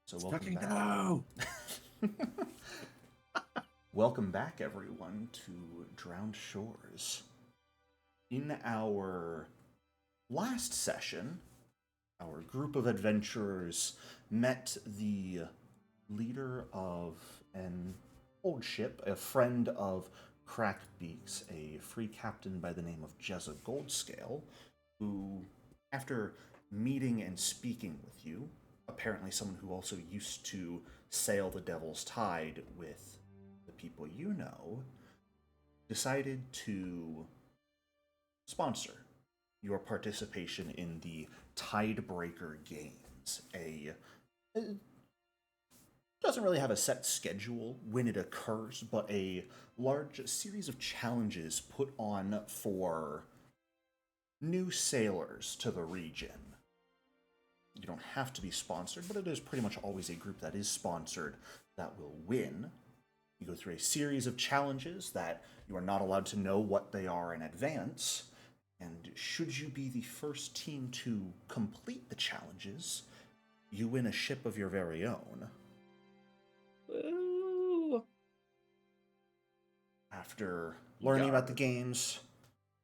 So welcome back. Welcome back, everyone, to Drowned Shores. In our last session, our group of adventurers met the leader of an old ship, a friend of Crackbeak's, a free captain by the name of Jezza Goldscale, who, after meeting and speaking with you, apparently someone who also used to sail the Devil's Tide with the people you know, decided to sponsor your participation in the Tidebreaker Games. It doesn't really have a set schedule when it occurs, but a large series of challenges put on for new sailors to the region. You don't have to be sponsored, but it is pretty much always a group that is sponsored that will win. You go through a series of challenges that you are not allowed to know what they are in advance, and should you be the first team to complete the challenges, you win a ship of your very own. Ooh. After learning about the games,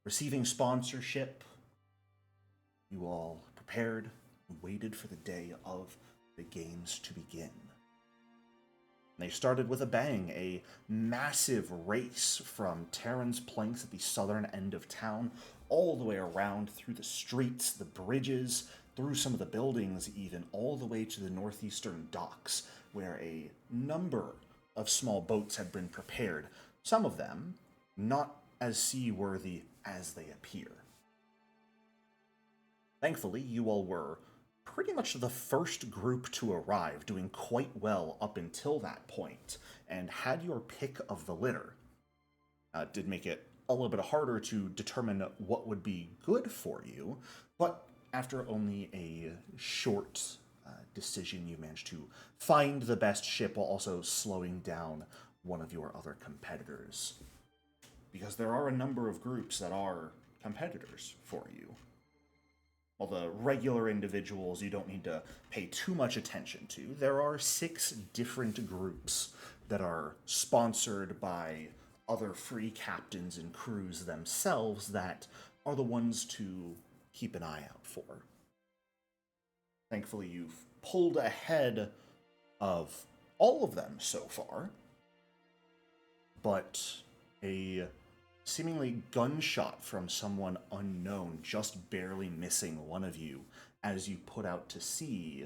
receiving sponsorship, you all prepared and waited for the day of the games to begin. They started with a bang, a massive race from Terran's Planks at the southern end of town, all the way around through the streets, the bridges, through some of the buildings even, all the way to the northeastern docks, where a number of small boats had been prepared, some of them not as seaworthy as they appear. Thankfully, you all were pretty much the first group to arrive, doing quite well up until that point, and had your pick of the litter. It did make it a little bit harder to determine what would be good for you, but after only a short decision, you managed to find the best ship while also slowing down one of your other competitors. Because there are a number of groups that are competitors for you. While the regular individuals you don't need to pay too much attention to, there are 6 different groups that are sponsored by other free captains and crews themselves that are the ones to keep an eye out for. Thankfully, you've pulled ahead of all of them so far, but a seemingly gunshot from someone unknown just barely missing one of you as you put out to sea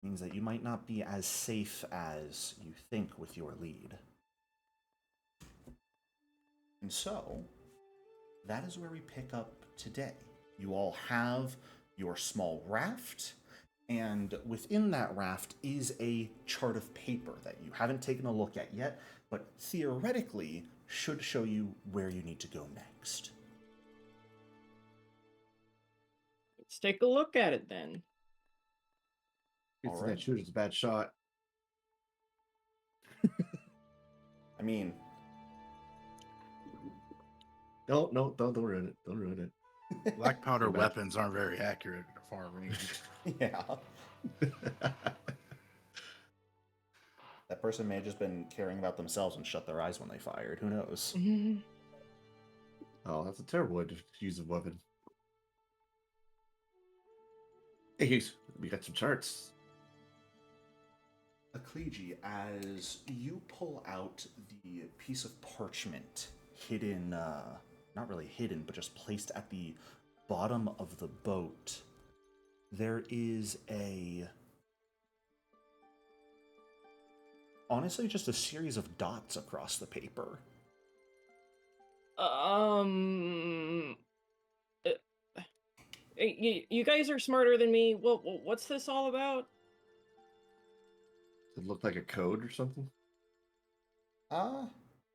means that you might not be as safe as you think with your lead. And so, that is where we pick up today. You all have your small raft, and within that raft is a chart of paper that you haven't taken a look at yet, but theoretically should show you where you need to go next. Let's take a look at it then. It's that shooter's a bad shot. I mean, don't ruin it. Don't ruin it. Black powder weapons aren't very accurate at far range. Yeah. That person may have just been caring about themselves and shut their eyes when they fired. Who knows? Oh, that's a terrible way to use a weapon. Hey, we got some charts. Akleji, as you pull out the piece of parchment hidden, not really hidden, but just placed at the bottom of the boat, there is honestly just a series of dots across the paper. You guys are smarter than me. What's this all about? Does it look like a code or something?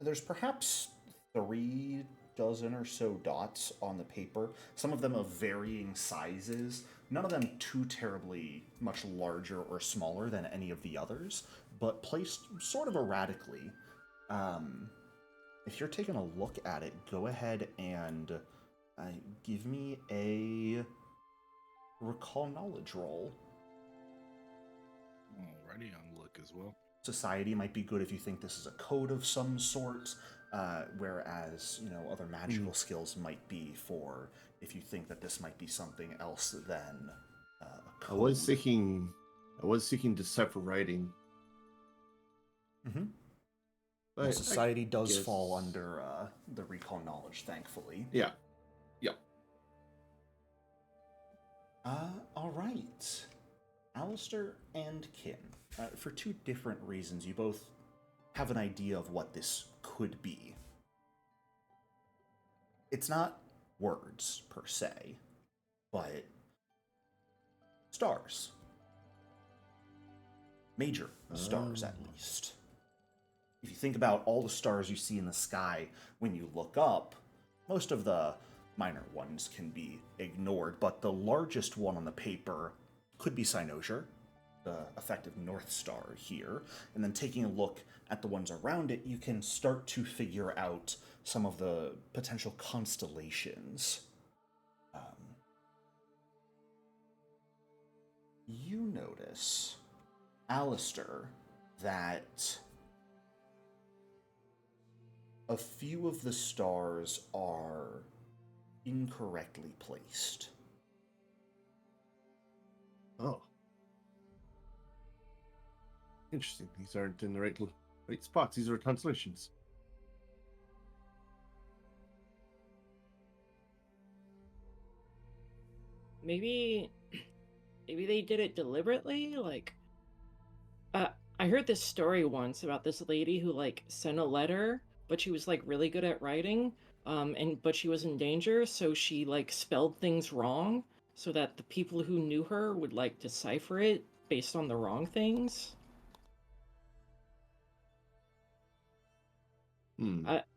There's perhaps 3 dozen or so dots on the paper, some of them of varying sizes, none of them too terribly much larger or smaller than any of the others, but placed sort of erratically. If you're taking a look at it, go ahead and give me a recall knowledge roll. Already on look as well. Society might be good if you think this is a code of some sort, whereas, other magical skills might be for if you think that this might be something else than a I code. was seeking decipher writing. Mm-hmm. But Well, society does guess- fall under the recall knowledge, thankfully. Yeah. All right. Alistair and Kin, for two different reasons, you both have an idea of what this could be. It's not words, per se, but stars. Major stars, at least. If you think about all the stars you see in the sky when you look up, most of the minor ones can be ignored, but the largest one on the paper could be Cynosure, the effective North Star here, and then taking a look at the ones around it, you can start to figure out some of the potential constellations. You notice, Alistair, that a few of the stars are incorrectly placed. Oh. Interesting. These aren't in the right spots. These are constellations. Maybe they did it deliberately. Like, I heard this story once about this lady who like sent a letter, but she was like really good at writing, but she was in danger, so she like spelled things wrong, so that the people who knew her would like decipher it based on the wrong things.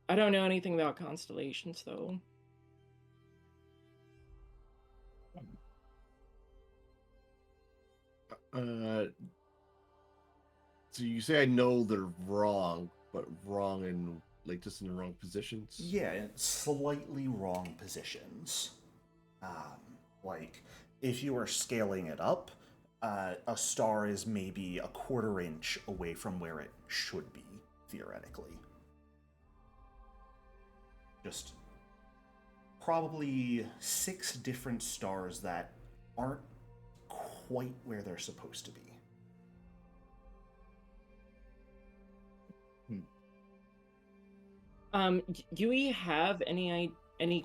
I don't know anything about constellations though. So you say I know they're wrong, but wrong in like just in the wrong positions? Yeah, in slightly wrong positions. Like, if you are scaling it up, a star is maybe a quarter inch away from where it should be, theoretically. Just probably 6 different stars that aren't quite where they're supposed to be. Do we have any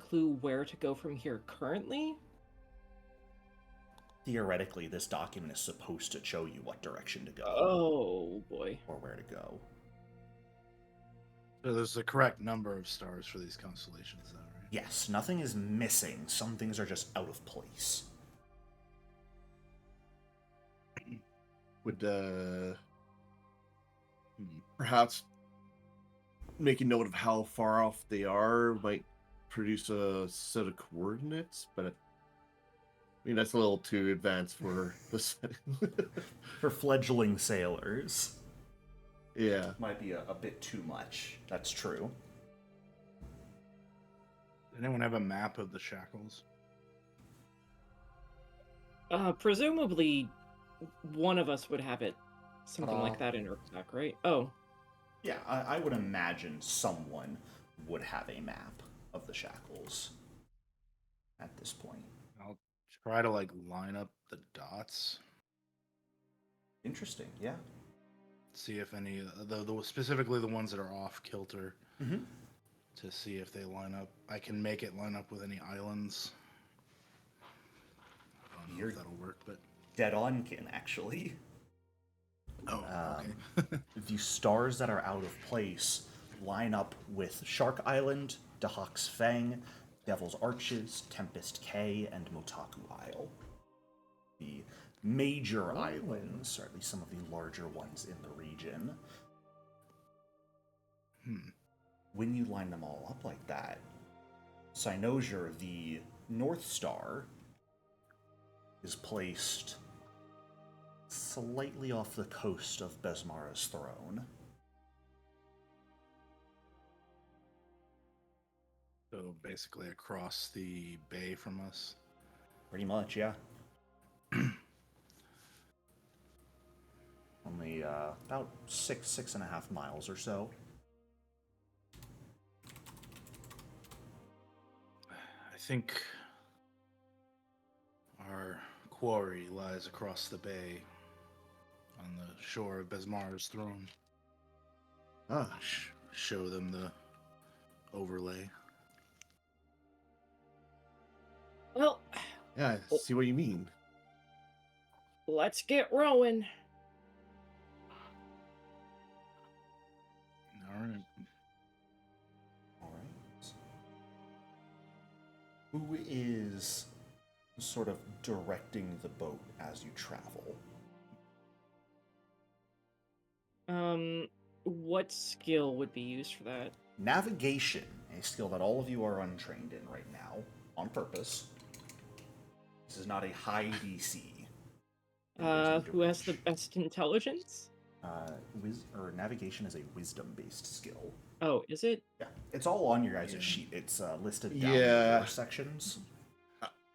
clue where to go from here currently? Theoretically, this document is supposed to show you what direction to go. Oh boy. Or where to go. So there's the correct number of stars for these constellations, though, right? Yes, nothing is missing. Some things are just out of place. Would perhaps making note of how far off they are might produce a set of coordinates, but I mean that's a little too advanced for the setting. For fledgling sailors, Yeah. might be a bit too much. That's true. Does anyone have a map of the Shackles? Presumably one of us would have it. Something like that in her pack, right? Oh. Yeah, I would imagine someone would have a map of the Shackles at this point. I'll try to like line up the dots. Interesting, yeah. See if any, specifically the ones that are off kilter, Mm-hmm. to see if they line up. I can make it line up with any islands. I don't know if that'll work, but Dead on, Kin, actually. oh, okay. The stars that are out of place line up with Shark Island, Dahak's Fang, Devil's Arches, Tempest Cay, and Motaku Isle. The major islands, or at least some of the larger ones in the region. When you line them all up like that, Cynosure, the North Star, is placed slightly off the coast of Besmara's throne. So basically across the bay from us. Pretty much, yeah. Only about 6.5 miles or so. I think our quarry lies across the bay on the shore of Besmar's throne. Ah, Show them the overlay. Well, yeah, I see what you mean. let's get rowing. All right. All right. Who is sort of directing the boat as you travel? What skill would be used for that? Navigation, a skill that all of you are untrained in right now, on purpose. This is not a high DC. Who has the best intelligence? Navigation is a wisdom-based skill. Oh, is it? Yeah, it's all on your guys' Yeah. sheet. It's listed down in Yeah. your sections.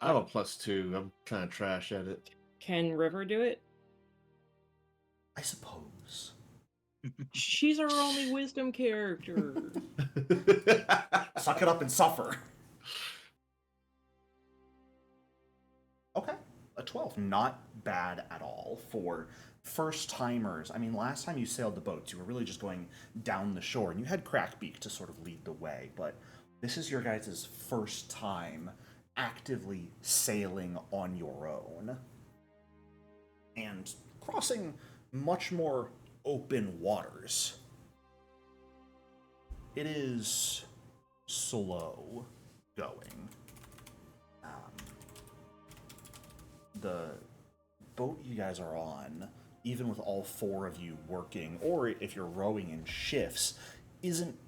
I have a +2. I'm kind of trash at it. Can River do it? I suppose. She's our only wisdom character. Suck it up and suffer. Okay, a 12. Not bad at all for first timers. I mean, last time you sailed the boats, you were really just going down the shore, and you had Crackbeak to sort of lead the way, but this is your guys' first time actively sailing on your own. And crossing much more open waters. It is slow going. The boat you guys are on, even with all four of you working, or if you're rowing in shifts, isn't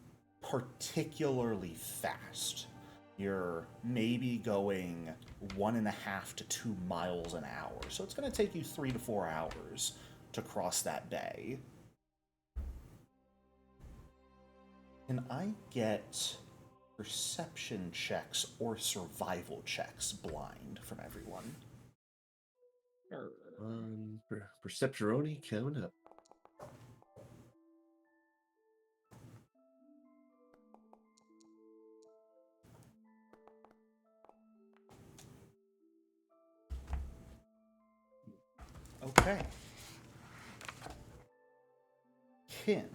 particularly fast. You're maybe going 1.5 to 2 miles an hour, so it's going to take you 3 to 4 hours to cross that bay. Can I get perception checks or survival checks blind from everyone? Perceptoroni coming up. Okay. Kin,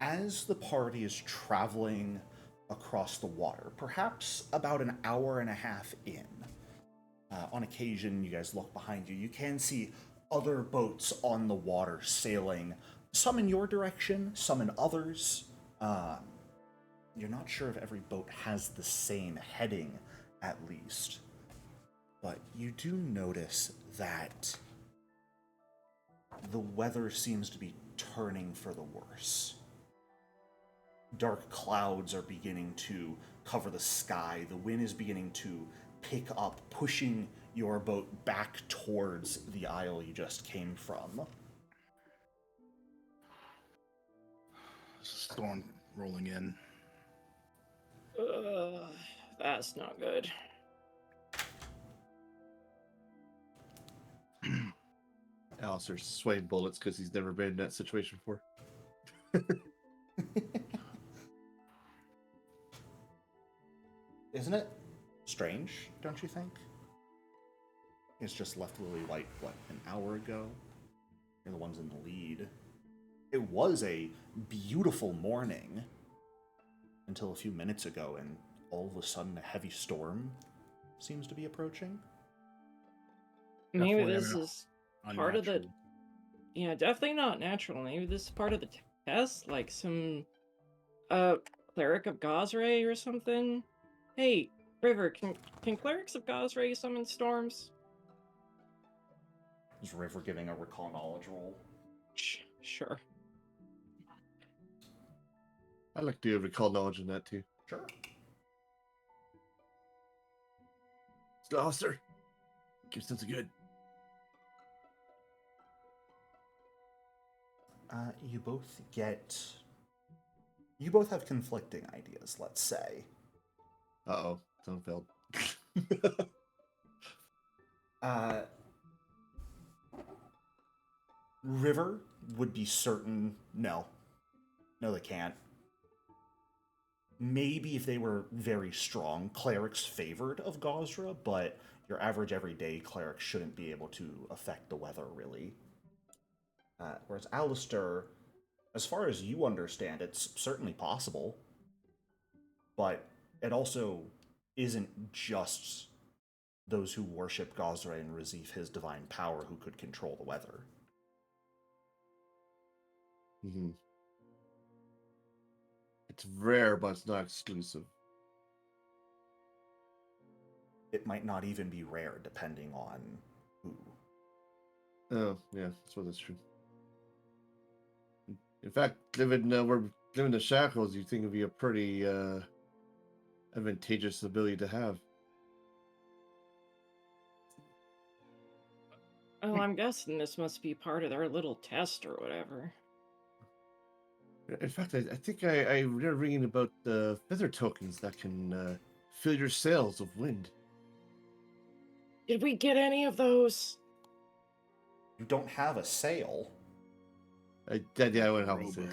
as the party is traveling across the water, perhaps about an hour and a half in, on occasion you guys look behind you, you can see other boats on the water sailing, some in your direction, some in others. You're not sure if every boat has the same heading, at least. But you do notice that the weather seems to be turning for the worse. Dark clouds are beginning to cover the sky. The wind is beginning to pick up, pushing your boat back towards the isle you just came from. Storm rolling in. That's not good. Alistair's swaying bullets because he's never been in that situation before. Isn't it strange, don't you think? It's just left Lily White, what, an hour ago? You're the ones in the lead. It was a beautiful morning until a few minutes ago, and all of a sudden a heavy storm seems to be approaching. Maybe Definitely this is part of the... unnatural. Yeah, definitely not natural. Maybe this is part of the test, like some cleric of Gosray or something. Hey, River, can clerics of Gosray summon storms? Is River giving a recall knowledge roll? Sure. I'd like to recall knowledge in that too. Sure. Alistair, give sense of good. You both get... You both have conflicting ideas, let's say. Uh-oh, someone failed. River would be certain. No. No, they can't. Maybe if they were very strong, clerics favored of Gosra, but your average everyday cleric shouldn't be able to affect the weather, really. Whereas Alistair, as far as you understand, it's certainly possible, but it also isn't just those who worship Gosra and receive his divine power who could control the weather. Mm-hmm. It's rare, but it's not exclusive. It might not even be rare, depending on who. Oh, yeah, that's true. In fact, we're living the Shackles, you think it'd be a pretty advantageous ability to have. Oh, I'm guessing this must be part of their little test or whatever. In fact, I think I remember reading about the feather tokens that can fill your sails with wind. Did we get any of those? You don't have a sail. I wouldn't have to say.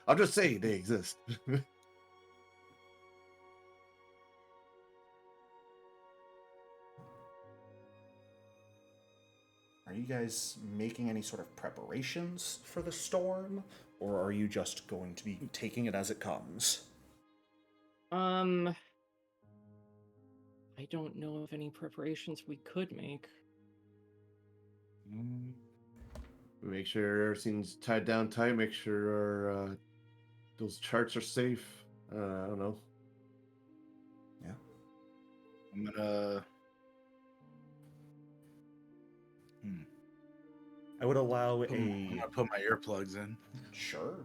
I'll just say they exist. Are you guys making any sort of preparations for the storm, or are you just going to be taking it as it comes? I don't know of any preparations we could make. Make sure everything's tied down tight. Make sure our, those charts are safe. I don't know. Yeah. I'm gonna. I would allow I'm gonna put my earplugs in. Sure.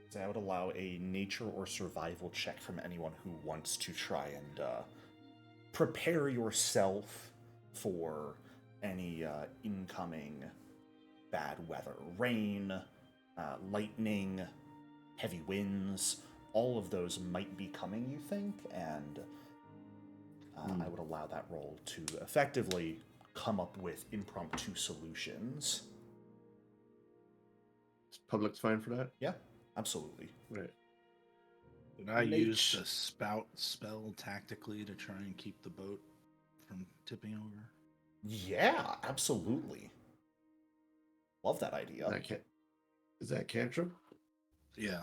So I would allow a nature or survival check from anyone who wants to try and prepare yourself for any incoming bad weather. Rain, lightning, heavy winds, all of those might be coming, you think, and I would allow that roll to effectively come up with impromptu solutions. Is public's fine for that? Yeah, absolutely. Right. Did I use the spout spell tactically to try and keep the boat from tipping over? Yeah, absolutely. Love that idea. Is that cantrip? Yeah.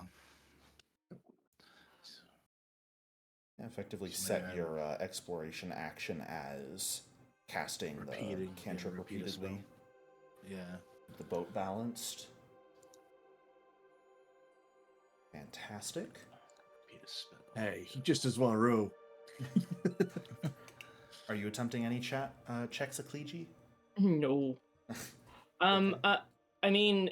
Effectively set your exploration action as casting the cantrip repeatedly. Yeah. The boat balanced. Fantastic. Repeat a spell. Hey, he just doesn't want to row. Are you attempting any checks, Eklegi? No. Okay. I mean,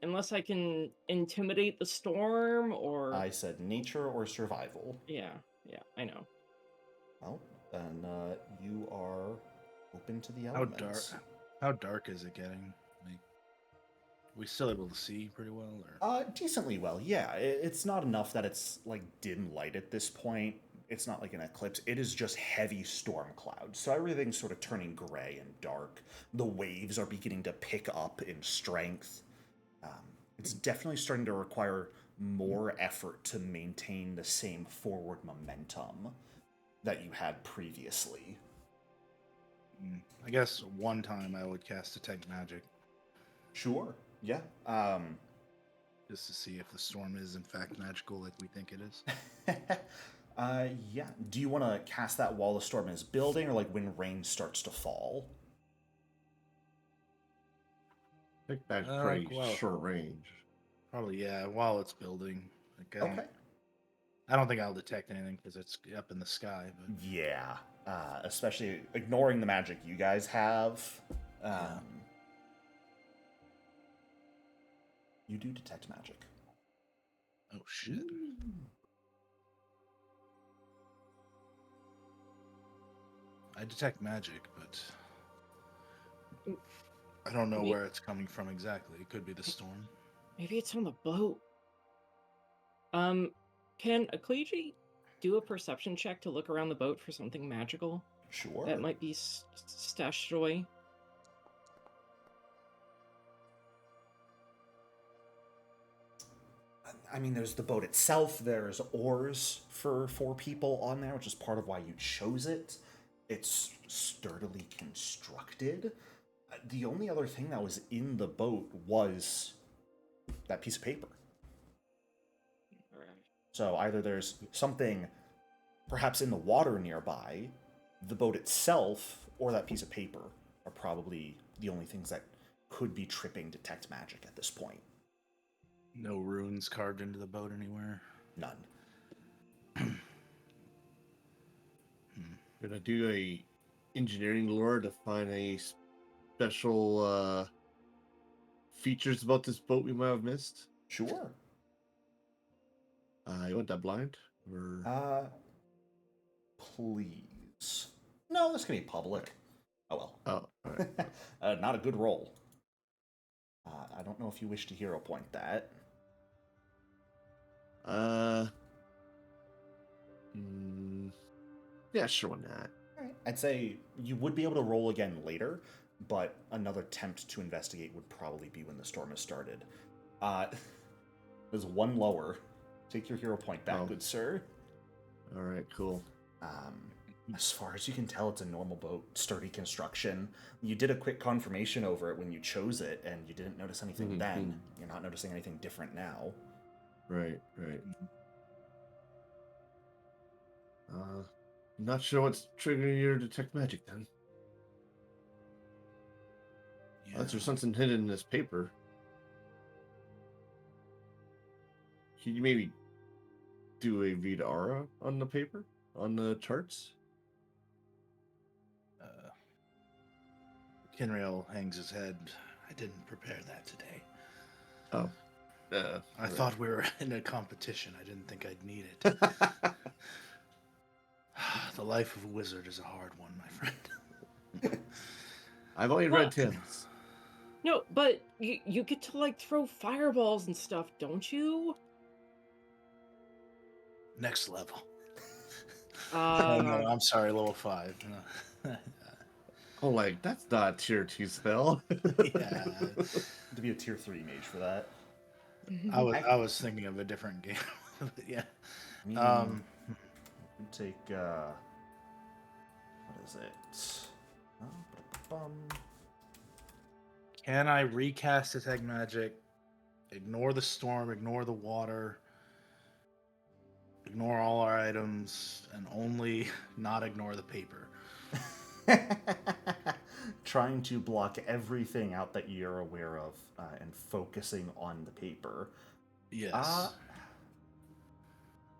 unless I can intimidate the storm or... I said nature or survival. Yeah, I know. Well, then you are open to the elements. How dark is it getting? Like, are we still able to see pretty well, or? Decently well, yeah. It's not enough that it's like dim light at this point. It's not like an eclipse. It is just heavy storm clouds. So everything's sort of turning gray and dark. The waves are beginning to pick up in strength. It's definitely starting to require more effort to maintain the same forward momentum that you had previously. I guess one time I would cast Detect Magic. Sure, yeah. Just to see if the storm is in fact magical like we think it is. Yeah. Do you want to cast that while the storm is building, or like when rain starts to fall? I think that's pretty short range. Probably, yeah, while it's building. Like, Okay. I don't think I'll detect anything because it's up in the sky. But Yeah. Especially ignoring the magic you guys have. You do detect magic. Oh, shit. I detect magic, but I don't know where it's coming from exactly. It could be the storm. Maybe it's on the boat. Can Eklegi do a perception check to look around the boat for something magical? Sure. that might be stashed away? I mean, there's the boat itself. There's oars for 4 people on there, which is part of why you chose it. It's sturdily constructed. The only other thing that was in the boat was that piece of paper. Alright. So either there's something perhaps in the water nearby, the boat itself, or that piece of paper are probably the only things that could be tripping detect magic at this point. No runes carved into the boat anywhere. None. Gonna do a engineering lore to find any special features about this boat we might have missed. Sure. You want that blind or? Please. No, this can be public. Oh well. Oh, all right. Not a good roll. I don't know if you wish to hero point that. Yeah, sure, why not? Alright. I'd say you would be able to roll again later, but another attempt to investigate would probably be when the storm has started. There's 1 lower. Take your hero point back, good sir. All right, cool. As far as you can tell, it's a normal boat, sturdy construction. You did a quick confirmation over it when you chose it, and you didn't notice anything then. You're not noticing anything different now. Right. Not sure what's triggering your detect magic then. Yeah. Unless there's something hidden in this paper. Can you maybe do a read aura on the paper? On the charts? Kenriel hangs his head. I didn't prepare that today. Oh. I thought we were in a competition. I didn't think I'd need it. The life of a wizard is a hard one, my friend. I've only read Tales. No, but you get to like throw fireballs and stuff, don't you? Next level. Uh, No, I'm sorry, level 5. Oh, like, that's not a tier 2 spell. Yeah, To be a tier 3 mage for that. I was thinking of a different game. But yeah. I mean, you take, what is it? Can I recast detect magic? Ignore the storm, ignore the water, ignore all our items, and only not ignore the paper. Trying to block everything out that you're aware of and focusing on the paper. Yes.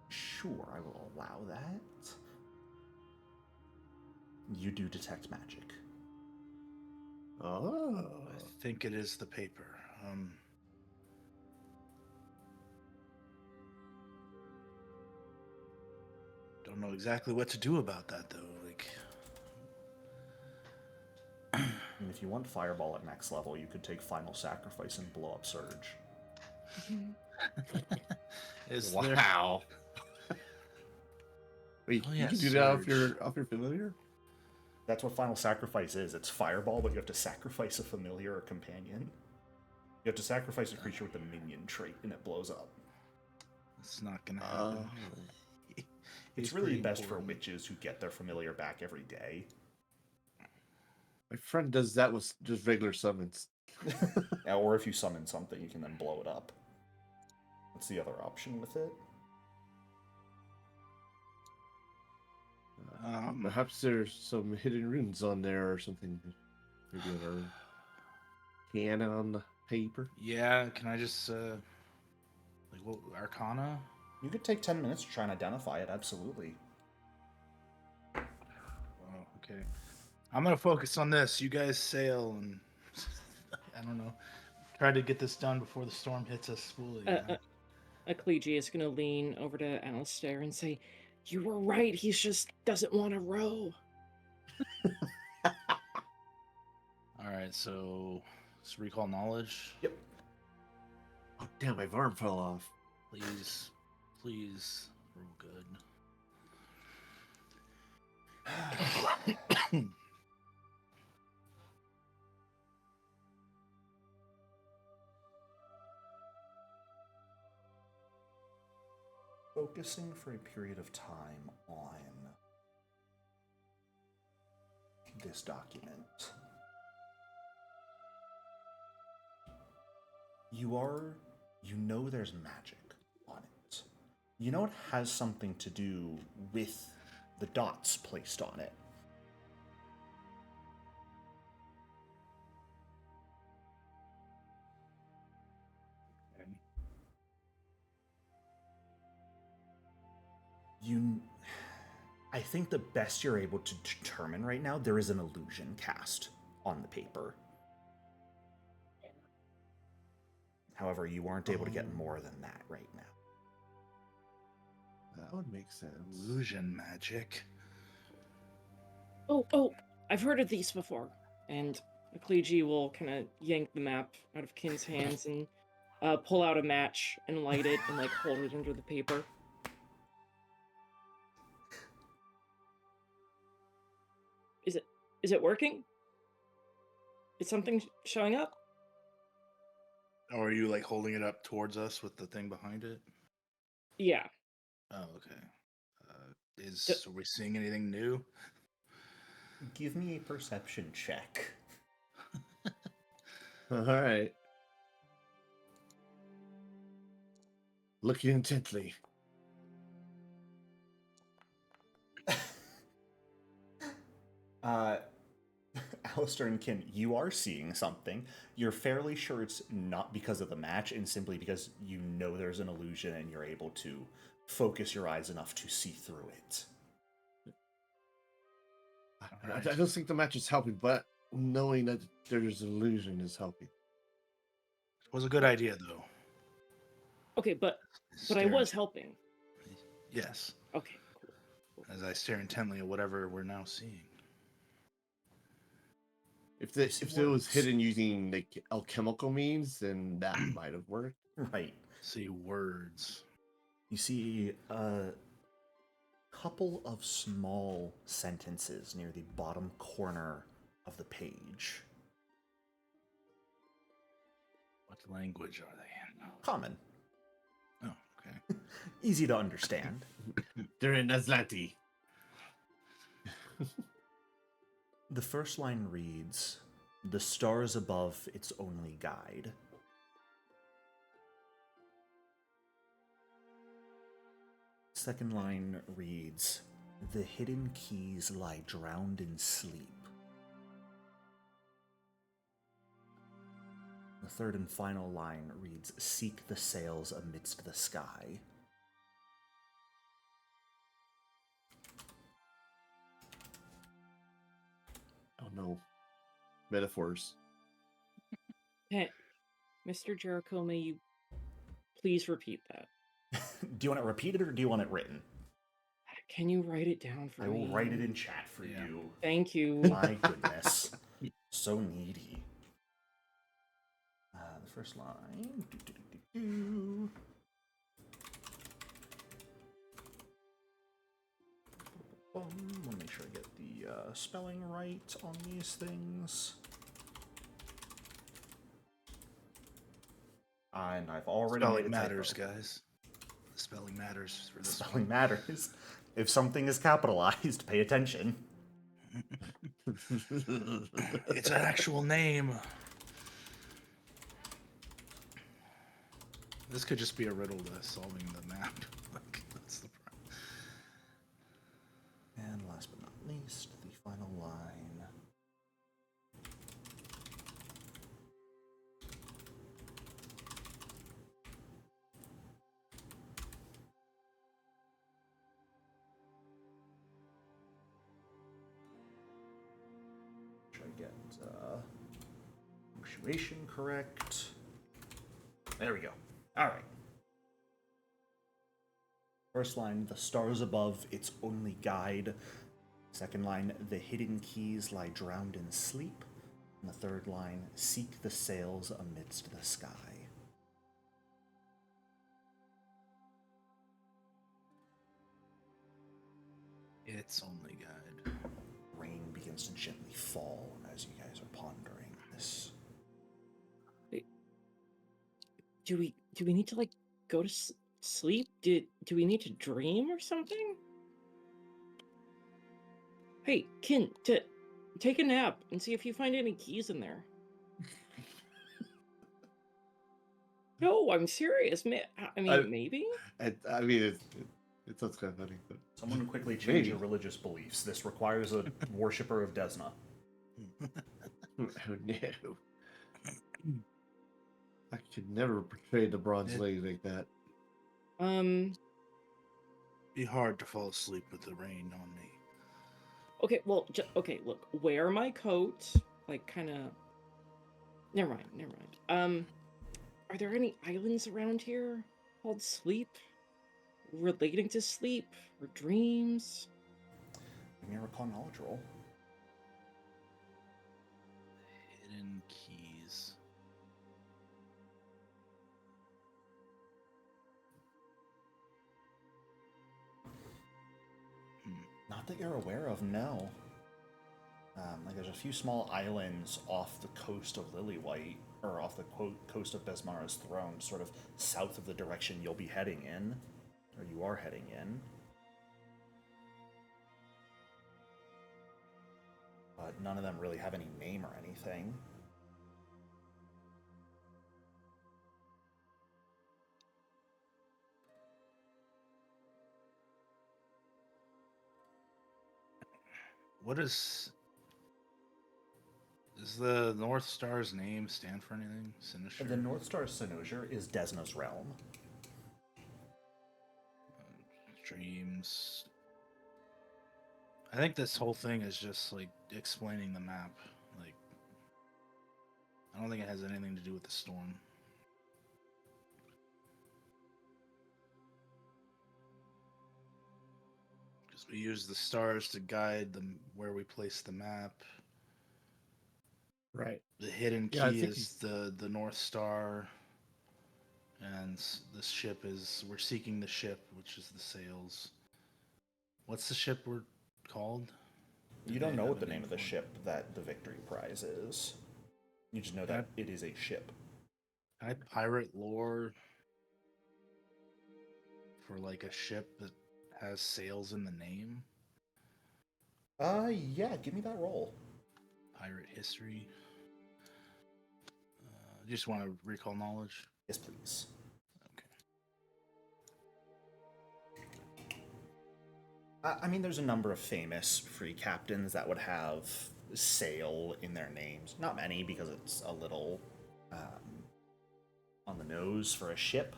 Sure, I will allow that. You do detect magic. Oh. I think it is the paper. Don't know exactly what to do about that though. Like, And if you want Fireball at max level, you could take Final Sacrifice and blow up Surge. Wow. Wait, Oh, you yeah, can do that off Surge. your familiar? That's what Final Sacrifice is. It's Fireball, but you have to sacrifice a familiar or companion. You have to sacrifice a creature with a minion trait, and it blows up. It's not gonna happen. It's really best for witches who get their familiar back every day. My friend does that with just regular summons. Yeah, or if you summon something, you can then blow it up. What's the other option with it? Perhaps there's some hidden runes on there or something. Maybe on our can on the paper. Yeah, can I just like what Arcana? You could take 10 minutes to try and identify it, absolutely. Oh, okay. I'm gonna focus on this. You guys sail and I don't know. Try to get this done before the storm hits us fully. Ecclesia is gonna lean over to Alistair and say, "You were right. He just doesn't want to row." All right, so let's recall knowledge. Yep. Oh, damn, my arm fell off. Please roll good. Focusing for a period of time on this document. You know there's magic on it. You know it has something to do with the dots placed on it. I think the best you're able to determine right now, there is an illusion cast on the paper. However, you aren't able to get more than that right now. That would make sense. Illusion magic. Oh, I've heard of these before. And Akleji will kind of yank the map out of Kin's hands and pull out a match and light it and like hold it under the paper. Is it working? Is something showing up? Or are you like holding it up towards us with the thing behind it? Yeah. Oh, okay. Are we seeing anything new? Give me a perception check. All right. Looking intently. Alistair and Kin, you are seeing something. You're fairly sure it's not because of the match, and simply because you know there's an illusion and you're able to focus your eyes enough to see through it. Right. I don't think the match is helping, but knowing that there's an illusion is helping. It was a good idea, though. Okay, but I was helping. Yes. Okay, cool. As I stare intently at whatever we're now seeing. If it was hidden using like alchemical means, then that might have worked. Right. See words. You see a couple of small sentences near the bottom corner of the page. What language are they in? Common. Oh, okay. Easy to understand. They're in Aslanti. The first line reads, "The stars above, its only guide." Second line reads, "The hidden keys lie drowned in sleep." The third and final line reads, "Seek the sails amidst the sky." Oh no. Metaphors. Hey, Mr. Jericho, may you please repeat that? Do you want it repeated or do you want it written? Can you write it down for me? I will write it in chat for you. Thank you. My goodness. So needy. The first line. Want to make sure I get the spelling right on these things. And I've already Spelling made a matters, typo. guys. The spelling matters for this. Spelling matters. If something is capitalized, pay attention. It's an actual name. This could just be a riddle to solving the map. That's the problem. And last but not least, the final line. Should I get punctuation correct? There we go. All right. First line, "The stars above, its only guide." Second line, "The hidden keys lie drowned in sleep." And the third line, "Seek the sails amidst the sky." It's only guide. begins to gently fall as you guys are pondering this. Do we need to like go to sleep? Do we need to dream or something? Hey, Kin, take a nap and see if you find any keys in there. No, I'm serious, man. I mean, maybe. I mean, it sounds kind of funny, but Someone quickly change Maybe. your religious beliefs. This requires a worshiper of Desna. oh no, I could never portray the bronze lady like that. Be hard to fall asleep with the rain on me. Okay, well, okay, look, wear my coat, like, kind of... Never mind. Are there any islands around here called sleep? Relating to sleep? Or dreams? Give me a recall knowledge roll. Hidden keys. Not that you're aware of, no. Like there's a few small islands off the coast of Lilywhite, or off the coast of Besmara's throne, sort of south of the direction you'll be heading in, or you are heading in. But none of them really have any name or anything. What does the North Star's name stand for anything? Sinister? The North Star Sinosier is Desna's realm. Dreams. I think this whole thing is just like explaining the map. Like, I don't think it has anything to do with the storm. Because we use the stars to guide them where we place the map. Right. The hidden Yeah, I key think is the North Star, and this ship is we're seeking the ship, which is the sails. What's the ship we're called? You don't know what the name of the ship that the victory prize is. You just know that it is a ship. Can I pirate lore for like a ship that has sails in the name? Yeah, give me that roll. Pirate history. Just want to recall knowledge. Yes, please. Okay. I mean, there's a number of famous free captains that would have sail in their names. Not many, because it's a little on the nose for a ship.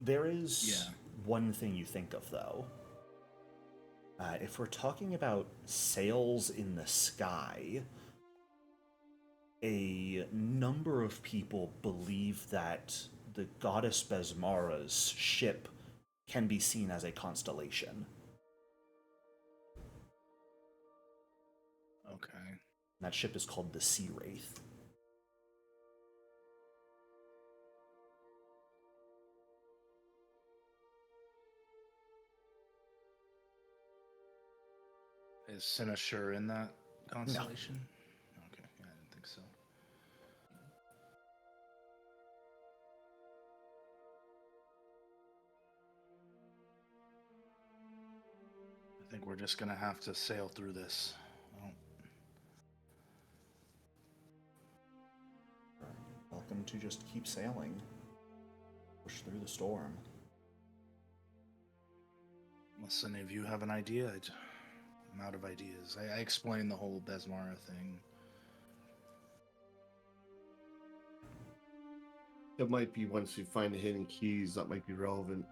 There is one thing you think of, though. If we're talking about sails in the sky, a number of people believe that the goddess Besmara's ship can be seen as a constellation. Okay. And that ship is called the Sea Wraith. Is Sinister in that constellation? Okay, yeah, I didn't think so. I think we're just gonna have to sail through this. Welcome to just keep sailing. Push through the storm. Unless any of you have an idea, I'm out of ideas. I explained the whole Besmara thing. It might be once we find the hidden keys that might be relevant.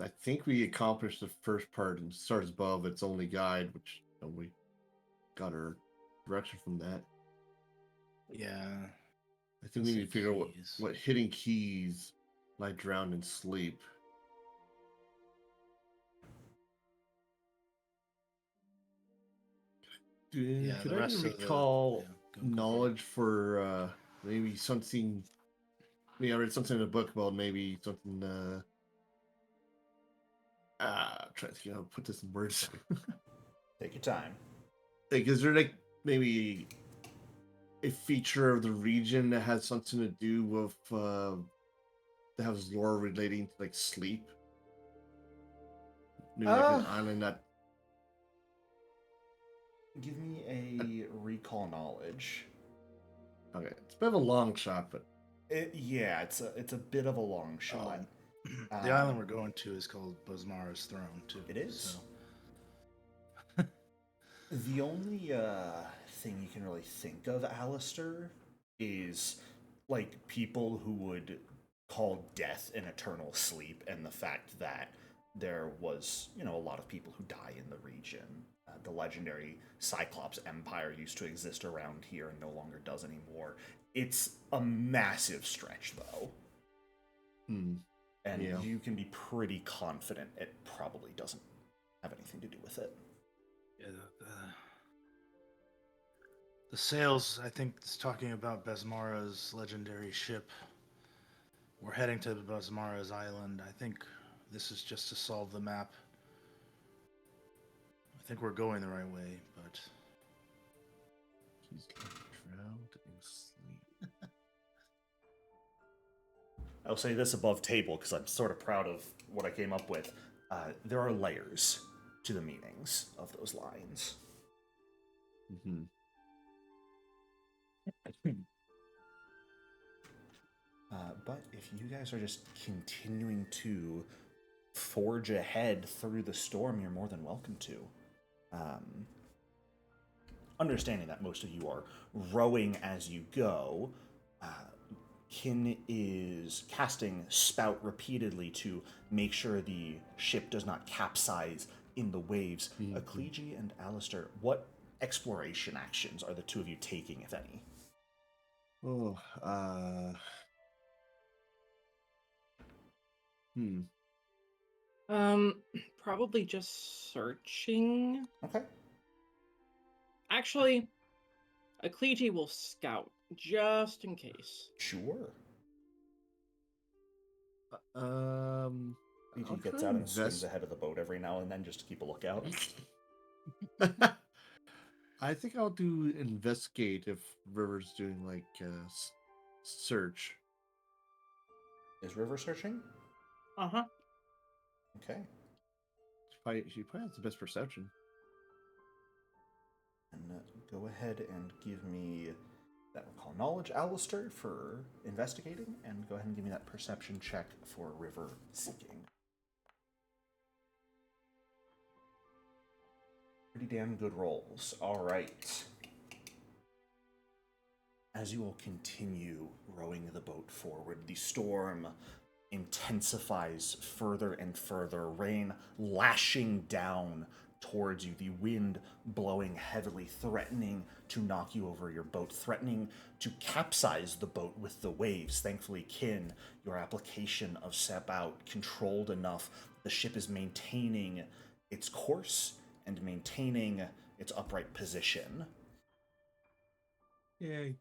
I think we accomplished the first part and starts above its only guide, which we got our direction from that. Yeah. I think we need to figure out what hidden keys lie drowned in sleep. Could I recall knowledge for maybe something? I read something in a book about maybe something. I'm trying to think how to put this in words. Take your time. Like, is there like maybe a feature of the region that has something to do with that has lore relating to like sleep? Maybe like an island that. Give me a recall knowledge. Okay, it's a bit of a long shot, but Yeah, it's a bit of a long shot. The island we're going to is called Bosmara's Throne, too. It is. So. The only thing you can really think of, Alistair, is like people who would call death an eternal sleep, and the fact that there was, a lot of people who die in the region. The legendary Cyclops Empire used to exist around here and no longer does anymore. It's a massive stretch, though. And Yeah. you can be pretty confident it probably doesn't have anything to do with it. Yeah, the sails, I think, is talking about Besmara's legendary ship. We're heading to Besmara's island. I think this is just to solve the map. I think we're going the right way, but he's drowned in sleep. I'll say this above table because I'm sort of proud of what I came up with. There are layers to the meanings of those lines. Mm-hmm. But if you guys are just continuing to forge ahead through the storm, you're more than welcome to. Understanding that most of you are rowing as you go, Kin is casting Spout repeatedly to make sure the ship does not capsize in the waves. Ecclegi and Alistair, what exploration actions are the two of you taking, if any? Probably just searching. Okay. Actually, Ecclegi will scout just in case. Sure. I'll He gets try out and and swings ahead of the boat every now and then just to keep a lookout. I think I'll do investigate if River's doing like search. Is River searching? Uh-huh. Okay. She probably has the best perception. And go ahead and give me that recall knowledge, Alistair, for investigating, and go ahead and give me that perception check for River seeking. Pretty damn good rolls. All right. As you all continue rowing the boat forward, the storm intensifies further and further, rain lashing down towards you, the wind blowing heavily, threatening to knock you over your boat, threatening to capsize the boat with the waves. Thankfully, Kin, your application of Sep Out controlled enough. The ship is maintaining its course and maintaining its upright position. Yay.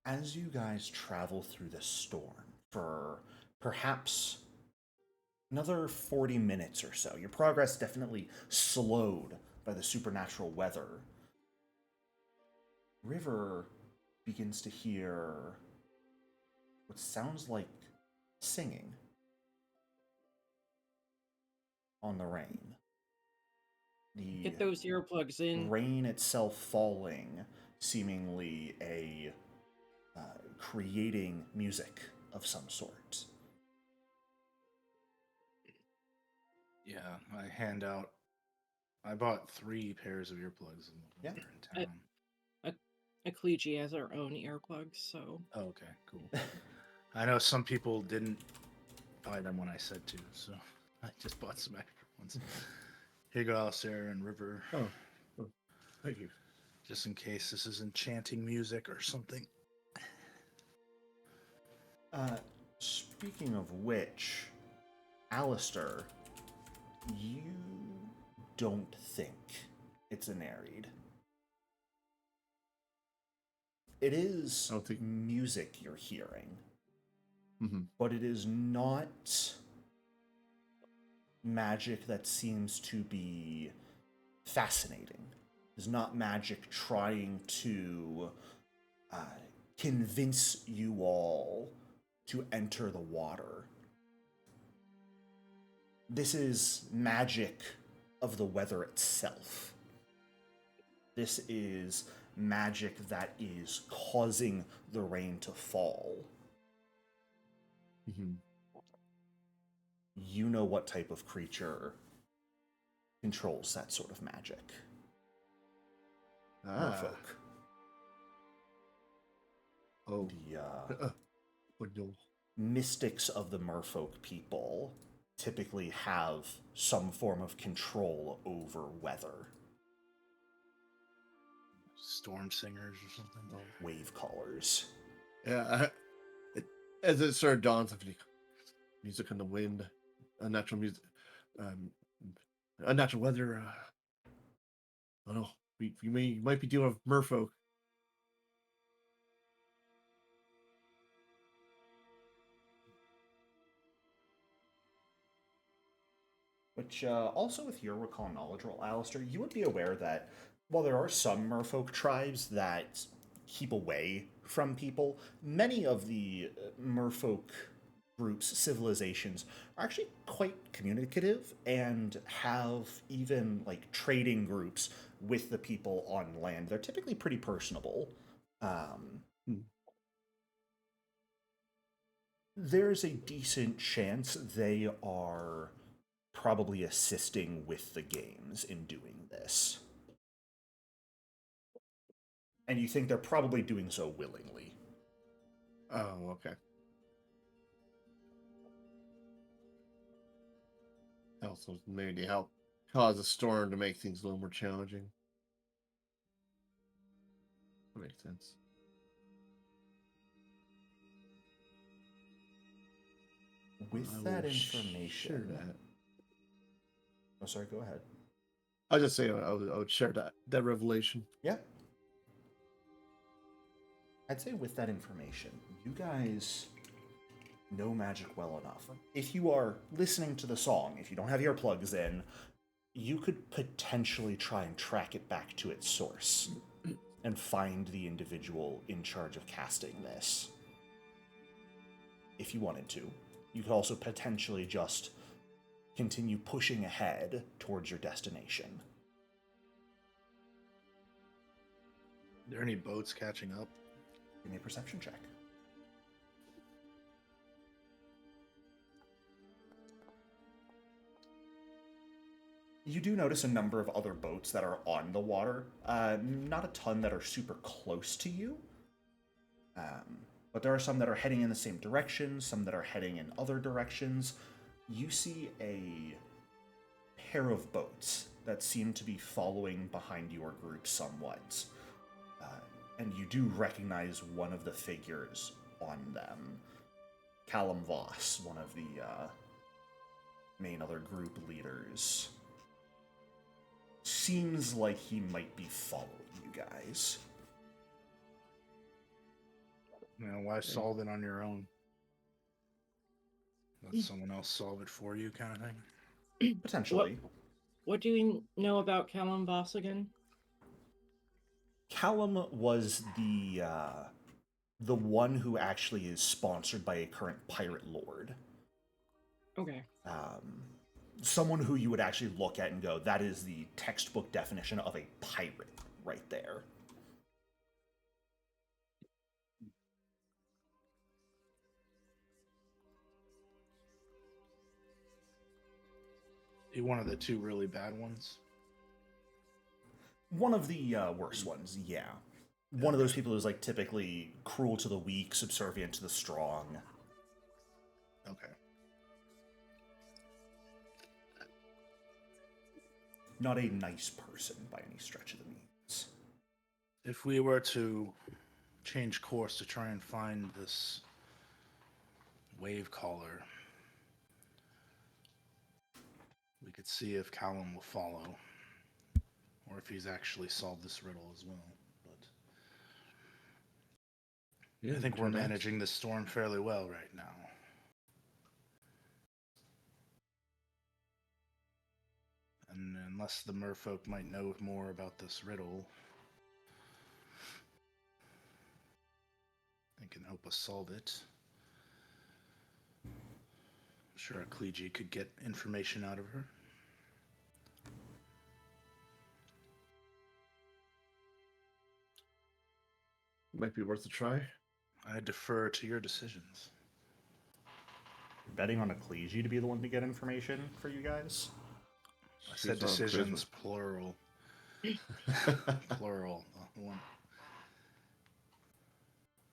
As you guys travel through the storm for perhaps another 40 minutes or so, your progress definitely slowed by the supernatural weather. River begins to hear what sounds like singing on the rain. The Get those earplugs in. rain itself falling, seemingly creating music of some sort. yeah, I hand out. I bought 3 pairs of earplugs Yeah. in town. Ecclegi has her own earplugs, so. Oh, okay, cool. I know some people didn't buy them when I said to, so I just bought some extra ones. Here you go, Alistair and River. Oh, thank you. Just in case this is enchanting music or something. Speaking of which, Alistair, you don't think it's an Nereid. It is music you're hearing, but it is not magic that seems to be fascinating Is not magic trying to convince you all to enter the water. This is magic of the weather itself. This is magic that is causing the rain to fall. Mm-hmm. You know what type of creature controls that sort of magic. Merfolk. Oh. The Oh no. mystics of the merfolk people typically have some form of control over weather. Storm singers or something. Wave callers. Yeah. As it sort of dawns, I think music on the wind, unnatural music, unnatural weather. I don't know. You might be dealing with merfolk. Which, also with your recall knowledge roll, Alistair, you would be aware that while there are some merfolk tribes that keep away from people, many of the merfolk groups, civilizations, are actually quite communicative and have even like trading groups with the people on land. They're typically pretty personable. There's a decent chance they are probably assisting with the games in doing this. And you think they're probably doing so willingly. Oh, okay. Also, maybe to help cause a storm to make things a little more challenging. That makes sense. With that information. Oh, sorry, go ahead. I'll just say I would share that revelation. Yeah. I'd say with that information, you guys know magic well enough. If you are listening to the song, if you don't have earplugs in, you could potentially try and track it back to its source and find the individual in charge of casting this. If you wanted to. You could also potentially just continue pushing ahead towards your destination. Are there any boats catching up? Give me a perception check. You do notice a number of other boats that are on the water. Not a ton that are super close to you. But there are some that are heading in the same direction, some that are heading in other directions. You see a pair of boats that seem to be following behind your group somewhat. And you do recognize one of the figures on them. Callum Voss, one of the main other group leaders. Seems like he might be following you guys. You know, why solve it on your own? Let someone else solve it for you, kind of thing. Potentially. What do you know about Callum Voss again? Callum was the one who actually is sponsored by a current pirate lord. Okay. Someone who you would actually look at and go, that is the textbook definition of a pirate right there. He one of the two really bad ones? One of the worst ones, yeah. One of those people who's like typically cruel to the weak, subservient to the strong. Okay. Not a nice person by any stretch of the means. If we were to change course to try and find this wave caller, we could see if Callum will follow, or if he's actually solved this riddle as well. But Yeah, I think we're managing the storm fairly well right now. And unless the merfolk might know more about this riddle, they can help us solve it. I'm sure a Kleegi could get information out of her. Might be worth a try. I defer to your decisions. Betting on a Kleegi to be the one to get information for you guys? I said decisions, plural. Plural. One.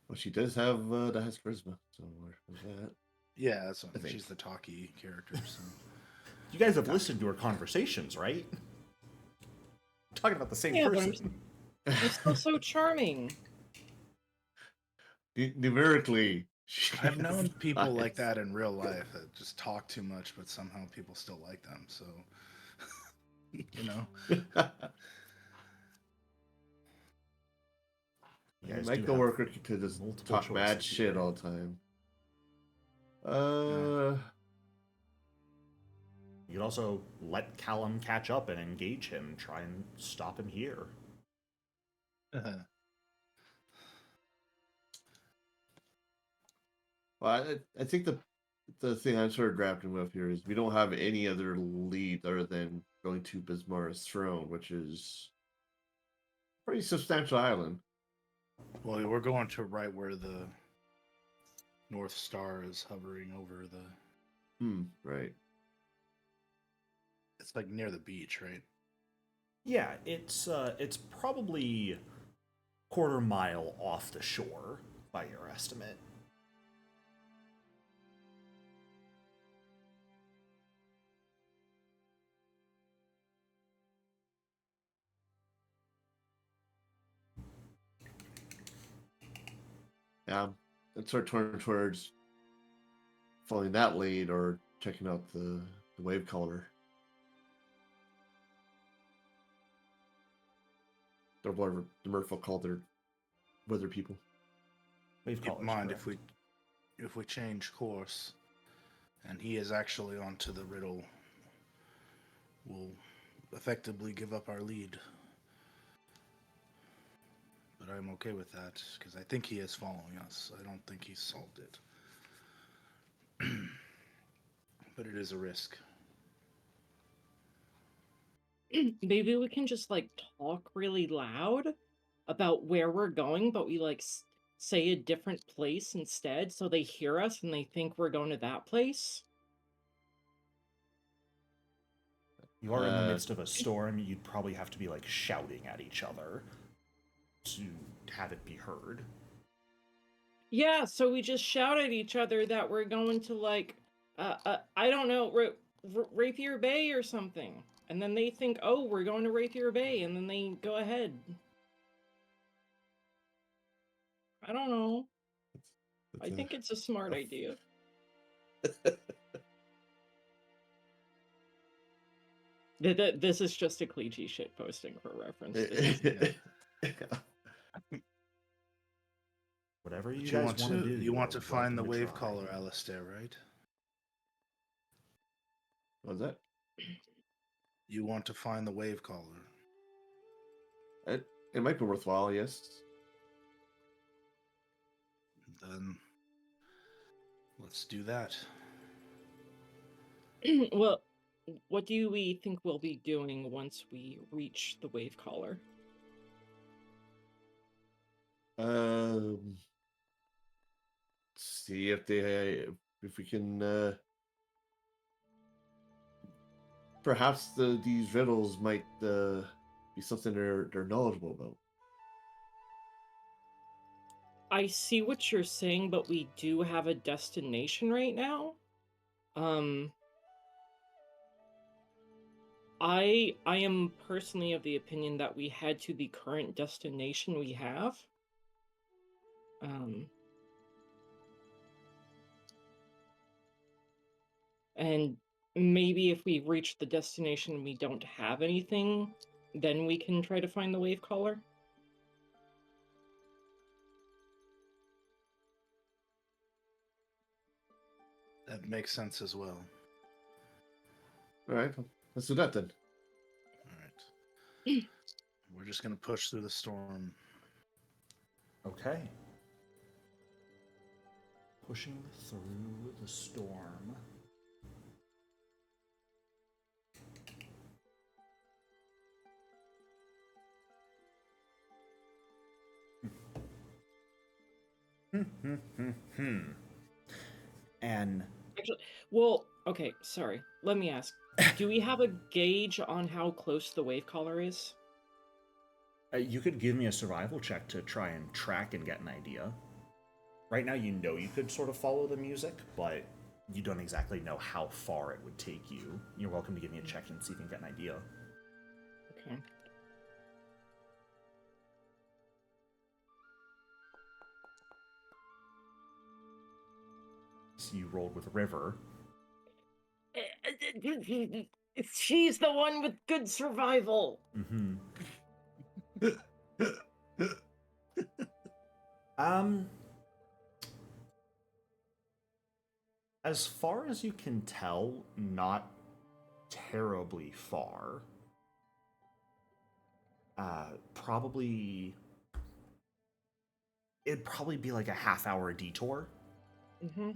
Well, she does have that has charisma, so there's that. Yeah, that's what I think. she's the talkie character. So. You guys have listened to her conversations, right? We're talking about the same Yeah, but person. I'm still so charming. Numerically, I've known people like that in real life that just talk too much, but somehow people still like them. So, you know. You guys my do coworker have could just multiple talk mad choices shit here. all the time. You could also let Callum catch up and engage him, try and stop him here. Well, I think the thing I'm sort of grappling with here is we don't have any other lead other than going to Bismarck's throne, which is a pretty substantial island. Well, we're going to right where the North Star is hovering over the. Right. It's like near the beach, right? Yeah, it's probably quarter mile off the shore by your estimate. Yeah, let's start turning towards following that lead or checking out the wave color. Or whatever the merfolk called their weather people. Wave Keep colors, in mind correct. if we change course, and he is actually onto the riddle, we'll effectively give up our lead. But I'm okay with that because I think he is following us. I don't think he's solved it. But it is a risk. Maybe we can just like talk really loud about where we're going, but we like say a different place instead so they hear us and they think we're going to that place. You are in the midst of a storm, you'd probably have to be like shouting at each other to have it be heard. Yeah, so we just shout at each other that we're going to like I don't know, Rapier Bay or something. And then they think, "Oh, we're going to Rapier Bay," and then they go ahead. I don't know. I think it's a smart idea. This is just a Kleegi shit posting for reference. Whatever you But guys want to do. You want to you're find the welcome to wave try. color, Alistair, right? What's that? You want to find the wave color. It might be worthwhile, yes. Then let's do that. Well, what do we think we'll be doing once we reach the wave collar? See if we can perhaps these riddles might be something they're knowledgeable about. I see what you're saying, but we do have a destination right now. I am personally of the opinion that we head to the current destination we have. And maybe if we reach the destination and we don't have anything, then we can try to find the wave collar. That makes sense as well. All right, let's do that then. We're just gonna push through the storm. Okay. Pushing through the storm. And Actually, well, okay, sorry. Let me ask. Do we have a gauge on how close the wave collar is? you could give me a survival check to try and track and get an idea. Right now, you know you could sort of follow the music, but you don't exactly know how far it would take you. You're welcome to give me a check and see if you can get an idea. Okay. So you rolled with River. She's the one with good survival. Mm-hmm. As far as you can tell, not terribly far. Probably... It'd probably be like a half-hour detour. Mm-hmm.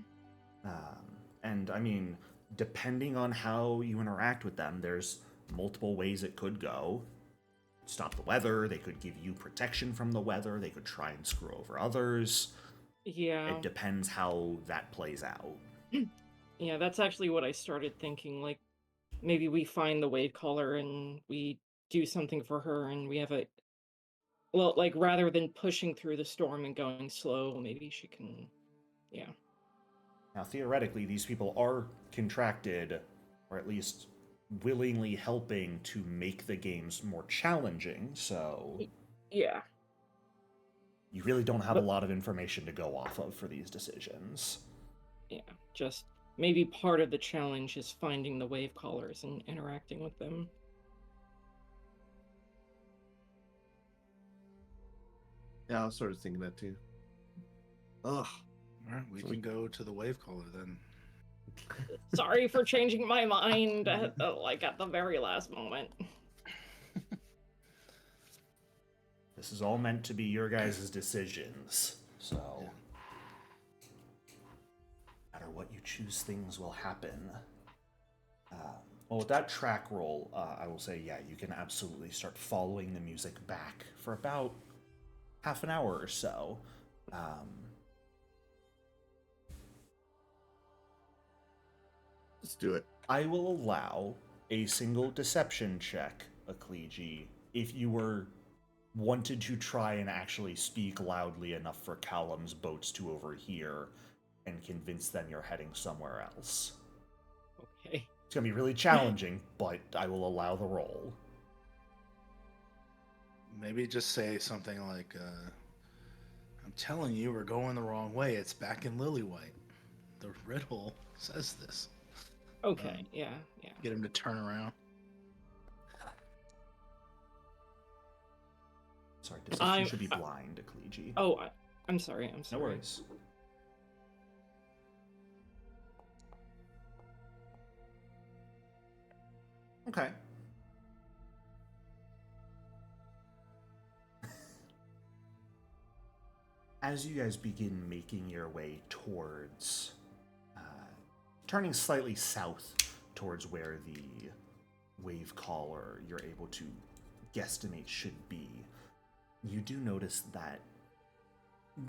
And, I mean, depending on how you interact with them, there's multiple ways it could go. Stop the weather, they could give you protection from the weather, they could try and screw over others. Yeah. It depends how that plays out. Yeah, that's actually what I started thinking. Like, maybe we find the wave collar and we do something for her and we have a... Well, like, rather than pushing through the storm and going slow, maybe she can... Yeah. Now, theoretically, these people are contracted, or at least willingly helping to make the games more challenging, so Yeah. you really don't have a But lot of information to go off of for these decisions. yeah, just maybe part of the challenge is finding the wave collars and interacting with them. Yeah, I was sort of thinking that too. Ugh. All right, we can go to the wave collar then. Sorry for changing my mind at the very last moment. This is all meant to be your guys' decisions, so no matter what you choose, things will happen. Well, with that track roll, I will say, yeah, you can absolutely start following the music back for about half an hour or so. Let's do it. I will allow a single deception check, Ecclegi, if you were wanted to try and actually speak loudly enough for Callum's boats to overhear and convince them you're heading somewhere else. Okay. It's going to be really challenging, but I will allow the roll. Maybe just say something like, I'm telling you, we're going the wrong way. It's back in Lillywhite. The riddle says this. Okay, yeah. Get him to turn around. Sorry, deception should be blind, Ecclegi. Oh, I'm sorry. No worries. Okay. As you guys begin making your way towards, turning slightly south towards where the wave collar you're able to guesstimate should be, you do notice that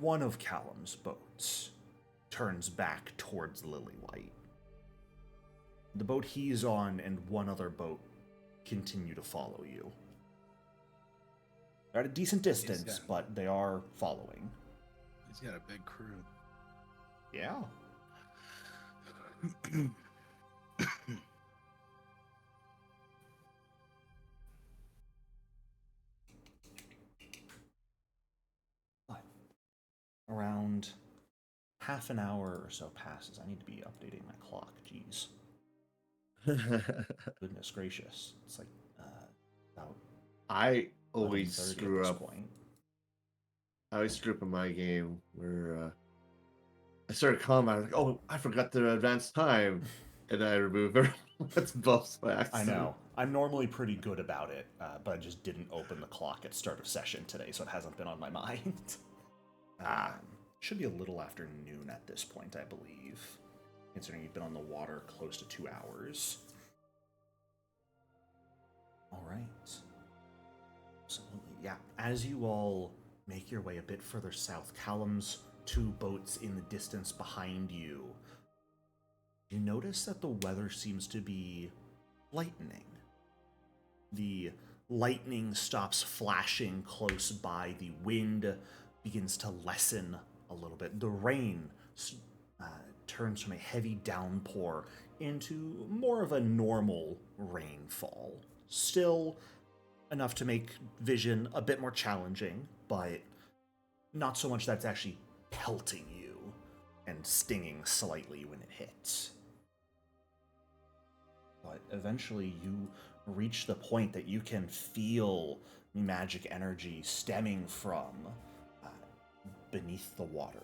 one of Callum's boats turns back towards Lillywhite. The boat he's on and one other boat continue to follow you. They're at a decent distance, but they are following. He's got a big crew. Yeah. Around half an hour or so passes. I need to be updating my clock. Jeez. Goodness gracious. It's like about I always 11:30 screw at this up. point. I always screw up in my game where I started calling. I was like, "Oh, I forgot the advanced time," and I remove everyone's buffs by accident. I know. I'm normally pretty good about it, but I just didn't open the clock at start of session today, so it hasn't been on my mind. Should be a little after noon at this point, I believe, considering you've been on the water close to 2 hours. All right. Absolutely, yeah. As you all make your way a bit further south, Callum's 2 boats in the distance behind you, you notice that the weather seems to be lightening. The lightning stops flashing close by. The wind begins to lessen a little bit. The rain turns from a heavy downpour into more of a normal rainfall. Still enough to make vision a bit more challenging, but not so much that's actually pelting you and stinging slightly when it hits. But eventually you reach the point that you can feel magic energy stemming from beneath the water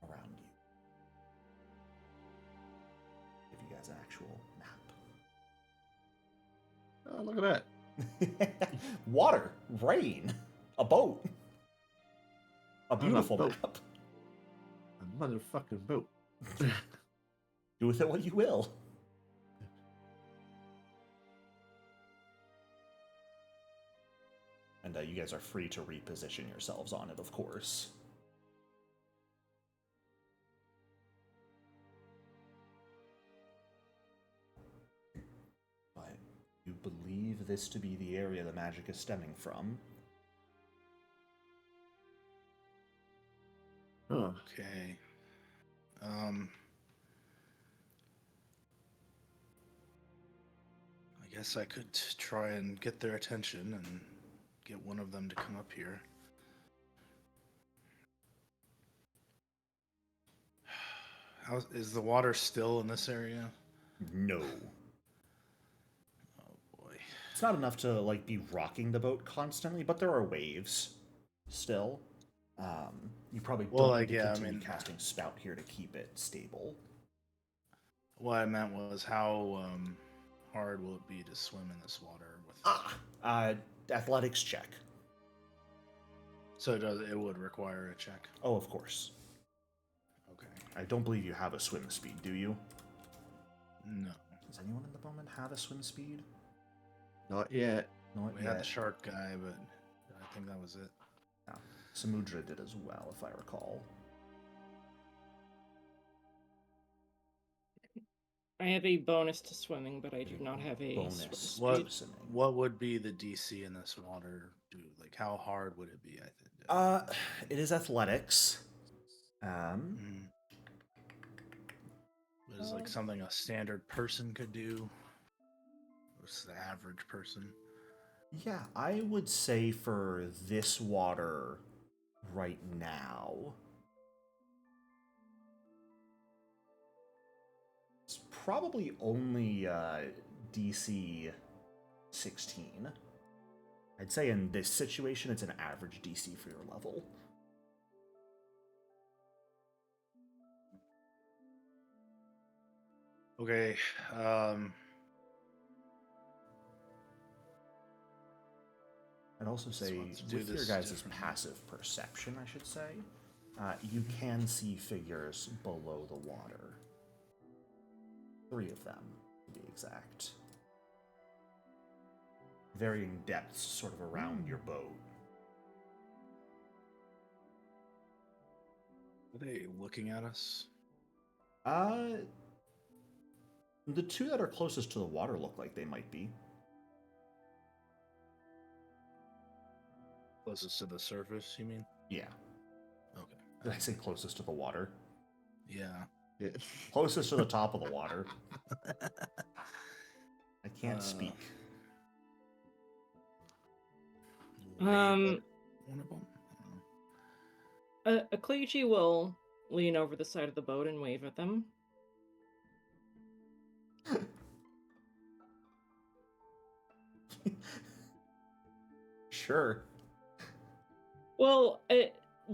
around you. Give you guys an actual map. Oh, look at that. Water, rain, a boat. A beautiful boat. map. A motherfucking boat. Do with it what you will. And you guys are free to reposition yourselves on it, of course. But you believe this to be the area the magic is stemming from. Huh. Okay. I guess I could try and get their attention and get one of them to come up here. Is the water still in this area? No. Oh boy. It's not enough to like be rocking the boat constantly, but there are waves still. You probably don't need to continue casting spout here to keep it stable. What I meant was how hard will it be to swim in this water with Athletics check. So it would require a check. Oh, of course. Okay. I don't believe you have a swim speed, do you? No. Does anyone in the moment have a swim speed? Not yet. Not We yet. had the shark guy, but I think that was it. No. Samudra did as well, if I recall. I have a bonus to swimming, but I do not have a bonus. swim speed. What would be the DC in this water? Like, how hard would it be? I think. It is athletics. It is like something a standard person could do. What's the average person? Yeah, I would say for this water right now, it's probably only DC 16. I'd say in this situation, it's an average DC for your level. Okay. I'd also say, with your guys' passive perception, I should say, you can see figures below the water. 3 of them, to be exact. Varying depths sort of around your boat. Are they looking at us? The 2 that are closest to the water look like they might be. Closest to the surface, you mean? Yeah. Okay. Did I say closest to the water? Yeah. Closest to the top of the water. I can't speak. One of them? Akleji will lean over the side of the boat and wave at them. Sure. Well,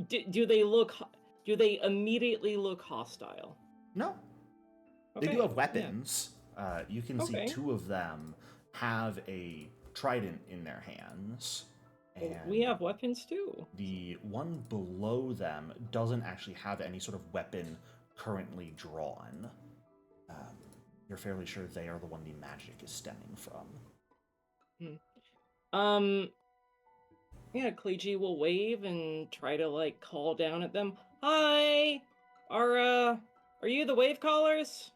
do they immediately look hostile? No. Okay, They do have weapons. You can see Okay. 2 of them have a trident in their hands. Well, And we have weapons too. the one below them doesn't actually have any sort of weapon currently drawn. You're fairly sure they are the one the magic is stemming from. Yeah, Kleiji will wave and try to like call down at them. Hi, are you the wave callers?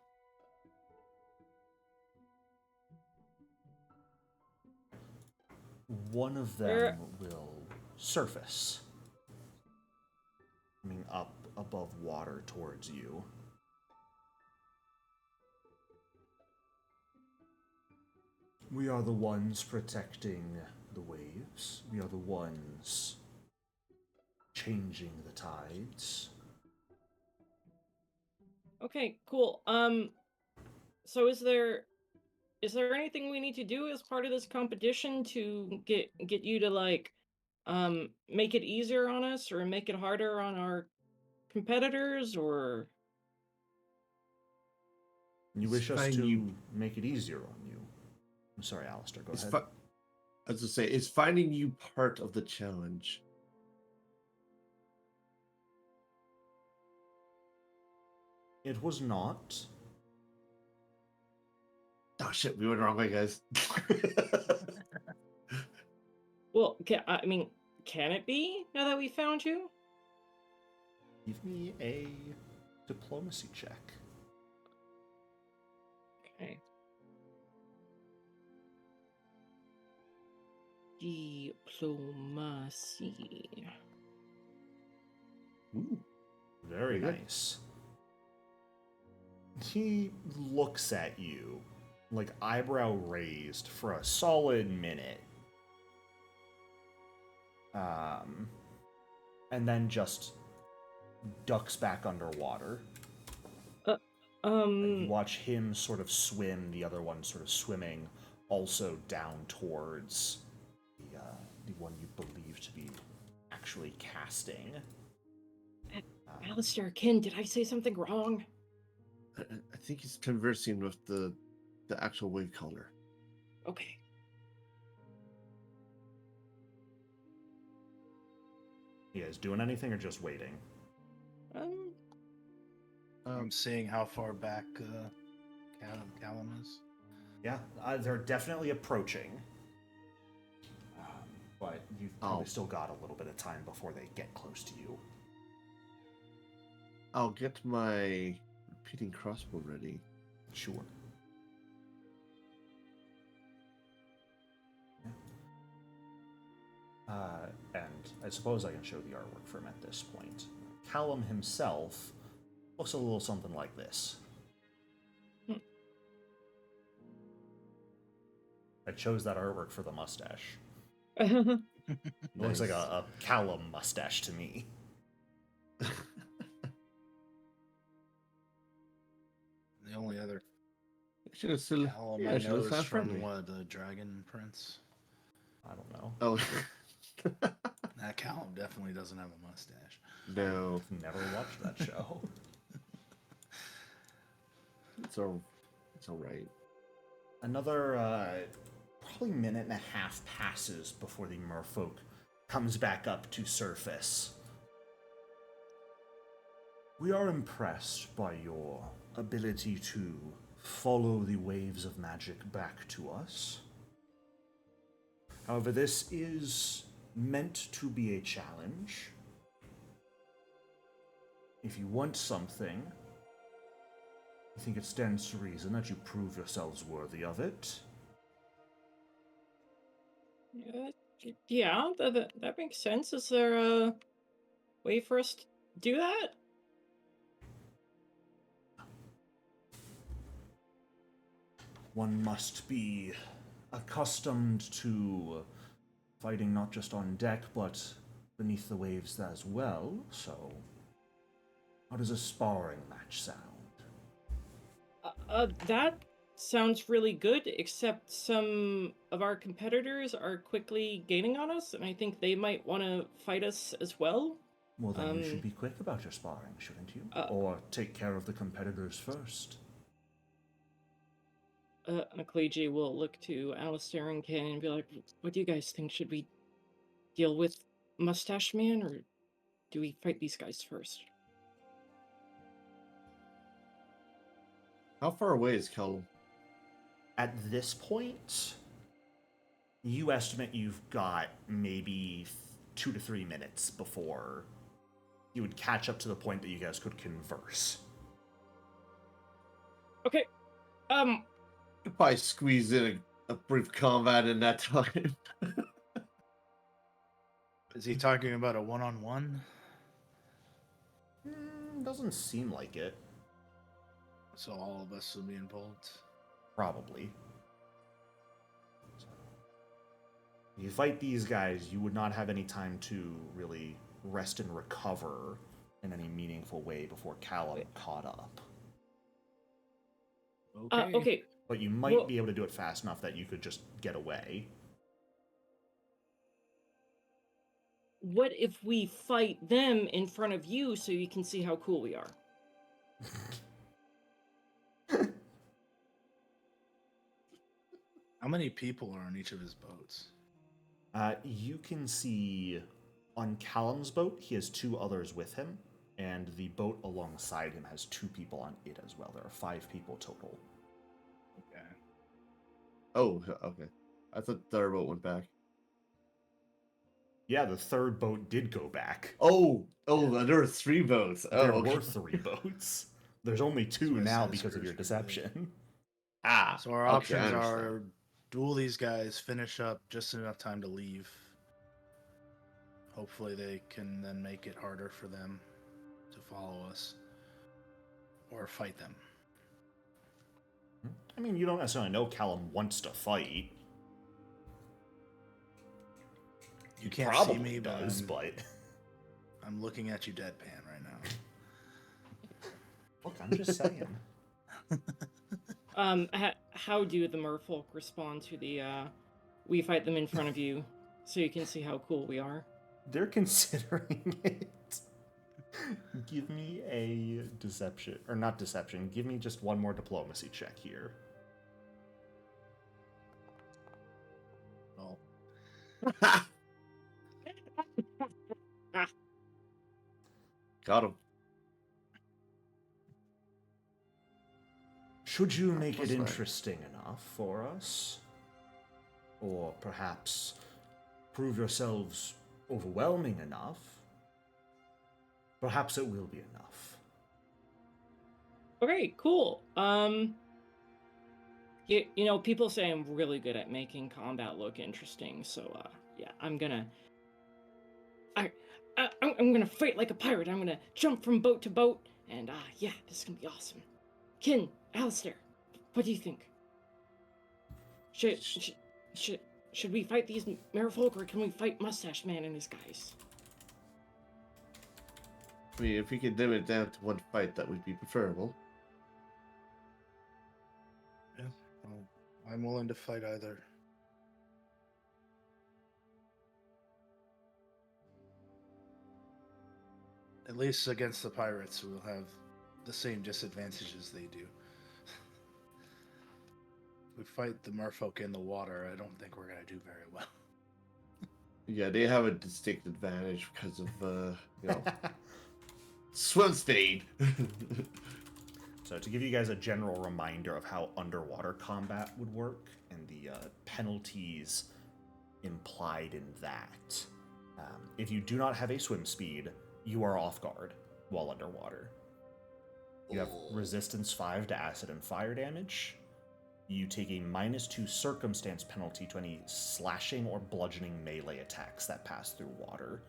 One of them will surface, coming up above water towards you. We are the ones protecting the waves. We are the ones changing the tides. Okay, cool. So is there anything we need to do as part of this competition to get you to like make it easier on us or make it harder on our competitors, or You It's wish us fine, to you- make it easier on you. I'm sorry, Alistair, go It's ahead. as I say, is finding you part of the challenge. It was not. Oh shit, we went the wrong way, guys. well, can it be now that we found you? Give me a diplomacy check. Okay. Diplomacy. Ooh, Very Very good. nice. He looks at you, like eyebrow raised, for a solid minute. And then just ducks back underwater. You watch him sort of swim, the other one sort of swimming also down towards the one you believe to be actually casting. Alistair, Ken, did I say something wrong? I think he's conversing with the actual wave caller. Okay. You guys doing anything or just waiting? I'm seeing how far back Callum is. Yeah, they're definitely approaching. But you've probably still got a little bit of time before they get close to you. I'll get my repeating crossbow ready. Sure. And I suppose I can show the artwork for him at this point. Callum himself looks a little something like this. I chose that artwork for the mustache. It looks like a Callum mustache to me. The only other Should have still. Callum Yeah, I should know have is sound from friendly. the Dragon Prince. I don't know. Oh. That Callum definitely doesn't have a mustache. No, Never watched that show. it's all right. Another probably minute and a half passes before the merfolk comes back up to surface. We are impressed by your ability to follow the waves of magic back to us. However, this is meant to be a challenge. If you want something, I think it stands to reason that you prove yourselves worthy of it. Yeah, that makes sense. Is there a way for us to do that? One must be accustomed to fighting not just on deck, but beneath the waves as well, so how does a sparring match sound? That sounds really good, except some of our competitors are quickly gaining on us, and I think they might want to fight us as well. Well, then you should be quick about your sparring, shouldn't you? Or take care of the competitors first. McClegy will look to Alistair and Ken and be like, "What do you guys think? Should we deal with Mustache Man, or do we fight these guys first?" How far away is Kel? At this point, you estimate you've got maybe 2 to 3 minutes before you would catch up to the point that you guys could converse. Okay. Could probably squeeze in a brief combat in that time. Is he talking about a one-on-one? Doesn't seem like it. So all of us will be involved. Probably. If you fight these guys, you would not have any time to really rest and recover in any meaningful way before Callum caught up. Okay. Okay. But you might be able to do it fast enough that you could just get away. What if we fight them in front of you so you can see how cool we are? How many people are on each of his boats? You can see on Callum's boat, he has 2 others with him, and the boat alongside him has 2 people on it as well. There are 5 people total. Okay. Oh, okay. I thought the other boat went back. Yeah, the 3rd boat did go back. Oh, there are 3 boats. Oh, There okay. were 3 boats. There's only 2 So I now said because of your screws pretty deception. So our okay, I options understand. are duel these guys, finish up just enough time to leave. Hopefully they can then make it harder for them to follow us. Or fight them. I mean, you don't necessarily know Callum wants to fight. You can't Probably see me, but does, but I'm looking at you deadpan right now. look, I'm just saying. How do the merfolk respond to the we fight them in front of you so you can see how cool we are? They're considering it. Give me a deception, or not deception, give me just one more diplomacy check here. Well, Got him. Should you make Plus it 9. interesting enough for us? Or perhaps prove yourselves overwhelming enough? Perhaps it will be enough. Okay, cool. You know, people say I'm really good at making combat look interesting, so yeah, I'm gonna fight like a pirate. I'm gonna jump from boat to boat, and yeah, this is gonna be awesome. Kin, Alistair, what do you think? Should we fight these merfolk, or can we fight Mustache Man and his guys? I mean, if we could limit it down to one fight, that would be preferable. yeah, well, I'm willing to fight either. At least against the pirates, we'll have the same disadvantages they do. We fight the merfolk in the water, I don't think we're going to do very well. Yeah, they have a distinct advantage because of, swim speed. So to give you guys a general reminder of how underwater combat would work and the penalties implied in that. If you do not have a swim speed, you are off guard while underwater. You have resistance 5 to acid and fire damage. You take a -2 circumstance penalty to any slashing or bludgeoning melee attacks that pass through water.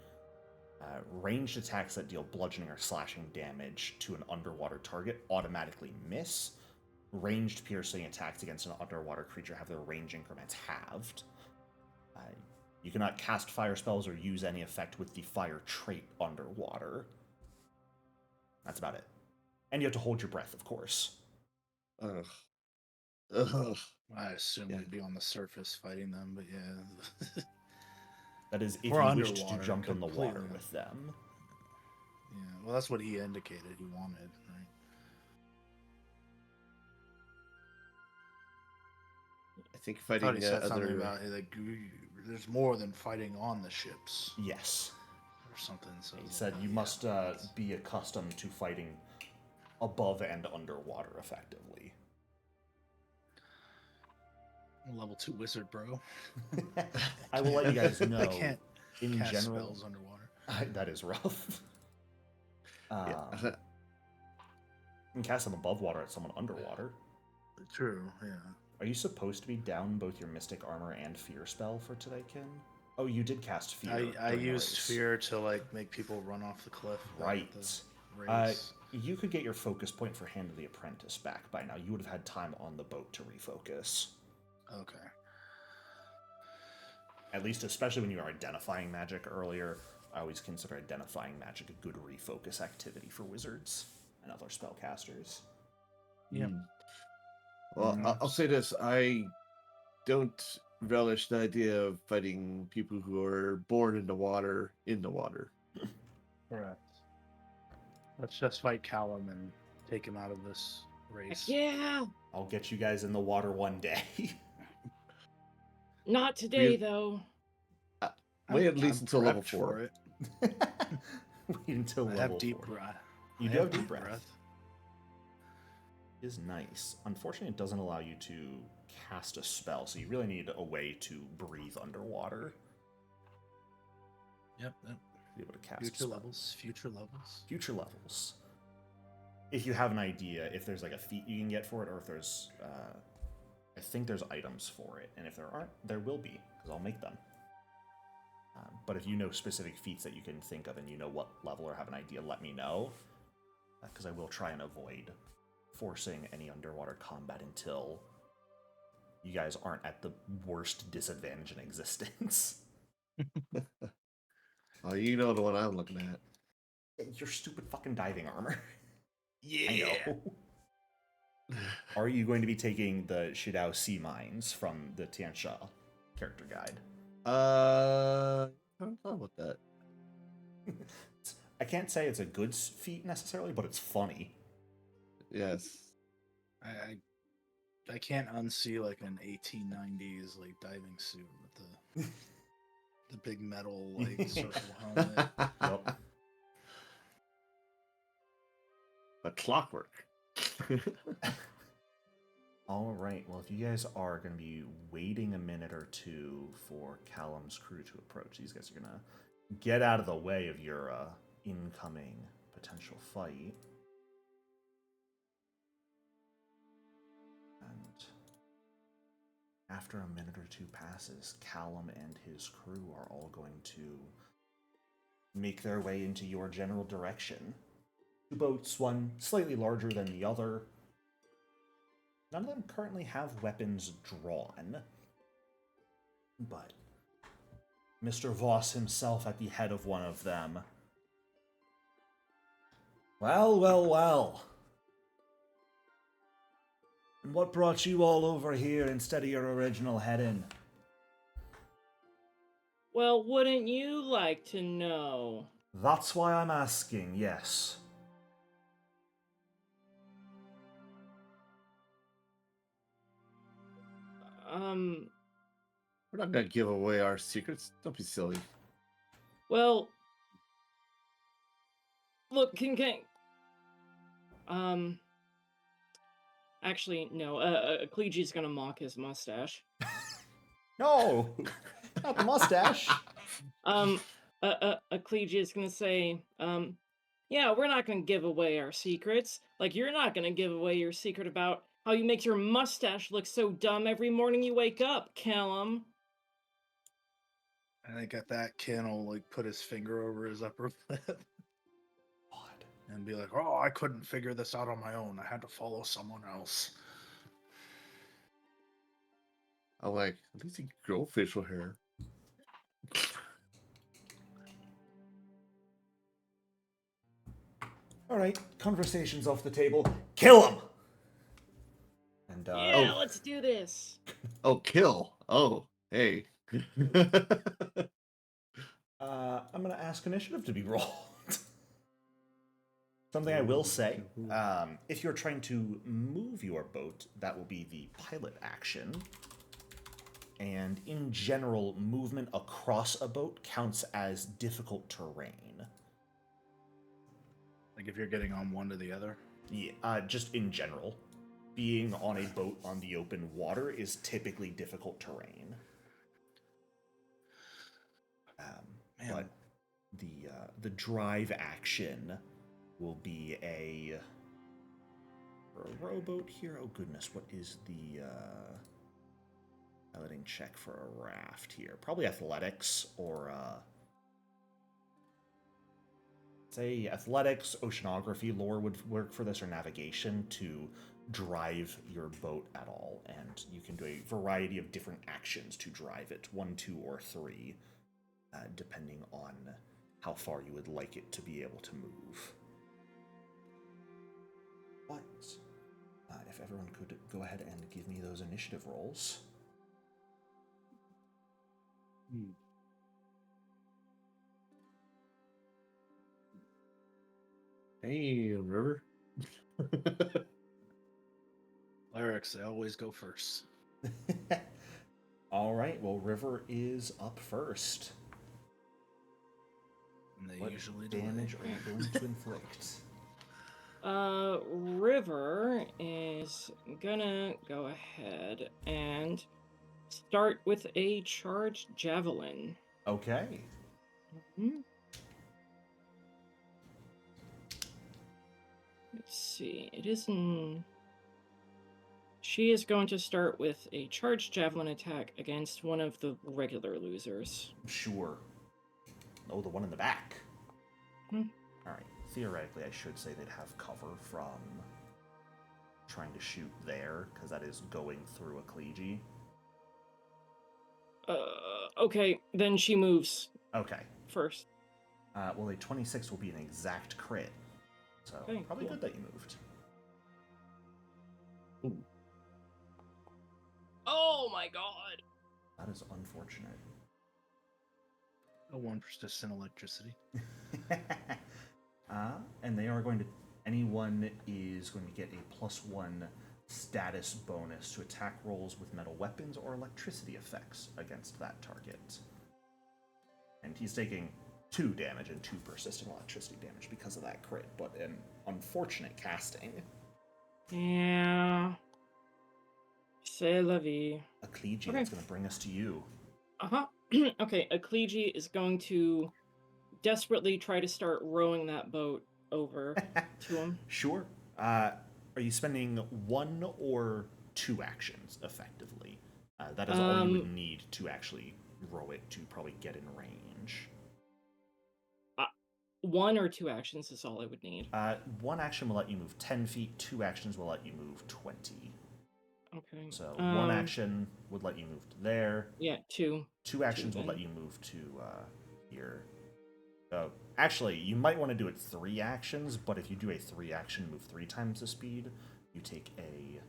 Ranged attacks that deal bludgeoning or slashing damage to an underwater target automatically miss. Ranged piercing attacks against an underwater creature have their range increments halved. You cannot cast fire spells or use any effect with the fire trait underwater. That's about it. And you have to hold your breath, of course. Ugh. I assume we'd be on the surface fighting them, but yeah. That is if Or you wished to underwater, jump in the water completely. with them. Yeah, well, that's what he indicated he wanted, right? think I fighting thought he said something other. about like there's more than fighting on the ships Yes. or something. So He said you must be accustomed to fighting above and underwater effectively. I'm a level 2 wizard, bro. I will let you guys know. I can't in cast general, spells underwater. that is rough. Yeah. You can cast them above water at someone underwater. True, yeah. Are you supposed to be down both your Mystic Armor and Fear spell for today, Kin? Oh, you did cast Fear. I during the used race. fear to like make people run off the cliff. Right. The race. You could get your focus point for Hand of the Apprentice back by now. You would have had time on the boat to refocus. Okay. At least, especially when you were identifying magic earlier, I always consider identifying magic a good refocus activity for wizards and other spellcasters. Yeah. Well, I'll say this: I don't relish the idea of fighting people who are born in the water. Correct. Let's just fight Callum and take him out of this Heck race. yeah! I'll get you guys in the water one day. Not today, though. Wait at least I'm until level prepped 4. for it. Wait until I level have deep 4. breath. You I do have deep breath. Is nice. Unfortunately, it doesn't allow you to cast a spell, so you really need a way to breathe underwater. Yep. To be able to cast Future spells. levels. Future levels. Future levels. If you have an idea, if there's like a feat you can get for it, or if there's, I think there's items for it, and if there aren't, there will be, because I'll make them. But if you know specific feats that you can think of and you know what level or have an idea, let me know, because I will try and avoid forcing any underwater combat until you guys aren't at the worst disadvantage in existence. Oh, you know the one I'm looking at. Your stupid fucking diving armor. Yeah. I know. Are you going to be taking the Shidao Sea Mines from the Tiansha character guide? I don't know about that. I can't say it's a good feat necessarily, but it's funny. Yes. I can't unsee like an 1890s like diving suit with the big metal like circle helmet. Yep. But clockwork. All right. Well, if you guys are going to be waiting a minute or two for Callum's crew to approach, these guys are going to get out of the way of your incoming potential fight. And after a minute or two passes, Callum and his crew are all going to make their way into your general direction. Two boats, one slightly larger than the other. None of them currently have weapons drawn, but Mr. Voss himself at the head of one of them. Well, well, well. And what brought you all over here instead of your original heading? Well, wouldn't you like to know? That's why I'm asking, yes. We're not gonna give away our secrets. Don't be silly. Well, look, actually, no, Cleegee's gonna mock his mustache. No, not the mustache. Cleegee is gonna say, yeah, we're not gonna give away our secrets. Like, you're not gonna give away your secret about how you make your mustache look so dumb every morning you wake up, Callum. I think at that Ken will like put his finger over his upper lip What? and be like, "Oh, I couldn't figure this out on my own. I had to follow someone else." I'm like, at least you can grow facial hair. All right, conversation's off the table. Kill him! And, Yeah, let's do this. Oh, kill. Oh, hey. I'm going to ask initiative to be rolled. Something I will say, if you're trying to move your boat, that will be the pilot action. and in general, movement across a boat counts as difficult terrain. Like if you're getting on one to the other. Yeah, just in general. Being on a boat on the open water is typically difficult terrain. But the drive action will be for a rowboat here. Oh goodness, what is the piloting check for a raft here? Probably athletics or say athletics, oceanography, lore would work for this, or navigation to drive your boat at all. And you can do a variety of different actions to drive it, 1, 2, or 3, depending on how far you would like it to be able to move. But if everyone could go ahead and give me those initiative rolls. Hey, River. Clerics, they always go first. All right, well, River is up first. And they What usually do. damage are you going to inflict? River is gonna go ahead and start with a charged javelin. Okay. Mhm. Let's see. It isn't. She is going to start with a charged javelin attack against one of the regular losers. Sure. Oh, the one in the back. Hmm. All right. Theoretically, I should say they'd have cover from trying to shoot there, because that is going through a klegi. Okay, then she moves Okay. first. Well, a 26 will be an exact crit. So, Okay, probably cool. good that you moved. Ooh. Oh my god! That is unfortunate. A 1 persistent electricity. And they are going to... Anyone is going to get a +1 status bonus to attack rolls with metal weapons or electricity effects against that target. And he's taking 2 damage and 2 persistent electricity damage because of that crit, but an unfortunate casting. Yeah. C'est la vie. A klegi, Okay. that's going to bring us to you. Uh-huh. Okay, a klegi is going to desperately try to start rowing that boat over to him. Sure. Are you spending 1 or 2 actions, effectively? That is all you would need to actually row it to probably get in range. 1 or 2 actions is all I would need. 1 action will let you move 10 feet, 2 actions will let you move 20. Okay. So 1 action would let you move to there. Yeah, 2. 2 actions will let you move to here. Actually, you might want to do it 3 actions, but if you do a 3 action move 3 times the speed, you take a...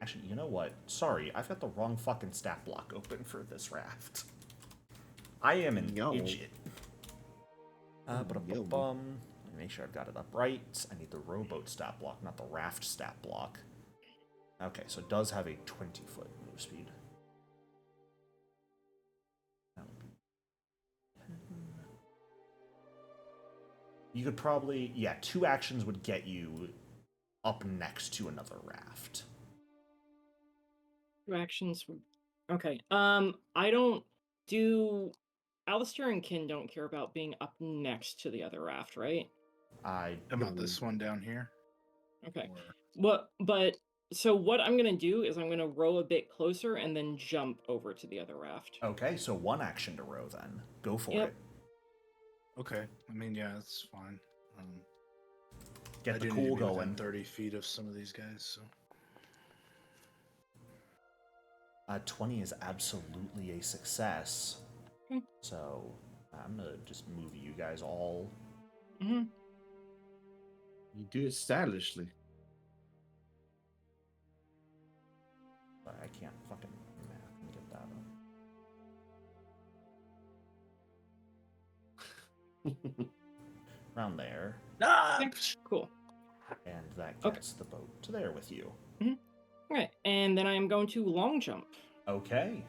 Actually, you know what? Sorry, I've got the wrong fucking stat block open for this raft. I am an idiot. Make sure I've got it up right. I need the rowboat stat block, not the raft stat block. Okay, so it does have a 20-foot move speed. That would be 10. You could probably... Yeah, 2 actions would get you up next to another raft. 2 actions would... Okay. I don't do... Alistair and Kin don't care about being up next to the other raft, right? About this one down here. Okay. Or... So what I'm going to do is I'm going to row a bit closer and then jump over to the other raft. Okay, so 1 action to row then. Go for it. Okay. I mean, yeah, that's fine. Get I the do cool need to be going. within 30 feet of some of these guys, so... 20 is absolutely a success. Okay. So I'm going to just move you guys all. Mm-hmm. You do it stylishly. But I can't fucking math and get that up. Around there. Okay, cool. And that gets the boat to there with you. Mm-hmm. All right, and then I am going to long jump. Okay.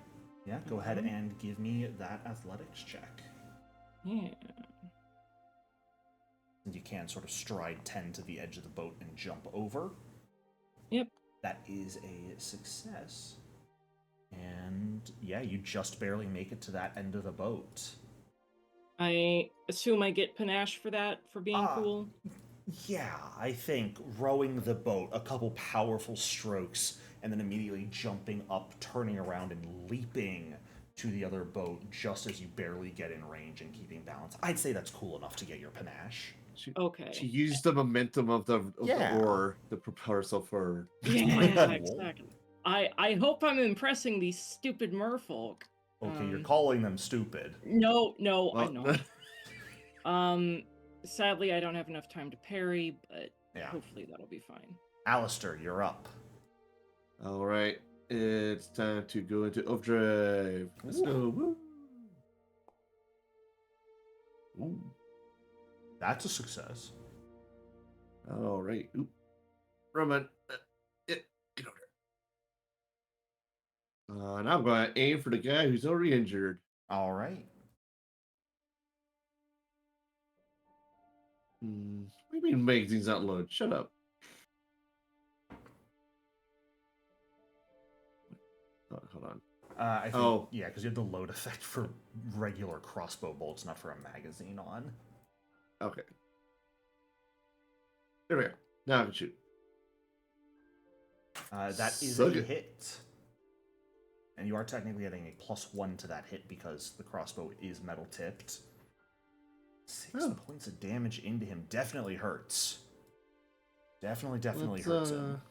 Yeah, go ahead and give me that athletics check. Yeah. And you can sort of stride 10 to the edge of the boat and jump over. Yep. That is a success. And yeah, you just barely make it to that end of the boat. I assume I get panache for that, for being cool. Yeah, I think rowing the boat, a couple powerful strokes, and then immediately jumping up, turning around, and leaping to the other boat just as you barely get in range and keeping balance. I'd say that's cool enough to get your panache. Okay. She used the momentum of the Yeah. oar to propel herself forward. Yeah, exactly. I hope I'm impressing these stupid merfolk. Okay, you're calling them stupid. No, Well, I'm not. Sadly, I don't have enough time to parry, but Yeah. hopefully that'll be fine. Alistair, you're up. All right, it's time to go into overdrive. Let's go. Woo. Ooh. That's a success. All right. Oop. Roman, get over there. And I'm going to aim for the guy who's already injured. All right. What do you mean magazines not load? Shut up. Oh, hold on. I think, yeah, because you have the load effect for regular crossbow bolts, not for a magazine on. Okay. There we go. Now I can shoot. That is Suck a it. hit. And you are technically getting a +1 to that hit because the crossbow is metal tipped. 6 points of damage into him. Definitely hurts. Definitely hurts him.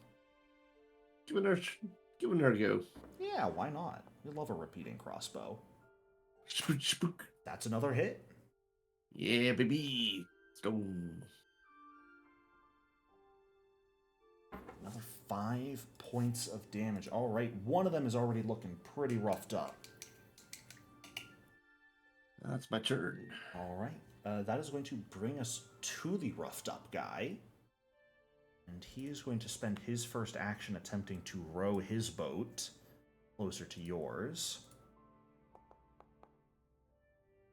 Give it a go. Yeah, why not? We love a repeating crossbow. Spook, spook. That's another hit. Yeah, baby. Let's go. Another 5 points of damage. All right, one of them is already looking pretty roughed up. That's my turn. All right, that is going to bring us to the roughed up guy. And he is going to spend his first action attempting to row his boat closer to yours.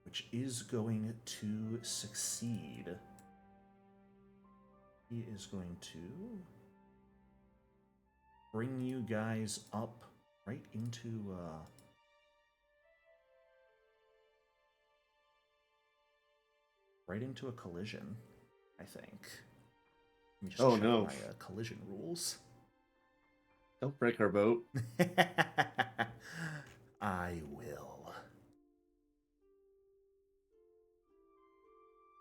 Which is going to succeed. He is going to bring you guys up right into a collision, I think. Let me just check my collision rules. Don't break our boat. I will.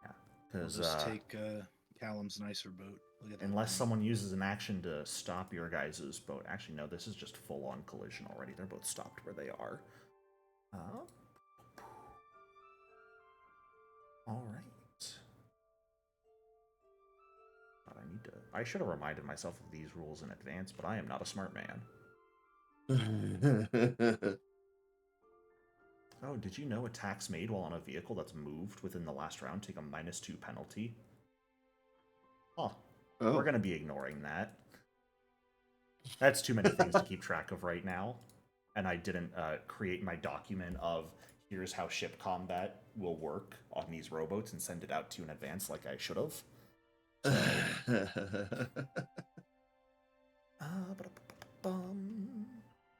Yeah, because we'll just take Callum's nicer boat. Unless someone uses an action to stop your guys' boat. Actually, no, this is just full-on collision already. They're both stopped where they are. All right. I should have reminded myself of these rules in advance, but I am not a smart man. Oh, did you know attacks made while on a vehicle that's moved within the last round take a -2 penalty? Huh. We're going to be ignoring that. That's too many things to keep track of right now. And I didn't create my document of here's how ship combat will work on these rowboats and send it out to you in advance like I should have.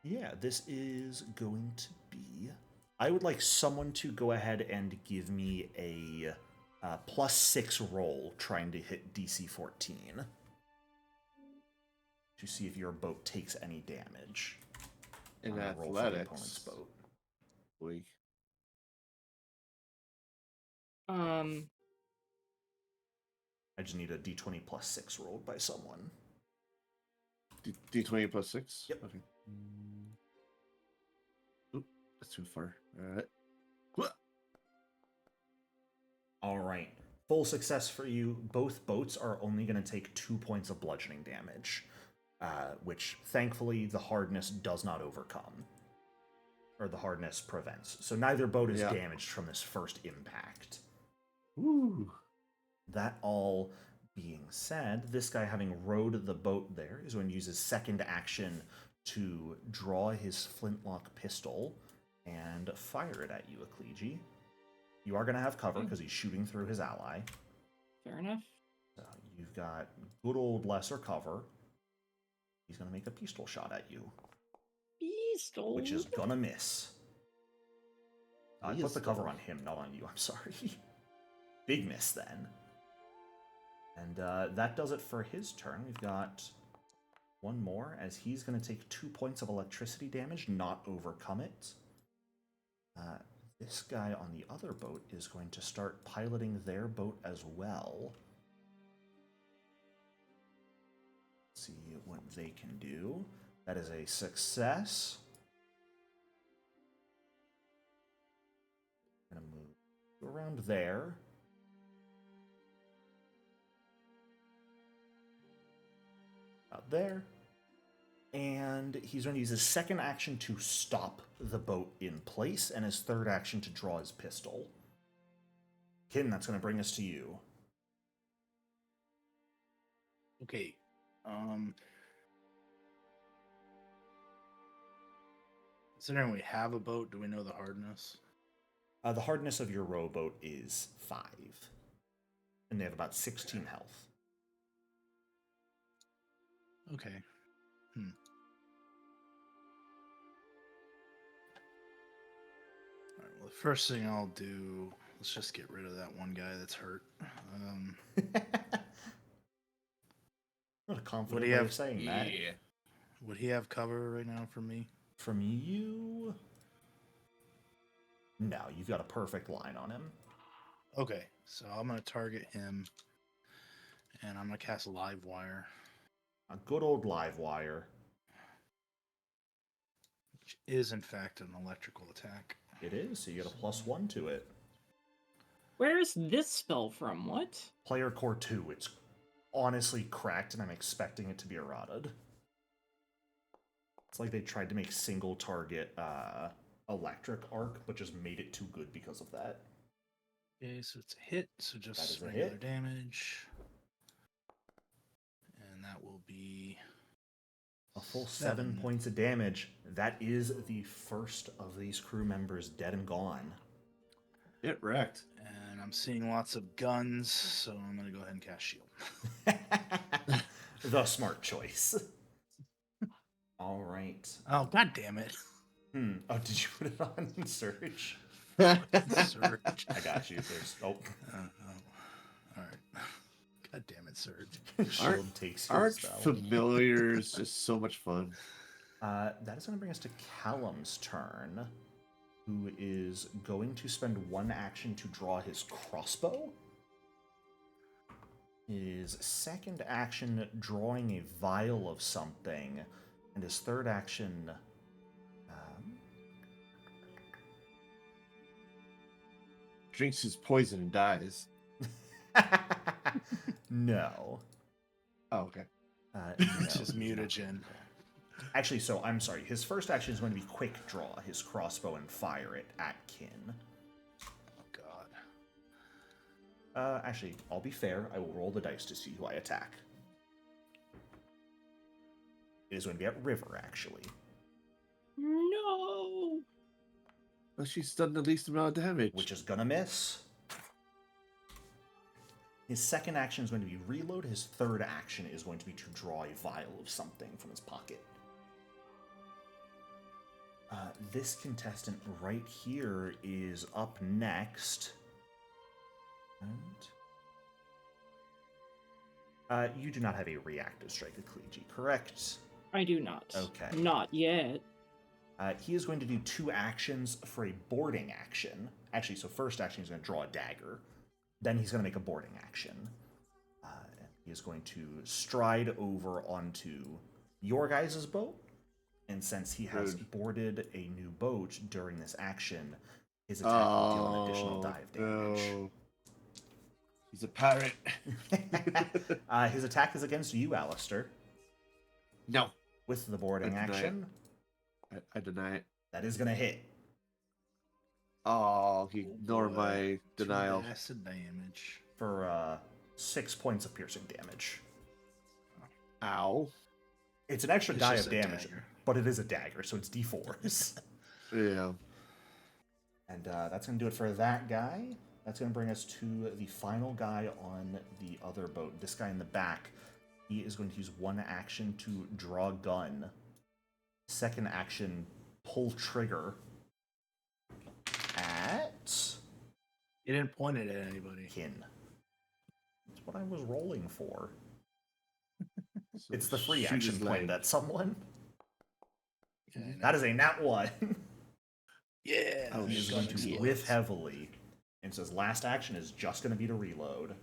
Yeah, this is going to be... I would like someone to go ahead and give me a +6 roll trying to hit DC 14 to see if your boat takes any damage. In roll for the opponent's athletics. boat. Boy. I just need a D20 +6 rolled by someone. D20 +6? Yep. Okay. Oop, that's too far. Alright. Alright. Full success for you. Both boats are only going to take 2 points of bludgeoning damage, which thankfully the hardness does not overcome. Or the hardness prevents. So neither boat is damaged from this first impact. Woo. That all being said, this guy, having rowed the boat there, is going to use his second action to draw his flintlock pistol and fire it at you, Ecclegi. You are going to have cover because he's shooting through his ally. Fair enough. So you've got good old lesser cover. He's going to make a pistol shot at you. Pistol. Which is going to miss. I put the Pistol. cover on him, not on you. I'm sorry. Big miss then. And that does it for his turn. We've got one more, as he's going to take 2 points of electricity damage, not overcome it. This guy on the other boat is going to start piloting their boat as well. Let's see what they can do. That is a success. I'm going to move around there. Out there. And he's going to use his second action to stop the boat in place, and his third action to draw his pistol. Kin, that's going to bring us to you. Okay. Considering we have a boat, do we know the hardness? The hardness of your rowboat is 5. And they have about 16 health. Okay. All right, well, the first thing I'll do, let's just get rid of that one guy that's hurt. What a Would confident he way have- of saying that. Would he have cover right now from me? From you... No, you've got a perfect line on him. Okay, so I'm going to target him, and I'm going to cast Live Wire, A good old live wire. which is, in fact, an electrical attack. It is, so you get a +1 to it. Where is this spell from? What? Player core 2, it's honestly cracked, and I'm expecting it to be errated. It's like they tried to make single target electric arc, but just made it too good because of that. Okay, so it's a hit, so That is just a regular hit. damage. And that will be A full 7 points of damage. That is the first of these crew members dead and gone. Get wrecked. And I'm seeing lots of guns, so I'm going to go ahead and cast Shield. The smart choice. All right. Oh, god damn it. Oh, did you put it on Surge? Surge. I got you. There's... Oh. All right. God damn it, Surge. Shield takes your Aren't spell. familiars just so much fun? That is going to bring us to Callum's turn, who is going to spend one action to draw his crossbow. His second action, drawing a vial of something, and his third action... Drinks his poison and dies. No. Oh, okay. It's No, just he's not. mutagen. Actually, so I'm sorry. His first action is going to be quick draw his crossbow and fire it at Kin. Oh, God. Actually, I'll be fair. I will roll the dice to see who I attack. It is going to be at River, actually. No. Well, she's done the least amount of damage. Which is going to miss. His second action is going to be reload. His third action is going to be to draw a vial of something from his pocket. This contestant right here is up next. And you do not have a reactive strike, Ecclegi, correct? I do not. Okay. Not yet. He is going to do 2 actions for a boarding action. Actually, so first action he's going to draw a dagger. Then he's going to make a boarding action. And he is going to stride over onto your guys' boat. And since he has boarded a new boat during this action, his attack will deal an additional dive damage. No. He's a pirate. His attack is against you, Alistair, No. with the boarding I deny it. action. I deny it. That is going to hit. Oh, he ignored my denial. 2 acid damage. For 6 points of piercing damage. Ow. It's an extra It's die just of a damage, dagger. but it is a dagger, so it's d4s. Yeah. And that's going to do it for that guy. That's going to bring us to the final guy on the other boat. This guy in the back. He is going to use one action to draw gun. Second action, pull trigger at You didn't point it at anybody. Kin. That's what I was rolling for. So It's the free shoot action his pointed leg. at someone. Okay, That is a nat 1. yeah. Oh, He is shit. going to Yes. whiff heavily. And so his last action is just going to be to reload.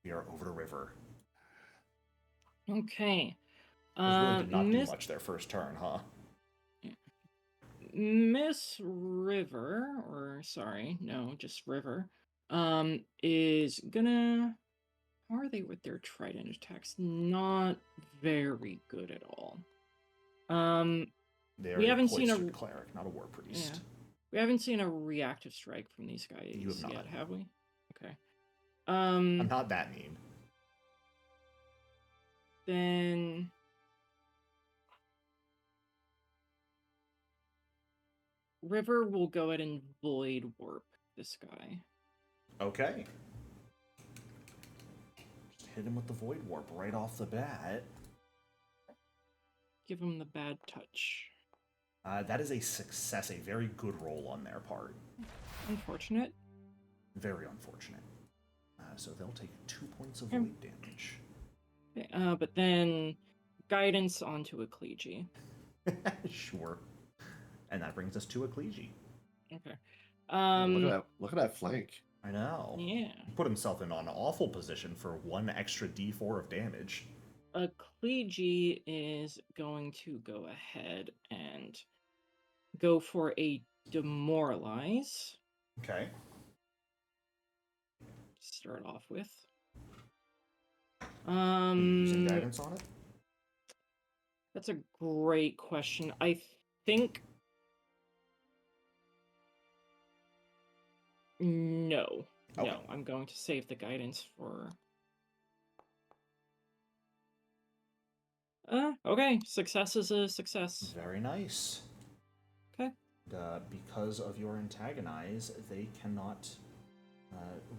We are over the river. Okay. Those really did not do Miss much their first turn, huh? Miss River, or sorry, no, just River, is gonna. How are they with their trident attacks? Not very good at all. They are We a haven't seen a- cloistered cleric, not a war priest. Yeah. We haven't seen a reactive strike from these guys You have not. yet, have we? Okay. I'm not that mean. Then River will go ahead and void warp this guy. Okay. Just hit him with the void warp right off the bat. Give him the bad touch. That is a success, a very good roll on their part. Unfortunate. Very unfortunate. So they'll take 2 points of Okay. void damage. Okay, but then guidance onto a Clegy. Sure. And that brings us to a Clegy. Okay. Oh, look at that flank. I know. Yeah. He put himself in an awful position for 1 extra d4 of damage. A Clegy is going to go ahead and go for a demoralize. Okay. Start off with. Are you using guidance on it? That's a great question. I think no. Okay. No, I'm going to save the guidance for okay. Success is a success. Very nice. Okay. Because of your antagonize, they cannot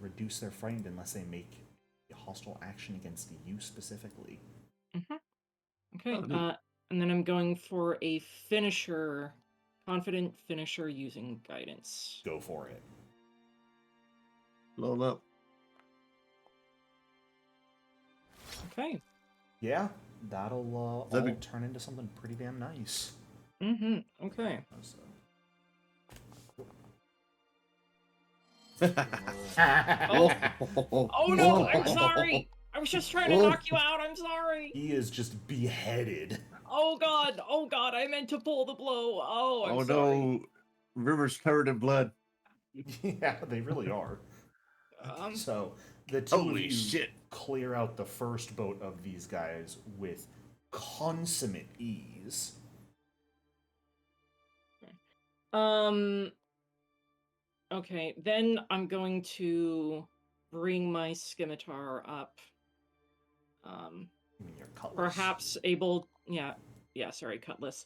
reduce their frightened unless they make a hostile action against you specifically. Okay. Oh, neat. And then I'm going for a finisher, confident finisher using guidance. Go for it. Load up. Okay. Yeah, that'll That'd all be- turn into something pretty damn nice. Okay. So- Oh no! I'm sorry. I was just trying to knock you out. I'm sorry. He is just beheaded. Oh god. Oh god. I meant to pull the blow. Oh, I'm Oh sorry. no, River's covered in blood. Yeah, they really are. Um, So the two of Holy you shit. clear out the first boat of these guys with consummate ease. Okay, then I'm going to bring my scimitar up. I mean, your cutlass. Perhaps able, sorry, cutlass.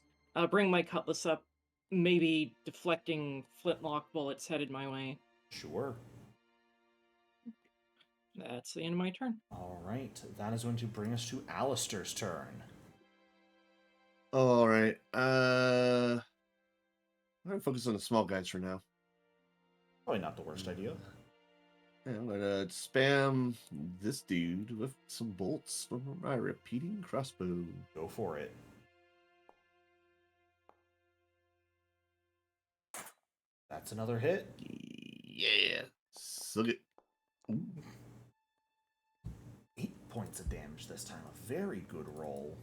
Bring my cutlass up, maybe deflecting flintlock bullets headed my way. Sure. That's the end of my turn. All right, that is going to bring us to Alistair's turn. All right. I'm gonna focus on the small guys for now. Probably not the worst idea. Yeah, I'm gonna spam this dude with some bolts from my repeating crossbow. Go for it. That's another hit. Yeah, suck it. Ooh. 8 points of damage this time. A very good roll.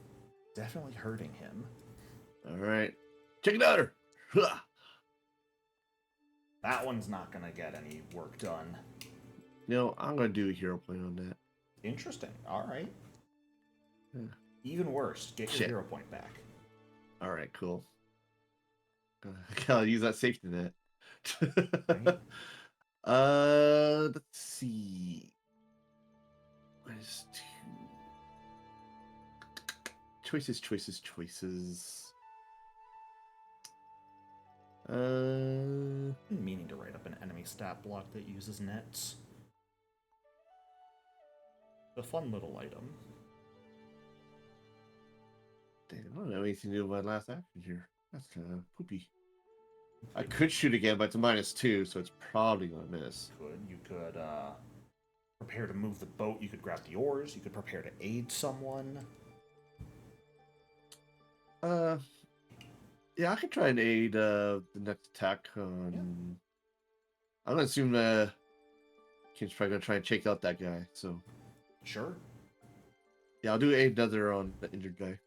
Definitely hurting him. All right, check it out. Her. Huh. That one's not going to get any work done. You know, I'm gonna do a hero point on that. Interesting. All right. Yeah. Even worse, get your Shit. hero point back. All right, cool. Gotta use that safety net. Right. Let's see. Minus 2. Choices. I'm meaning to write up an enemy stat block that uses nets. A fun little item. Damn, I don't know anything to do with my last action here. That's kind of poopy. I could shoot again, but it's a -2, so it's probably gonna miss. You could prepare to move the boat. You could grab the oars. You could prepare to aid someone. Yeah, I could try and aid the next attack on. Yeah. I'm gonna assume Kim's probably gonna try and check out that guy. So Sure. yeah, I'll do aid another on the injured guy.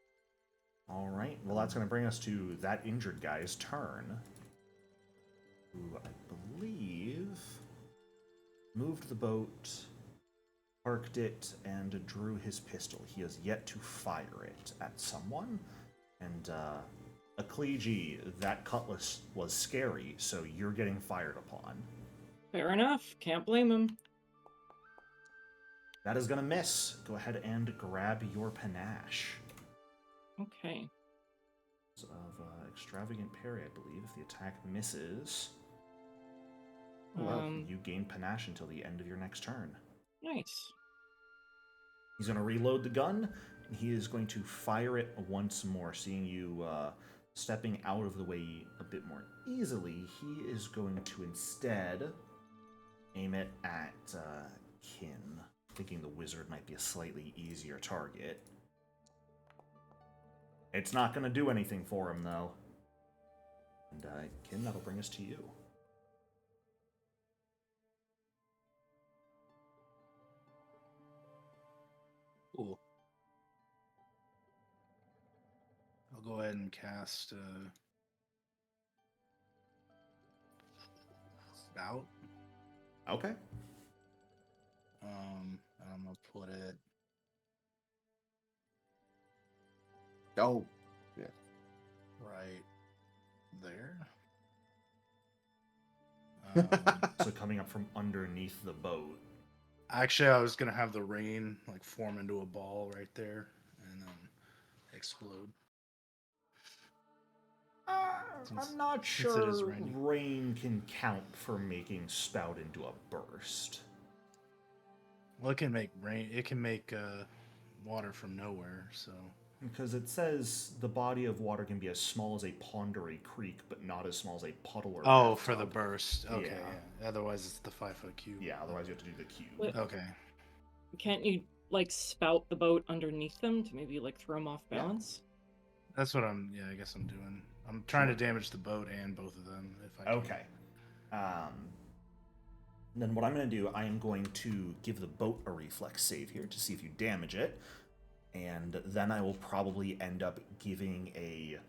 All right. Well, that's going to bring us to that injured guy's turn, who I believe moved the boat, parked it, and drew his pistol. He has yet to fire it at someone. And Akleji, that cutlass was scary, so you're getting fired upon. Fair enough. Can't blame him. That is going to miss. Go ahead and grab your panache. Okay. Of extravagant parry, I believe. If the attack misses, you gain panache until the end of your next turn. Nice. He's going to reload the gun, and he is going to fire it once more. Seeing you stepping out of the way a bit more easily, he is going to instead aim it at Kin, thinking the wizard might be a slightly easier target. It's not going to do anything for him, though. And, Kin, that'll bring us to you. Cool. I'll go ahead and cast Spout. Okay. And I'm gonna put it Oh, yeah. right there. So coming up from underneath the boat. Actually, I was gonna have the rain like form into a ball right there and then explode. I'm not since it is sure raining. rain can count for making Spout into a burst. Well, it can make rain. It can make water from nowhere. So Because it says the body of water can be as small as a pond or a creek, but not as small as a puddle or oh, bathtub. for the burst. Okay, Yeah. yeah. Otherwise, it's the 5-foot cube. Yeah, otherwise you have to do the cube. What? Okay. Can't you, like, spout the boat underneath them to maybe, like, throw them off Yeah. balance? That's what I'm. Yeah, I guess I'm doing. I'm trying to damage the boat and both of them if I can. Okay. Then what I'm going to do, I am going to give the boat a reflex save here to see if you damage it. And then I will probably end up giving a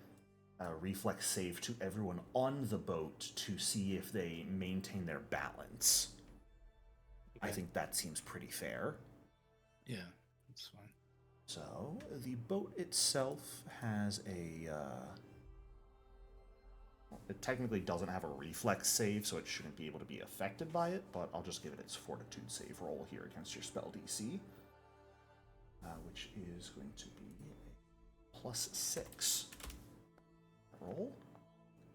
reflex save to everyone on the boat to see if they maintain their balance. I Okay. think that seems pretty fair. Yeah, that's fine. So, the boat itself has a... it technically doesn't have a reflex save, so it shouldn't be able to be affected by it, but I'll just give it its fortitude save roll here against your spell DC. Which is going to be a +6 roll,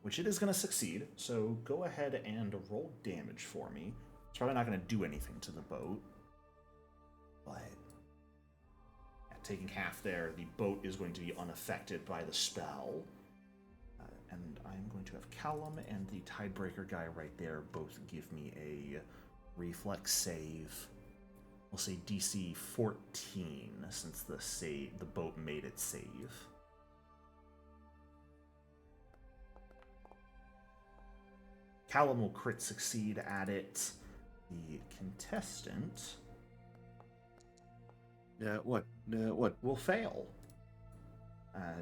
which it is going to succeed. So go ahead and roll damage for me. It's probably not going to do anything to the boat, but yeah, taking half there, the boat is going to be unaffected by the spell. And I'm going to have Callum and the Tidebreaker guy right there both give me a reflex save. We'll say DC 14 since the boat made its save. Callum will crit succeed at it. The contestant What will fail.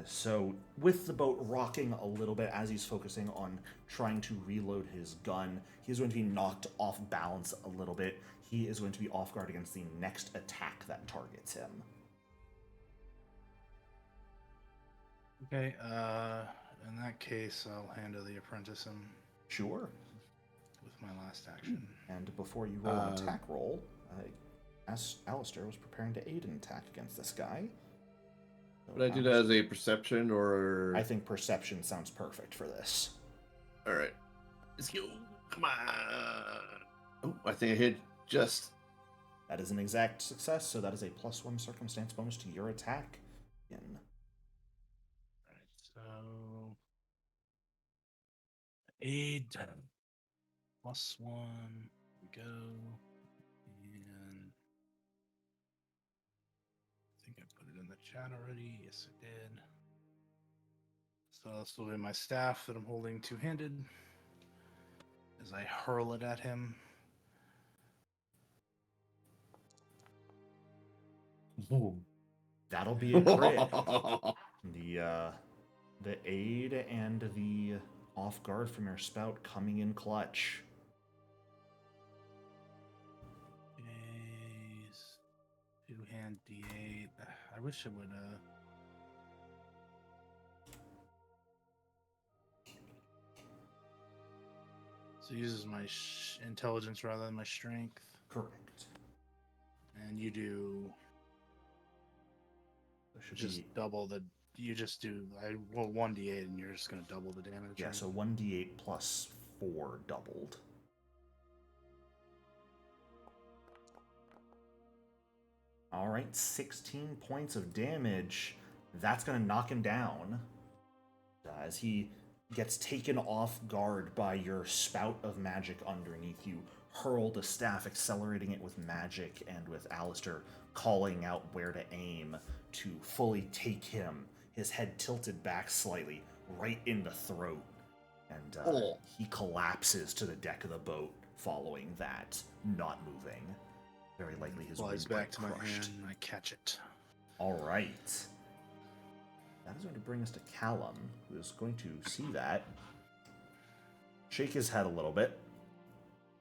So with the boat rocking a little bit as he's focusing on trying to reload his gun, he's going to be knocked off balance a little bit. He is going to be off guard against the next attack that targets him. Okay. In that case, I'll handle the apprentice him Sure. with my last action. And before you roll an attack roll, as Alistair was preparing to aid an attack against this guy. So would I do that as a perception or? I think perception sounds perfect for this. All right. Let's go. Come on. Oh, I think I hit just. That is an exact success, so that is a +1 circumstance bonus to your attack. Again. So aid +1. We go. And I think I put it in the chat already. Yes, I did. So this will be my staff that I'm holding two-handed as I hurl it at him. That'll be a crit. The aid and the off guard from your spout coming in clutch. Is two-hand D8. I wish it would. So it uses my intelligence rather than my strength. Correct. And you do just double the. You just do. I roll 1d8 and you're just going to double the damage. Yeah, right? so 1d8 plus 4 doubled. All right, 16 points of damage. That's going to knock him down as he gets taken off guard by your spout of magic underneath you. Hurl the staff, accelerating it with magic, and with Alistair calling out where to aim to fully take him, his head tilted back slightly, right in the throat. And he collapses to the deck of the boat following that, not moving. Very likely his Flies windpipe back to my crushed. hand and I catch it. All right. That is going to bring us to Callum, who is going to see that, shake his head a little bit.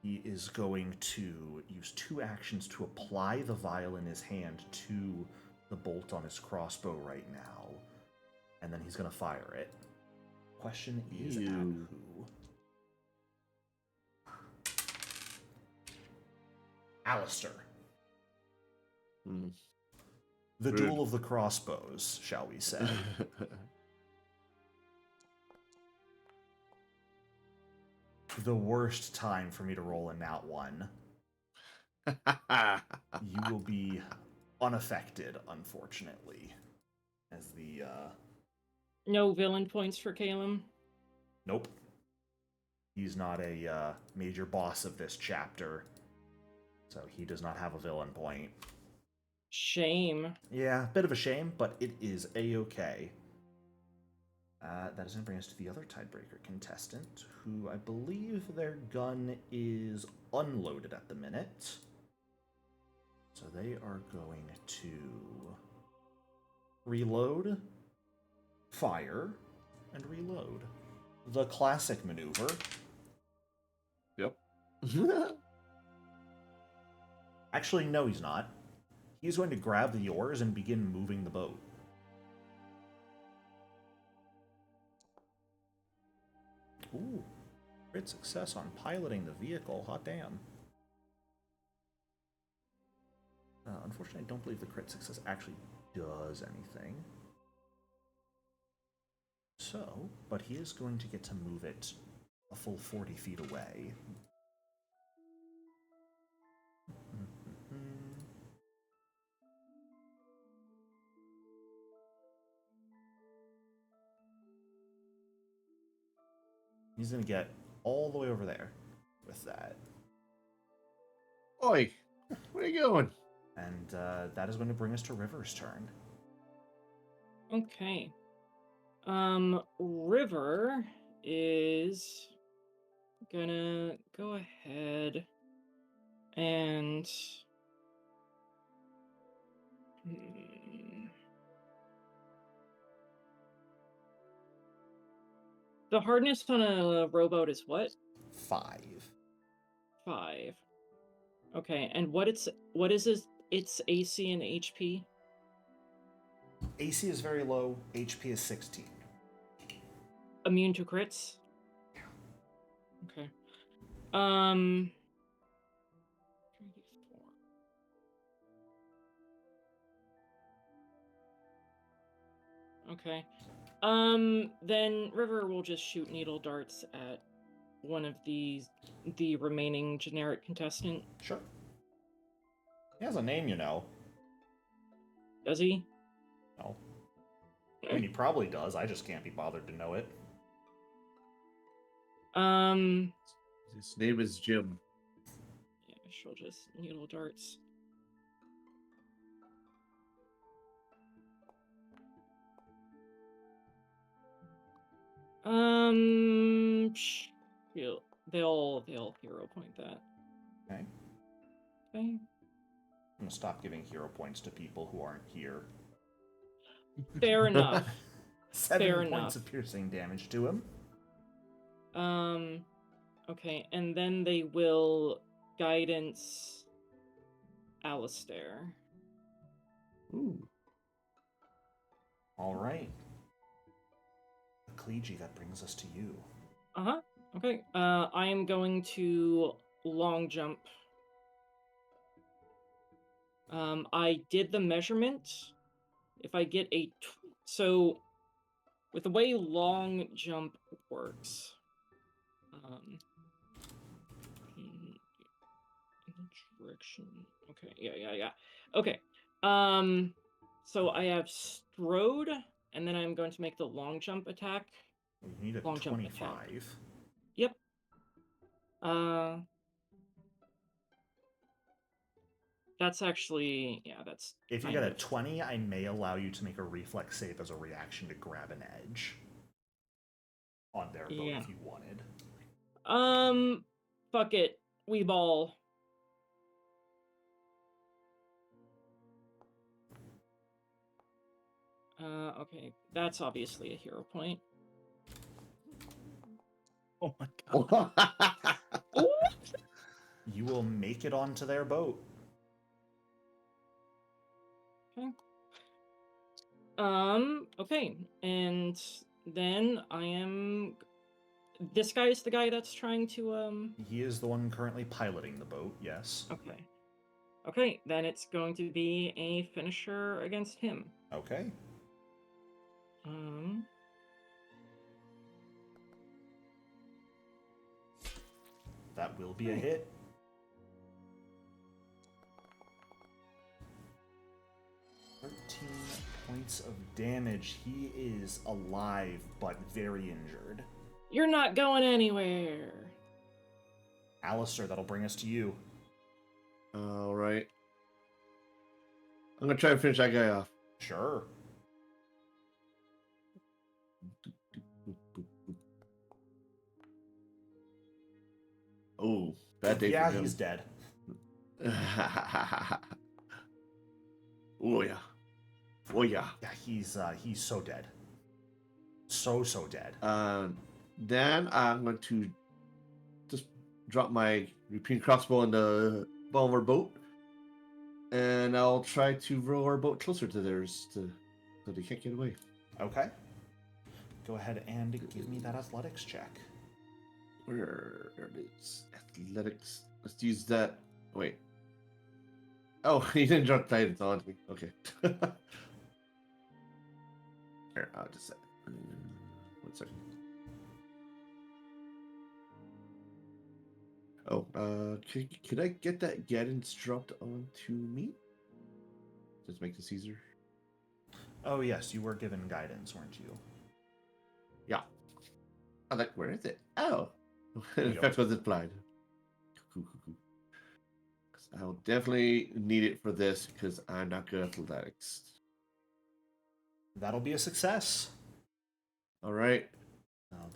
He is going to use 2 actions to apply the vial in his hand to the bolt on his crossbow right now. And then he's going to fire it. Question is at who? Alistair. The Rude. duel of the crossbows, shall we say. The worst time for me to roll a nat 1. You will be unaffected, unfortunately. As the, No villain points for Calum. Nope. He's not a major boss of this chapter, so he does not have a villain point. Shame. Yeah, bit of a shame, but it is a-okay. That is going to bring us to the other Tidebreaker contestant, who I believe their gun is unloaded at the minute. So they are going to reload, fire, and reload. The classic maneuver. Yep. Actually, no, he's not. He's going to grab the oars and begin moving the boat. Ooh, great success on piloting the vehicle. Hot damn. Unfortunately, I don't believe the crit success actually does anything. So, but he is going to get to move it a full 40 feet away. He's going to get all the way over there with that. Oi, where are you going? And that is going to bring us to River's turn. Okay. River is gonna go ahead and the hardness on a rowboat is what? 5. 5. Okay, and what is its AC and HP? AC is very low, HP is 16. Immune to crits? Okay. 3d4. Okay. Then River will just shoot needle darts at one of the remaining generic contestant. Sure. He has a name, you know. Does he? No. I mean, he probably does. I just can't be bothered to know it. His name is Jim. Yeah, she'll just needle darts. They'll hero point that. Okay. Okay. I'm gonna stop giving hero points to people who aren't here. Fair enough. 7 Fair points enough. of piercing damage to him. Okay, and then they will guidance Alistair. Ooh. All right. Ecclesia, that brings us to you. Uh-huh. Okay. I am going to long jump. I did the measurement. If I get so with the way long jump works, direction. Okay. Yeah. Okay. So I have strode, and then I'm going to make the long jump attack. You need a Long jump 25. Yep. That's actually, yeah, that's... If you get a 20, I may allow you to make a reflex save as a reaction to grab an edge on their boat if you wanted. Fuck it. We ball. Okay. That's obviously a hero point. Oh my god. You will make it onto their boat. Okay. Okay. And then I am... This guy is the guy that's trying to, He is the one currently piloting the boat, yes. Okay. Okay, then it's going to be a finisher against him. Okay. That will be a hit. Points of damage. He is alive, but very injured. You're not going anywhere. Alistair, that'll bring us to you. All right. I'm gonna try and finish that guy off. Sure. Oh, bad day yeah, for him. he's dead. Oh yeah. Oh yeah. Yeah, he's so dead. So dead. Then I'm going to just drop my repeating crossbow in the bottom of our boat, and I'll try to row our boat closer to theirs so they can't get away. Okay. Go ahead and give me that athletics check. Where it is? Athletics. Let's use that. Wait. Oh, he didn't drop Titans on me. Okay. Here, I'll just say. 1 second. Oh, could I get that guidance dropped onto me? Just make this easier. Oh yes, you were given guidance, weren't you? Yeah. I like, where is it? Oh, in There you fact, go. was applied. Cool. I'll definitely need it for this because I'm not good at athletics. That'll be a success. All right.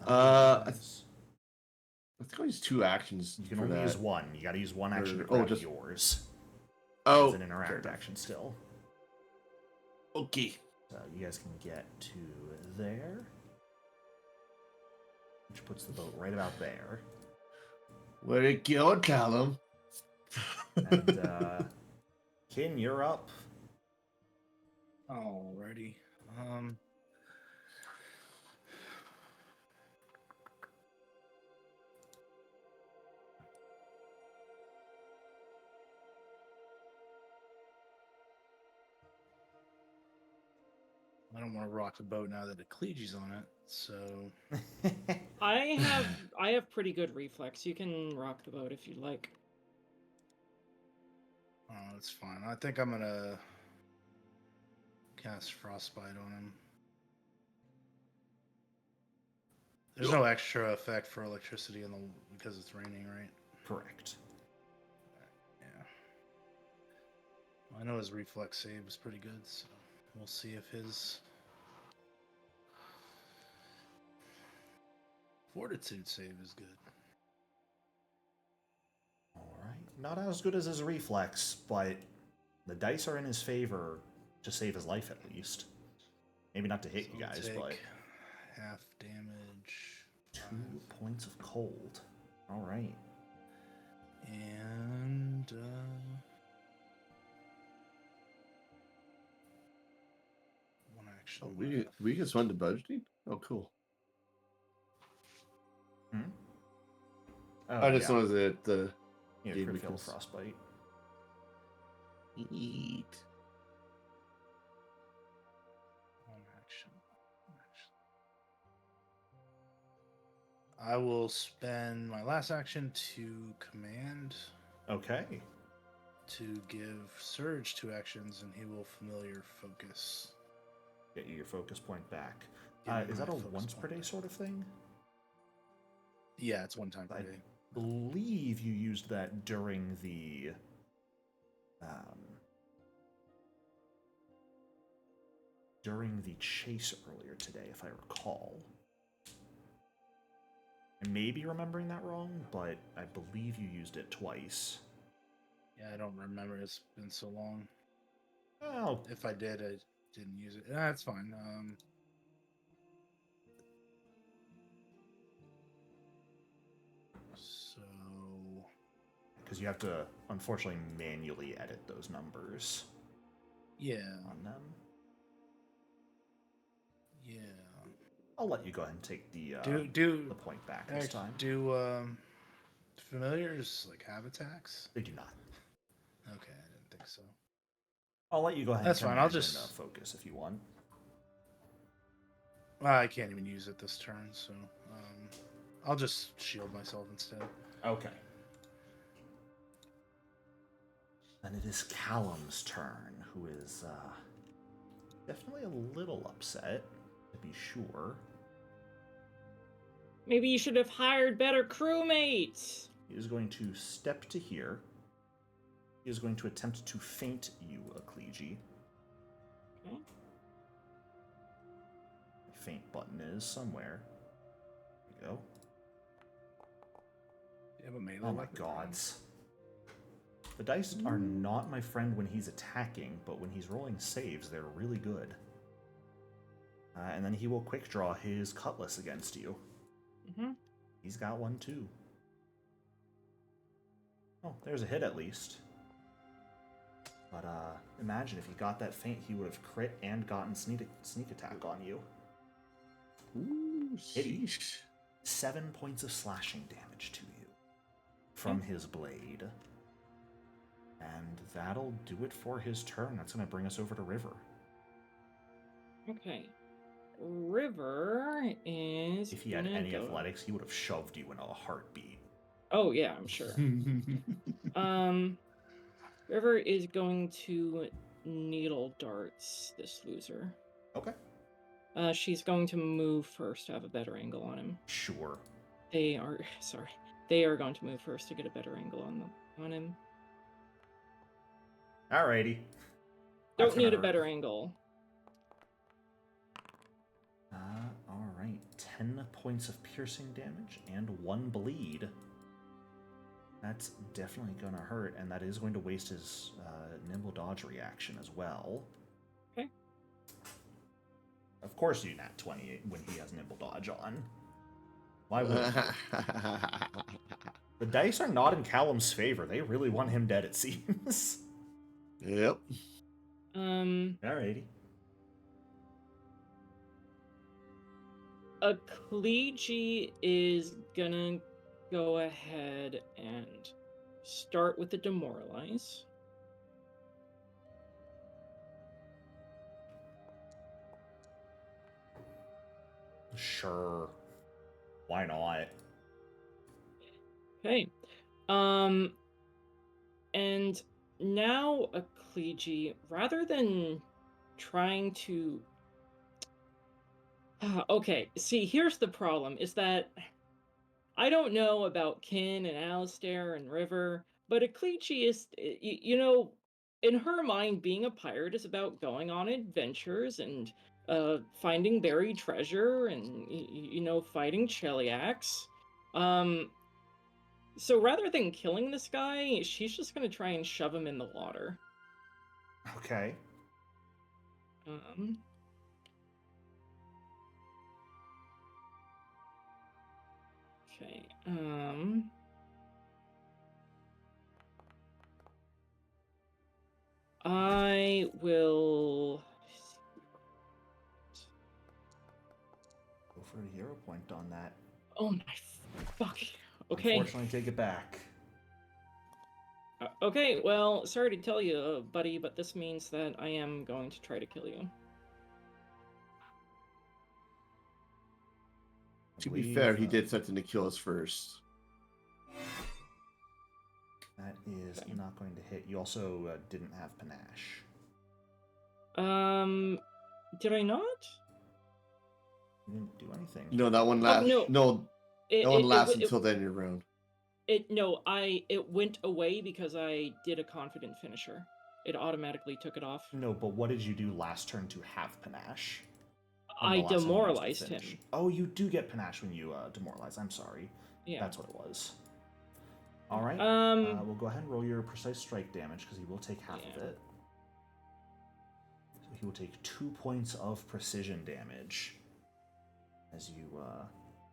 I I think I'll use 2 actions. You can for only that. use 1. You gotta use 1 action to Or- grab just- yours. Oh, It's an fair interact enough. action still. Okay. So you guys can get to there. Which puts the boat right about there. Where it go, Callum? And Kin, you're up. Alrighty. I don't want to rock the boat now that Ecclesia's on it. So I have pretty good reflex. You can rock the boat if you like. that's fine. I think I'm gonna cast frostbite on him. There's no extra effect for electricity because it's raining, right? Correct. Yeah. I know his reflex save is pretty good, so we'll see if his fortitude save is good. All right. Not as good as his reflex, but the dice are in his favor to save his life at least. Maybe not to hit you So guys, take but half damage. 2 points of cold. All right. And one action. Oh, we just went to budgeting? Oh, cool. Hmm? Oh, I just know that the yeah, game crit fail because- frostbite. Eat. One action. I will spend my last action to command Okay. to give Surge 2 actions, and he will familiar focus. Get you your focus point back. Give me Is that my a focus once per point day back. sort of thing? Yeah, it's one time per I day. believe you used that during the chase earlier today, if I recall. I may be remembering that wrong, but I believe you used it twice. Yeah, I don't remember. It's been so long. Oh, If I did, I didn't use it. That's fine. So because you have to, unfortunately, manually edit those numbers yeah, on them. yeah. I'll let you go ahead and take the point back this time. Do familiars like have attacks? They do not. Okay, I didn't think so. I'll let you go ahead That's and fine, I'll command just- and, focus if you want. I can't even use it this turn, so I'll just shield myself instead. Okay. Then it is Callum's turn, who is definitely a little upset, to be sure. Maybe you should have hired better crewmates. He is going to step to here. He is going to attempt to feint you, Ecclegi. Okay. The feint button is somewhere. There we go. You have a melee Oh my weapon? gods. The dice are not my friend when he's attacking, but when he's rolling saves, they're really good. And then he will quick draw his cutlass against you. Mm-hmm. He's got one too. Oh, there's a hit at least. But imagine if he got that feint, he would have crit and gotten sneak attack on you. Ooh, Hit you. sheesh. 7 points of slashing damage to you from his blade. And that'll do it for his turn. That's going to bring us over to River. Okay. River is. If he had gonna any go- athletics, he would have shoved you in a heartbeat. Oh yeah, I'm sure. River is going to needle darts this loser. Okay. She's going to move first to have a better angle on him. Sure. They are They are going to move first to get a better angle on him. Alrighty. Don't That's need gonna a better hurt. angle. Alright. 10 points of piercing damage and 1 bleed. That's definitely gonna hurt, and that is going to waste his nimble dodge reaction as well. Okay. Of course you nat 20 when he has nimble dodge on. Why would you? The dice are not in Callum's favor. They really want him dead, it seems. Yep. Alrighty. Ecclegi is gonna go ahead and start with the demoralize. Sure. Why not? Okay. And now a Kliji, rather than trying to okay, see, here's the problem, is that I don't know about Kin and Alistair and River, but a Kliji is, in her mind, being a pirate is about going on adventures and finding buried treasure and, fighting Cheliacs. Um, so rather than killing this guy, she's just gonna try and shove him in the water. Okay. Um, okay. I will. Go for a hero point on that. Oh my fuck. Okay. Unfortunately, take it back. Okay, well, sorry to tell you, buddy, but this means that I am going to try to kill you. To be fair, he did something to kill us first. That is Okay. not going to hit. You also didn't have panache. Did I not? You didn't do anything. No, that one lasts. no. No, that one lasts until the end of your round. It went away because I did a confident finisher. It automatically took it off. No, but what did you do last turn to have panache? I demoralized him. Oh, you do get panache when you demoralize. I'm sorry. Yeah. That's what it was. All right. We'll go ahead and roll your precise strike damage because he will take half of it. So he will take 2 points of precision damage as you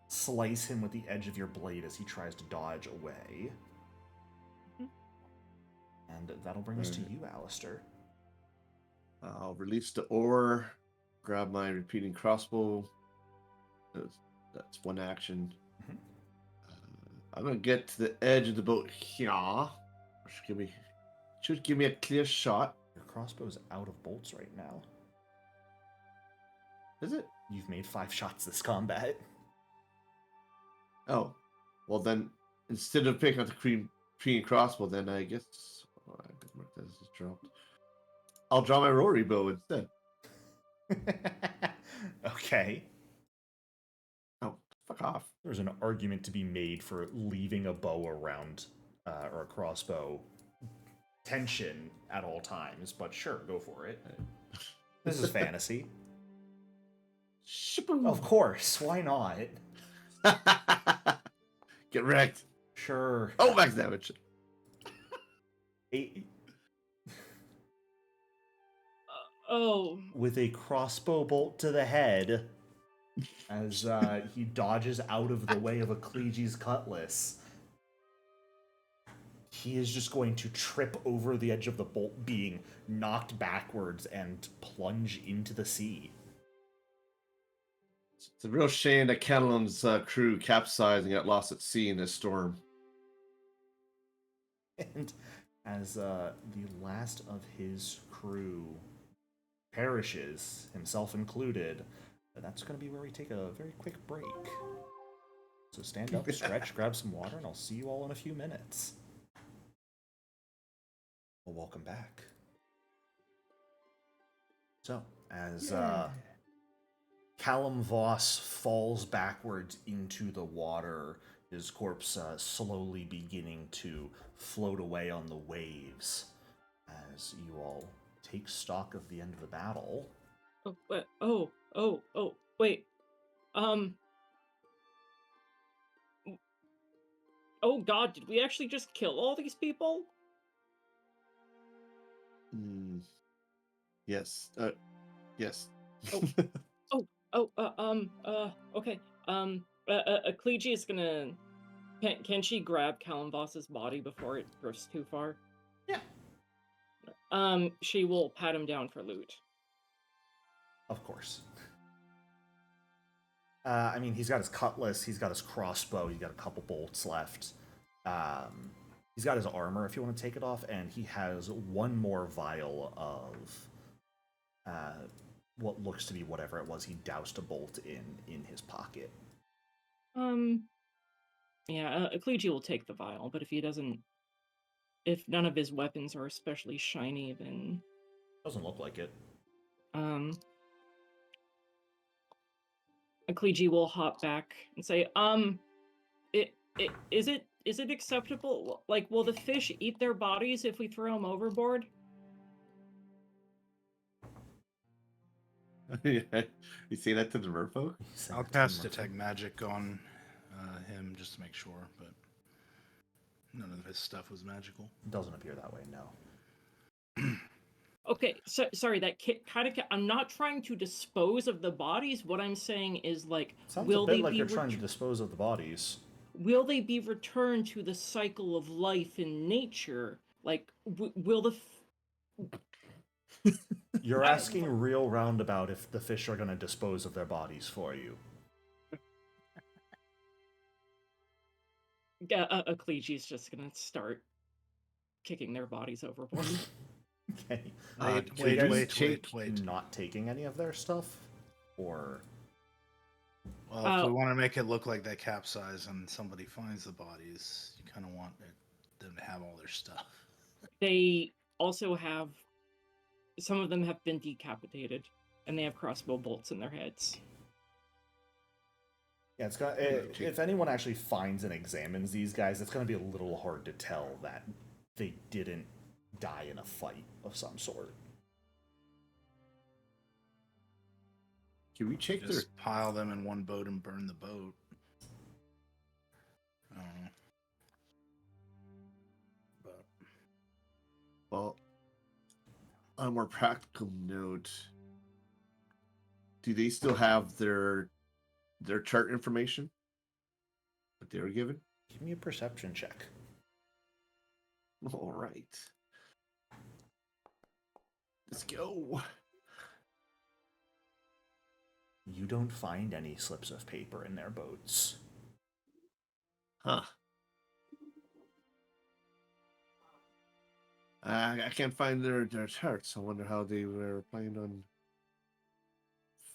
slice him with the edge of your blade as he tries to dodge away. And that'll bring us to you, Alistair. I'll release the oar, grab my repeating crossbow. That's one action. I'm gonna get to the edge of the boat here. Should give me a clear shot. Your crossbow is out of bolts right now. Is it? You've made 5 shots this combat. Oh, well then, instead of picking up the cream crossbow, then I guess I could mark that as dropped. I'll draw my rowboat bow instead. Okay. Oh, fuck off. There's an argument to be made for leaving a bow around, or a crossbow, tension at all times, but sure, go for it. This is fantasy. Of course, why not? Get wrecked. Sure. Oh, max damage. 8. Oh. With a crossbow bolt to the head, as he dodges out of the way of a Kleegee's cutlass. He is just going to trip over the edge of the bolt, being knocked backwards and plunge into the sea. It's a real shame that Catalan's crew capsized and got lost at sea in this storm. And as the last of his crew perishes, himself included, that's going to be where we take a very quick break. So stand up, stretch, grab some water, and I'll see you all in a few minutes. Well, welcome back. So, as Callum Voss falls backwards into the water, his corpse slowly beginning to float away on the waves, as you all take stock of the end of the battle. Wait. Oh god, did we actually just kill all these people? Yes. Yes. Okay. Kleegee is gonna... Can she grab Callum Voss's body before it drifts too far? Yeah. She will pat him down for loot. Of course. I mean, he's got his cutlass, he's got his crossbow, he's got a couple bolts left. He's got his armor if you want to take it off, and he has one more vial of what looks to be whatever it was he doused a bolt in his pocket. Yeah, Akleji will take the vial, but if none of his weapons are especially shiny, then Doesn't look like it. Akleji will hop back and say, is it acceptable? Like, will the fish eat their bodies if we throw them overboard? Yeah. You say that to the merfolk? He said I'll that to cast the detect merfolk. magic on him just to make sure, but none of his stuff was magical. Doesn't appear that way, no. Okay, so sorry, that kind of. I'm not trying to dispose of the bodies. What I'm saying is, like, Sounds will a bit they like be you're trying to dispose of the bodies. will they be returned to the cycle of life in nature? Like, will the You're asking real roundabout if the fish are going to dispose of their bodies for you. Akleji's just gonna start kicking their bodies overboard. Okay. Wait, So you guys wait. not taking any of their stuff? Or... Well, if we want to make it look like they capsize and somebody finds the bodies, you kind of want them to have all their stuff. They also have, some of them have been decapitated, and they have crossbow bolts in their heads. Yeah, it's got. If anyone actually finds and examines these guys, it's going to be a little hard to tell that they didn't die in a fight of some sort. Can we check their... Just pile them in one boat and burn the boat. I don't know. But Well, on a more practical note, do they still have their chart information that they were given? Give me a perception check. All right. Let's go. You don't find any slips of paper in their boats. Huh. I can't find their charts. I wonder how they were planning on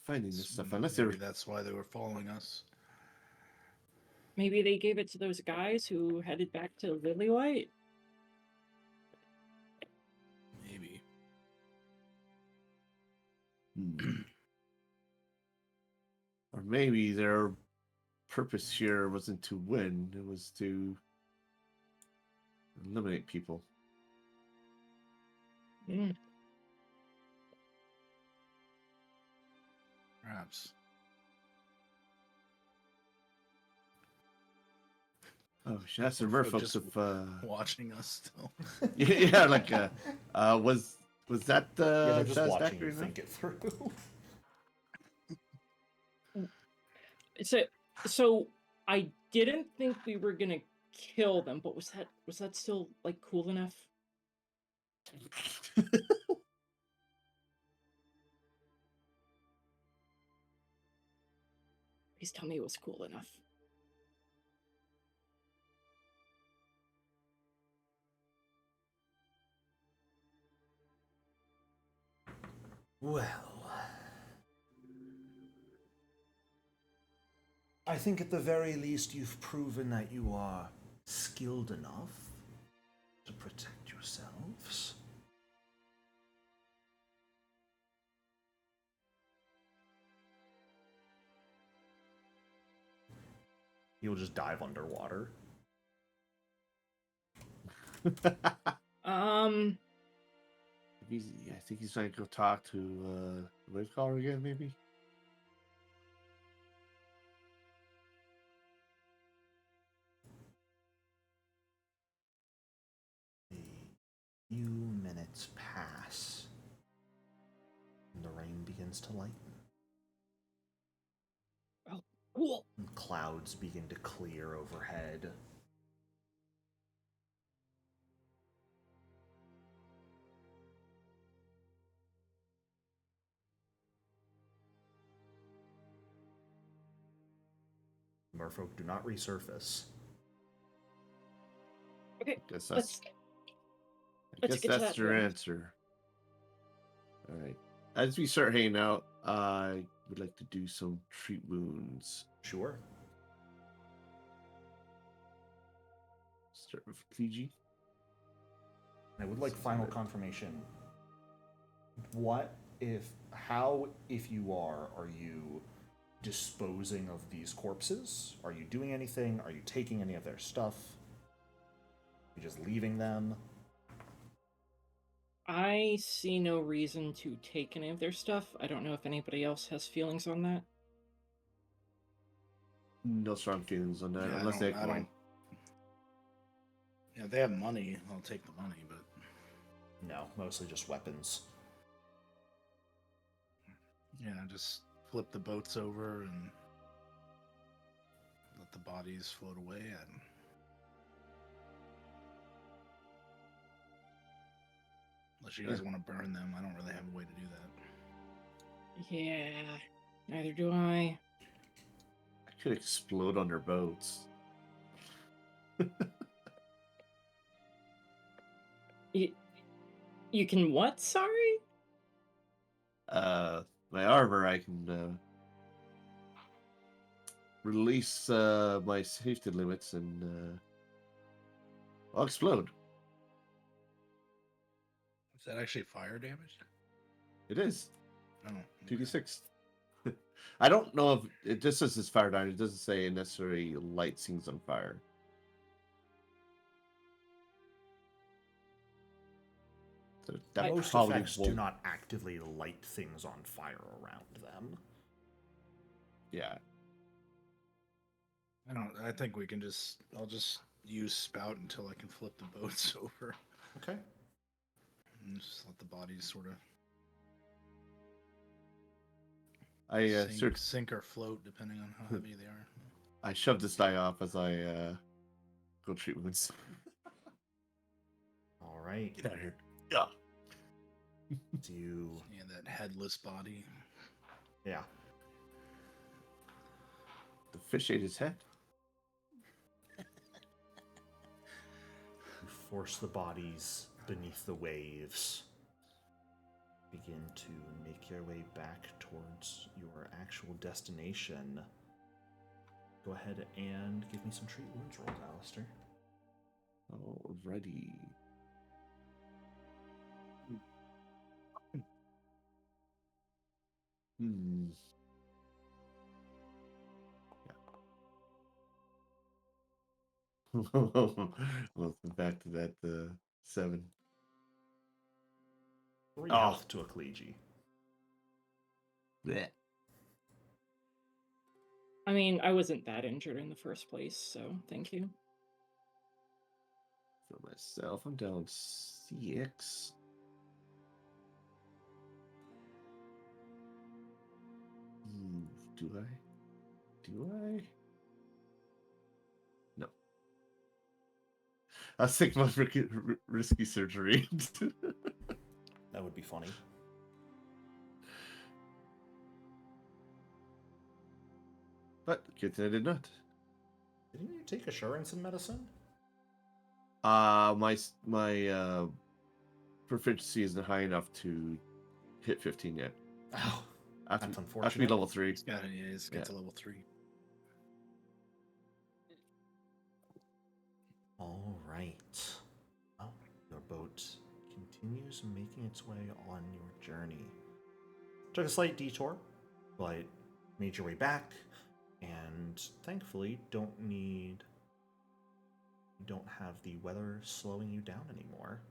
finding this stuff. Unless they were... maybe that's why they were following us. Maybe they gave it to those guys who headed back to Lilywhite. Maybe. Or maybe their purpose here wasn't to win, it was to eliminate people. Perhaps. Oh, that's the Or merfolk just of watching us still. yeah, like was that Yeah, they're just watching satisfactory you enough? think it through. So I didn't think we were gonna kill them, but was that still like cool enough? Please tell me it was cool enough. Well, I think at the very least you've proven that you are skilled enough to protect yourselves. He'll just dive underwater. I think he's trying to go talk to Red Collar again, maybe. A few minutes pass, and the rain begins to lighten. Oh, cool. And clouds begin to clear overhead. Merfolk do not resurface. Okay, I guess let's that's get to their that. answer. All right. as we start hanging out, I would like to do some treat wounds. Sure. Start with Fiji. I would like final confirmation. If you are you disposing of these corpses? Are you doing anything? Are you taking any of their stuff? Are you just leaving them? I see no reason to take any of their stuff. I don't know if anybody else has feelings on that. No strong feelings on that, Yeah, unless they want. Yeah, if they have money, I'll take the money, but No, mostly just weapons. yeah, just flip the boats over and let the bodies float away. And unless you guys want to burn them, I don't really have a way to do that. Yeah, neither do I. I could explode on their boats. You can what? Sorry? My armor, I can release my safety limits and I'll explode. Is that actually fire damage? It is. Oh, 2d6. I don't know if it just says it's fire damage. It doesn't say it necessarily lights things on fire. So that Most probably effects do won't- not actively light things on fire around them. Yeah. I think we can I'll just use spout until I can flip the boats over. Okay. And just let the bodies sort of I sink or float depending on how heavy they are. I shoved this guy off as I go treat wounds. All right. Get out of here. Yeah. Do you? Yeah, that headless body. Yeah. The fish ate his head. You force the bodies beneath the waves. Begin to make your way back towards your actual destination. Go ahead and give me some treat wounds rolls, Alistair. Alrighty. Hmm. Yeah. Welcome back to that 7. 3 health to a Kliji. Blech. I mean, I wasn't that injured in the first place, so thank you. For myself, I'm down 6. Do I? No. I'll take my risky surgery. That would be funny. But good thing I did not. Didn't you take assurance in medicine? My proficiency isn't high enough to hit 15 yet. Oh, I have that's to be unfortunate. level 3. It's got to level 3. All right. Well, your boat continues making its way on your journey. Took a slight detour, but made your way back, and thankfully don't have the weather slowing you down anymore.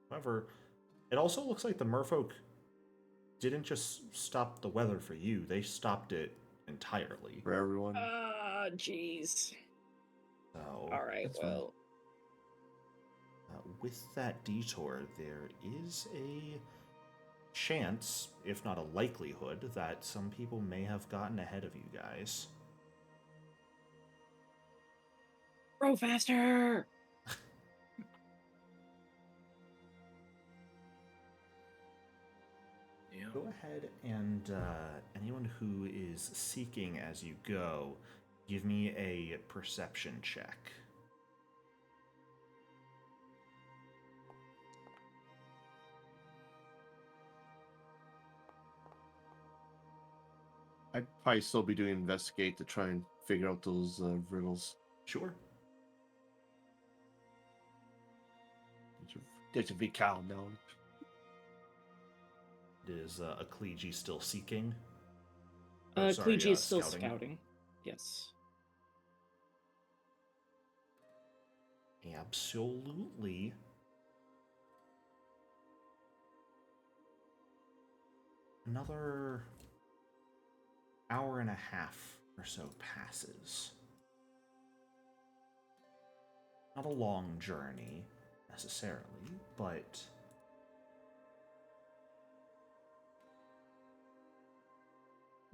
However, it also looks like the merfolk didn't just stop the weather for you, they stopped it entirely. For everyone. Ah, jeez. So, All right, that's fine. well. with that detour, there is a chance, if not a likelihood, that some people may have gotten ahead of you guys. Row faster! Yeah. Go ahead and anyone who is seeking as you go, give me a perception check. I'd probably still be doing investigate to try and figure out those riddles. Sure. There's a big cow now. Is Akleji still seeking? Kliji is still scouting. Yes. Absolutely. Another hour and a half or so passes. Not a long journey, necessarily, but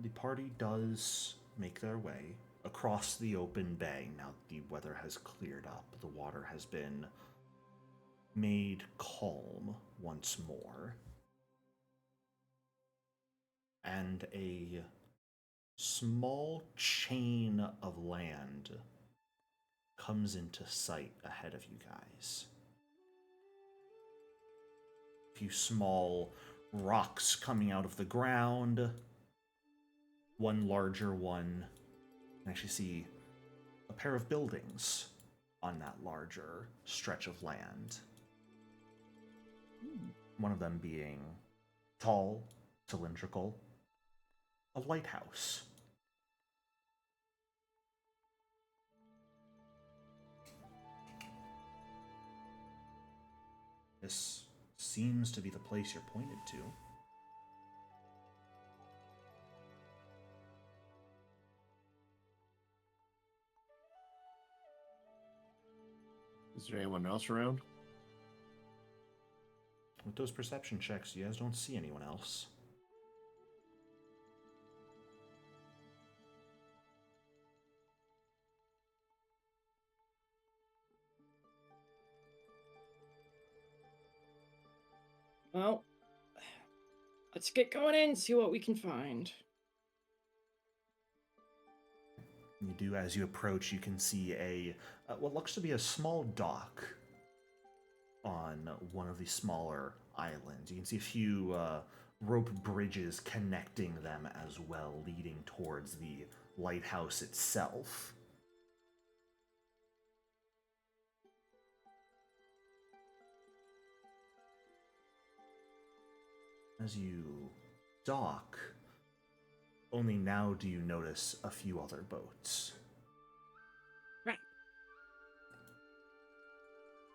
the party does make their way across the open bay. Now the weather has cleared up. The water has been made calm once more. And a small chain of land comes into sight ahead of you guys. A few small rocks coming out of the ground. One larger one. You can actually see a pair of buildings on that larger stretch of land. One of them being tall, cylindrical, a lighthouse. This seems to be the place you're pointed to. Is there anyone else around? With those perception checks, you guys don't see anyone else. Well, let's get going in and see what we can find. You do, as you approach, you can see what looks to be a small dock on one of the smaller islands. You can see a few rope bridges connecting them as well, leading towards the lighthouse itself. As you dock, only now do you notice a few other boats. Right.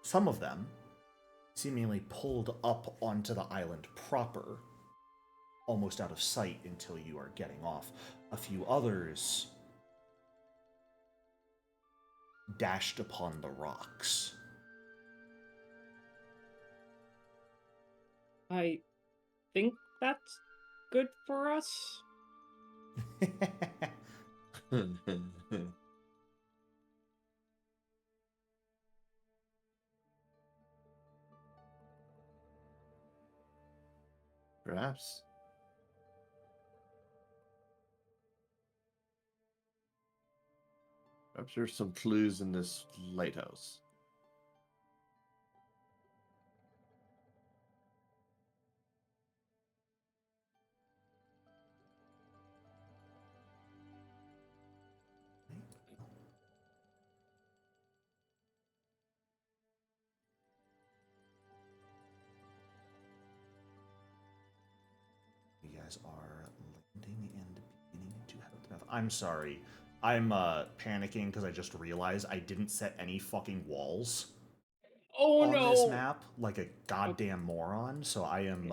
Some of them seemingly pulled up onto the island proper, almost out of sight until you are getting off. A few others dashed upon the rocks. I think that's good for us. Perhaps. Perhaps there's some clues in this lighthouse. You guys are landing and beginning to head up the path. I'm sorry. I'm panicking because I just realized I didn't set any fucking walls Oh on no! this map like a goddamn moron, so I am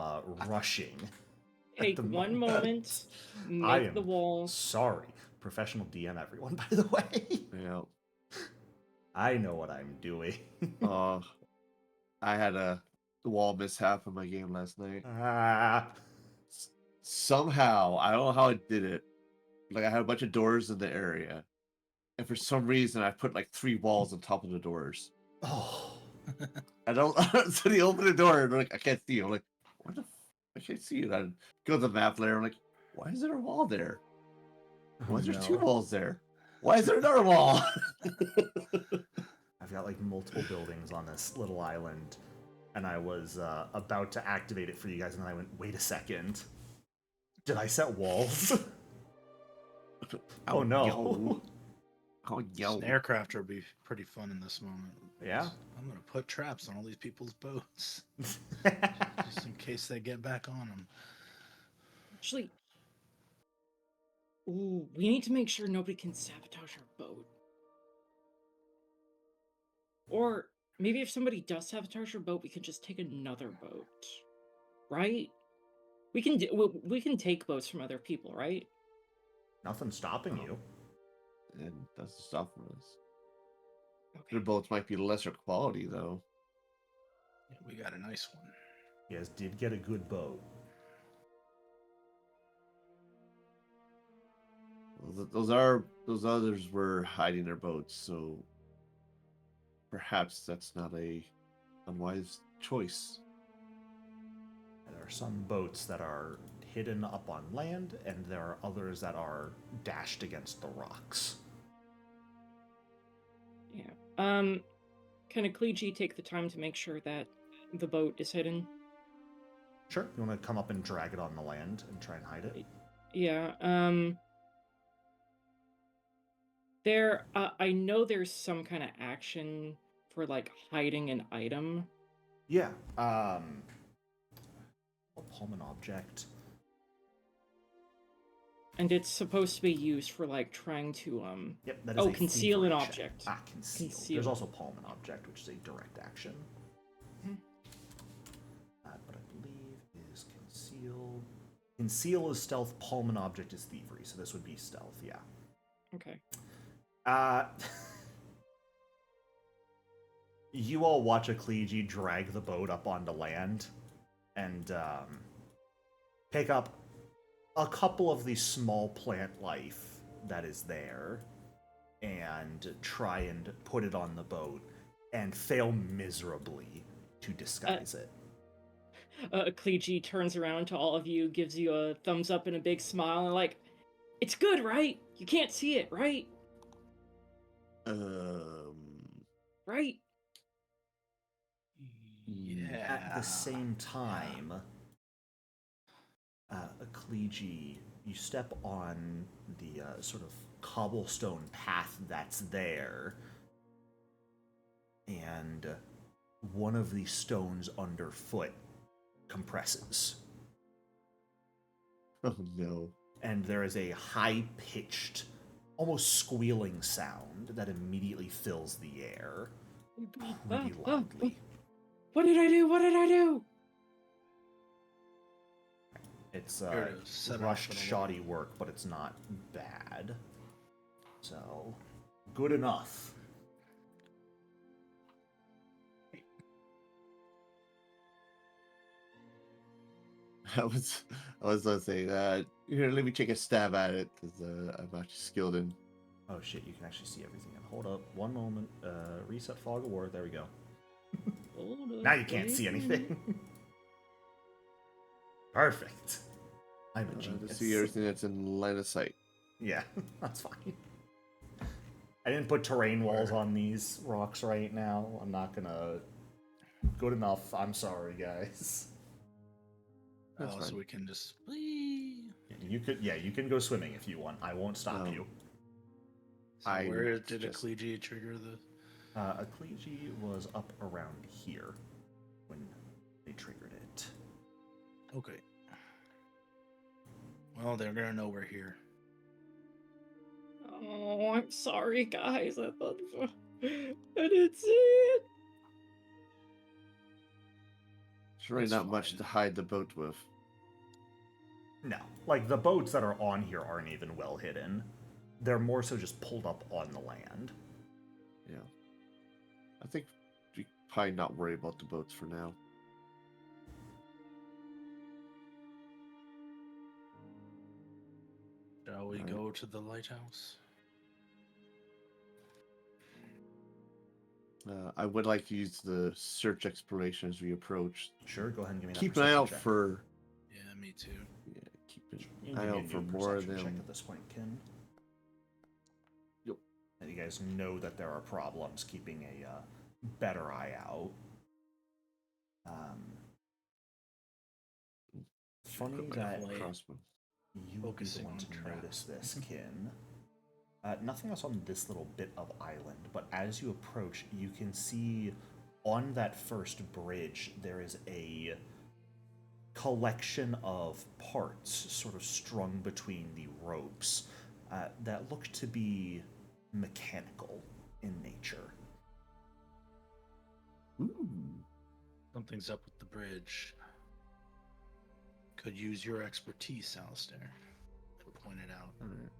rushing. Take one moment, I make am the walls. sorry. Professional DM, everyone, by the way. Yeah. I know what I'm doing. I had a wall mishap in my game last night. Ah. Somehow, I don't know how I did it. Like I had a bunch of doors in the area, and for some reason, I put like 3 walls on top of the doors. Oh. I don't. So they open the door and like I can't see. I'm like, what the? I can't see it. I go to the map layer. I'm like, why is there a wall there? Why is there 2 walls there? Why is there another wall? I've got like multiple buildings on this little island, and I was about to activate it for you guys, and then I went, wait a second. Did I set walls? Oh no. Yo. Oh, yo. An aircrafter would be pretty fun in this moment. Yeah. I'm gonna put traps on all these people's boats, just in case they get back on them. Actually, ooh, we need to make sure nobody can sabotage our boat. Or maybe if somebody does sabotage our boat, we can just take another boat, right? We can take boats from other people, right? Nothing's stopping you. And that's the stuff for us. Okay. Their boats might be lesser quality, though. Yeah, we got a nice one. You guys did get a good boat. Well, those others were hiding their boats, so perhaps that's not a unwise choice. There are some boats that are hidden up on land, and there are others that are dashed against the rocks. Yeah. Can a Kleegi take the time to make sure that the boat is hidden? Sure. You want to come up and drag it on the land and try and hide it? Yeah. I know there's some kind of action for like hiding an item. Yeah. A palm an object. And it's supposed to be used for like trying to Yep. That is oh, a conceal an thievery check. object. Conceal. Conceal. There's also palm an object, which is a direct action. Mhm. But I believe is conceal. Conceal is stealth. Palm an object is thievery. So this would be stealth. Yeah. Okay. You all watch a Kleegi drag the boat up onto land and pick up a couple of the small plant life that is there and try and put it on the boat and fail miserably to disguise it. Kleegi turns around to all of you, gives you a thumbs up and a big smile, and like, it's good, right? You can't see it, right? Right? Yeah. At the same time, a Kleegi, you step on the sort of cobblestone path that's there, and one of the stones underfoot compresses. Oh no. And there is a high-pitched, almost squealing sound that immediately fills the air pretty loudly. What did I do? What did I do? It's Here it is. Set off rushed, an alarm. shoddy work, but it's not bad. So, good enough. I was gonna say that. Here, let me take a stab at it because I'm actually skilled in. Oh shit, you can actually see everything. Hold up, one moment. Reset fog of war. There we go. Now you can't see anything. Perfect. I'm a To genius. see everything that's in line of sight. Yeah, that's fine. I didn't put terrain walls on these rocks right now. I'm not gonna. Good enough. I'm sorry, guys. That's So fine. we can just. You could, yeah, you can go swimming if you want. I won't stop you. So I where would did a just- Kleegi trigger the? A Kleegi was up around here when they triggered it. Okay. Well, they're gonna know we're here. Oh, I'm sorry, guys. I didn't see it. There's really That's not much fine. to hide the boat with. No, like the boats that are on here aren't even well hidden. They're more so just pulled up on the land. Yeah. I think we probably not worry about the boats for now. Shall we Alright. go to the lighthouse? I would like to use the search exploration as we approach. Sure, go ahead and give me that. Keep an eye out perception check. for. Yeah, me too. Yeah, keep You an can eye give me out a for new more of perception check them. at this point, Ken. Yep. And you guys know that there are problems keeping a better eye out. Funny Equip that my Crossbow. You would be the Focusing one on to trap. notice this, Kin. Nothing else on this little bit of island, but as you approach, you can see on that first bridge there is a collection of parts sort of strung between the ropes that look to be mechanical in nature. Ooh. Something's up with the bridge. Could use your expertise, Alistair. To point it out. All right.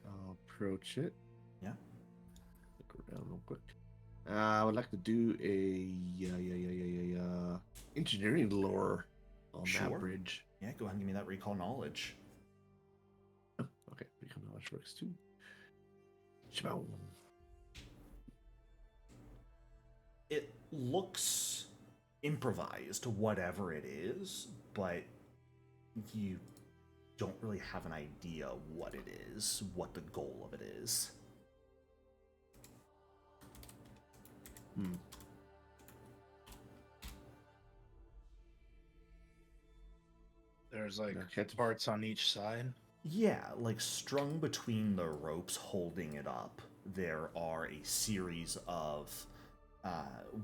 I'll approach it. Yeah? Look around real quick. I would like to do a engineering lore on Sure. that bridge. Yeah, go ahead and give me that recall knowledge. Oh, okay, recall knowledge works too. Shabow. It looks improvised, whatever it is, but you don't really have an idea what it is, what the goal of it is. There's like Okay. parts on each side. Yeah, like strung between the ropes holding it up, there are a series of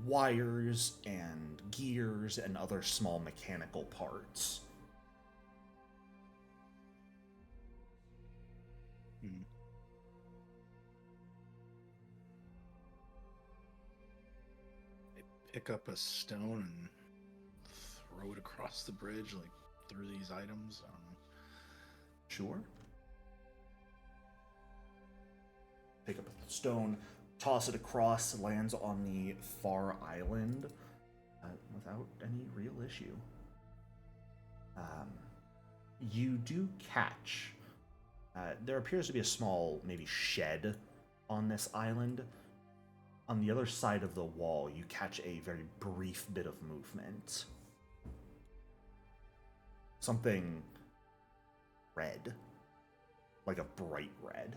wires and gears and other small mechanical parts. Hmm. They pick up a stone and throw it across the bridge, like through these items. I don't know. Sure. Pick up a stone, toss it across, lands on the far island without any real issue. You do catch. There appears to be a small, maybe shed on this island. On the other side of the wall, you catch a very brief bit of movement. Something red. Like a bright red.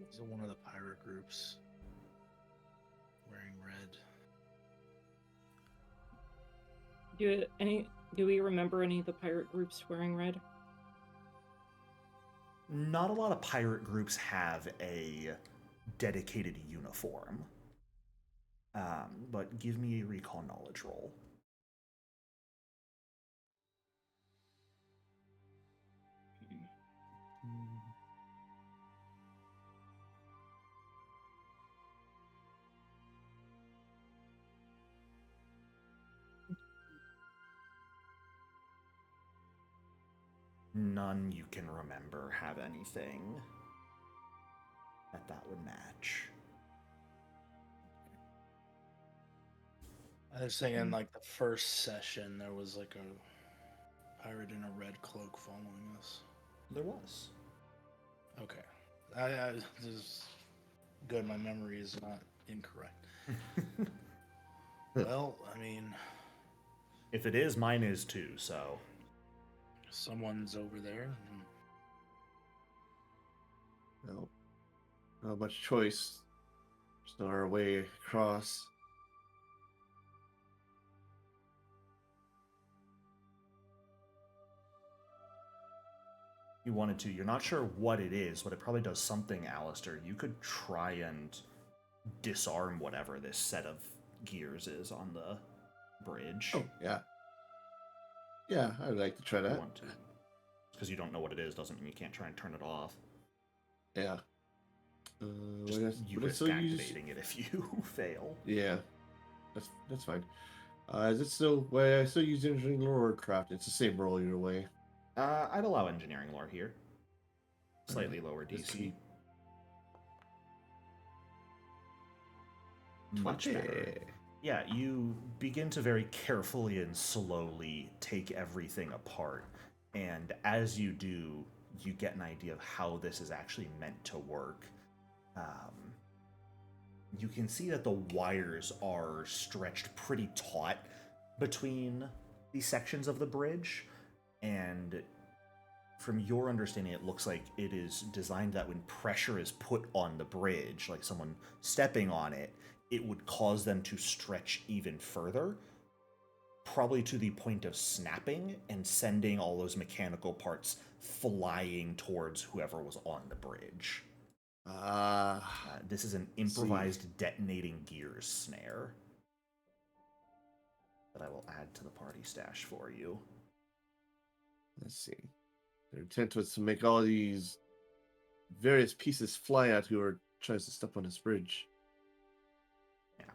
Is it one of the pirate groups wearing red? Do we remember any of the pirate groups wearing red? Not a lot of pirate groups have a dedicated uniform. But give me a recall knowledge roll. None you can remember have anything that would match. I was saying in like the first session, there was like a pirate in a red cloak following us. There was. Okay. I this is good. My memory is not incorrect. Well, I mean, If it is, mine is too, so. someone's over there. Well, not much choice. Just on our way across. You wanted to. You're not sure what it is, but it probably does something, Alistair. You could try and disarm whatever this set of gears is on the bridge. Oh, yeah. Yeah, I'd like to try You that. want to. Because you don't know what it is doesn't mean you can't try and turn it off. Yeah. Just you would I risk still use- activating it if you fail. Yeah, that's fine. Is it still? Well, I still use engineering lore or craft. It's the same roll either way. I'd allow engineering lore here. Slightly lower Just DC. keep- Much better. Yeah, you begin to very carefully and slowly take everything apart. And as you do, you get an idea of how this is actually meant to work. You can see that the wires are stretched pretty taut between the sections of the bridge, and from your understanding, it looks like it is designed that when pressure is put on the bridge, like someone stepping on it, it would cause them to stretch even further, probably to the point of snapping and sending all those mechanical parts flying towards whoever was on the bridge. This is an improvised detonating gears snare that I will add to the party stash for you. Let's see. Their intent was to make all these various pieces fly at whoever tries to step on this bridge. Yeah.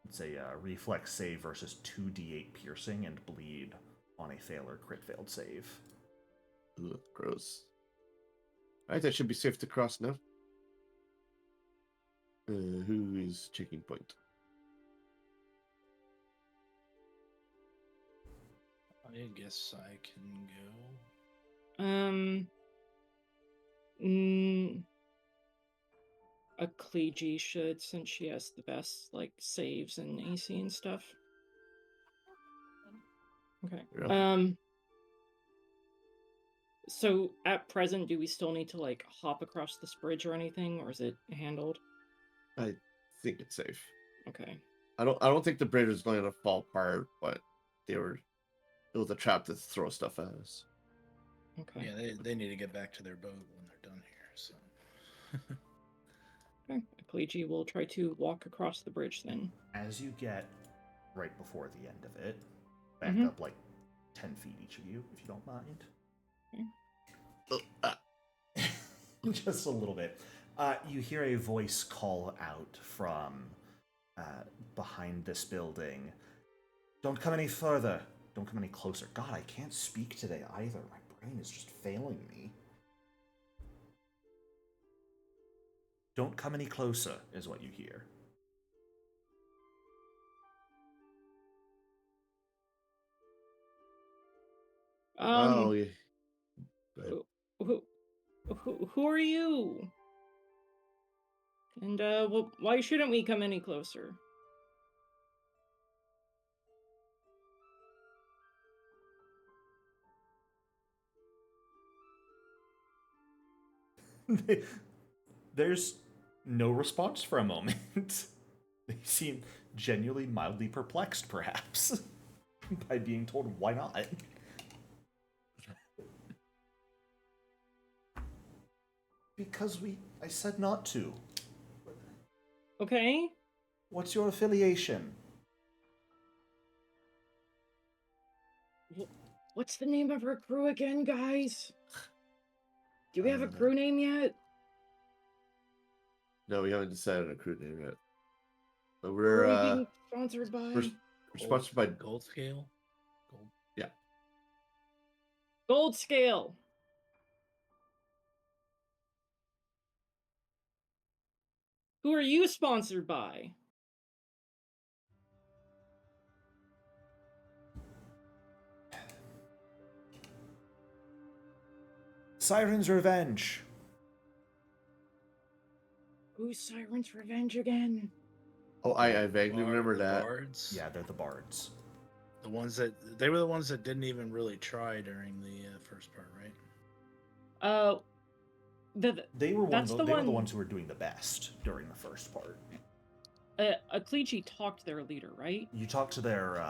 It's a reflex save versus 2d8 piercing and bleed on a fail or crit failed save. Ugh, gross. Alright, that should be safe to cross now. Who is checking point? I guess I can go. A Kleegi should, since she has the best like saves and AC and stuff. Okay. Yeah. So at present, do we still need to like hop across this bridge or anything, or is it handled? I think it's safe. Okay. I don't think the bridge is going to fall apart, but it was a trap to throw stuff at us. Okay. Yeah, they need to get back to their boat when they're done here. So. Okay. Kleegi will try to walk across the bridge then. As you get right before the end of it, back up like 10 feet each of you, if you don't mind. Okay. Just a little bit. You hear a voice call out from behind this building. Don't come any further. Don't come any closer. God, I can't speak today either. My brain is just failing me. Don't come any closer, is what you hear. Oh, yeah. Who are you? And well, why shouldn't we come any closer? There's no response for a moment. They seem genuinely mildly perplexed, perhaps, by being told why not. Because I said not to. Okay. What's your affiliation? What's the name of our crew again, guys? Do we have a crew name yet? No, we haven't decided on a crew name yet. But Who we're are we being sponsored by? we're sponsored by Gold Scale. Yeah. Gold Scale. Who are you sponsored by? Siren's Revenge. Who's Siren's Revenge again? Oh, I vaguely remember that. Bards. Yeah, they're the bards. The ones that they were the ones that didn't even really try during the first part, right? They were the ones who were doing the best during the first part. Kleegi talked to their leader, right? You talked to their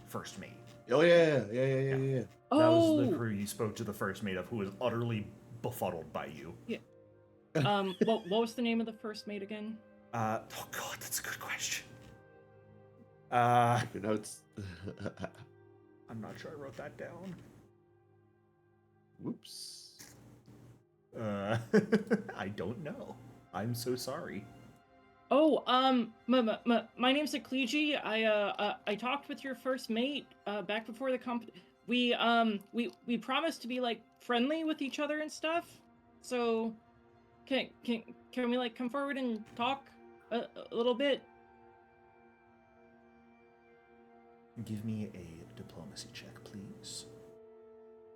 first mate. Oh yeah. That was the crew you spoke to, the first mate of, who was utterly befuddled by you. Yeah. What was the name of the first mate again? Oh god, that's a good question. Your notes. I'm not sure I wrote that down. Whoops. I don't know. I'm so sorry. Oh, my name's Kleegi. I talked with your first mate back before the we promised to be like friendly with each other and stuff. So can we like come forward and talk a little bit? Give me a diplomacy check, please.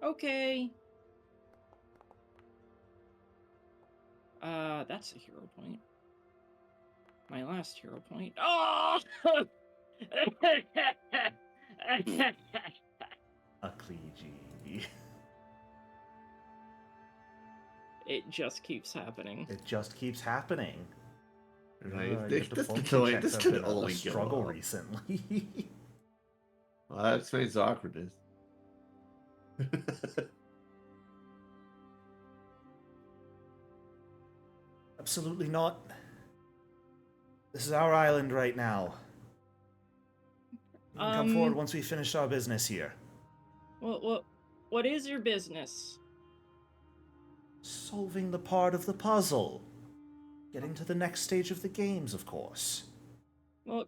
Okay. That's a hero point. My last hero point. Oh! A Kleegi. It just keeps happening. It just keeps happening. Right? Your This diplomacy could, checks this have could been a only go struggle up. recently. Well, that explains the awkwardness. Absolutely not. This is our island right now. You can come forward once we finish our business here. What is your business? Solving the part of the puzzle. Getting to the next stage of the games, of course. Well,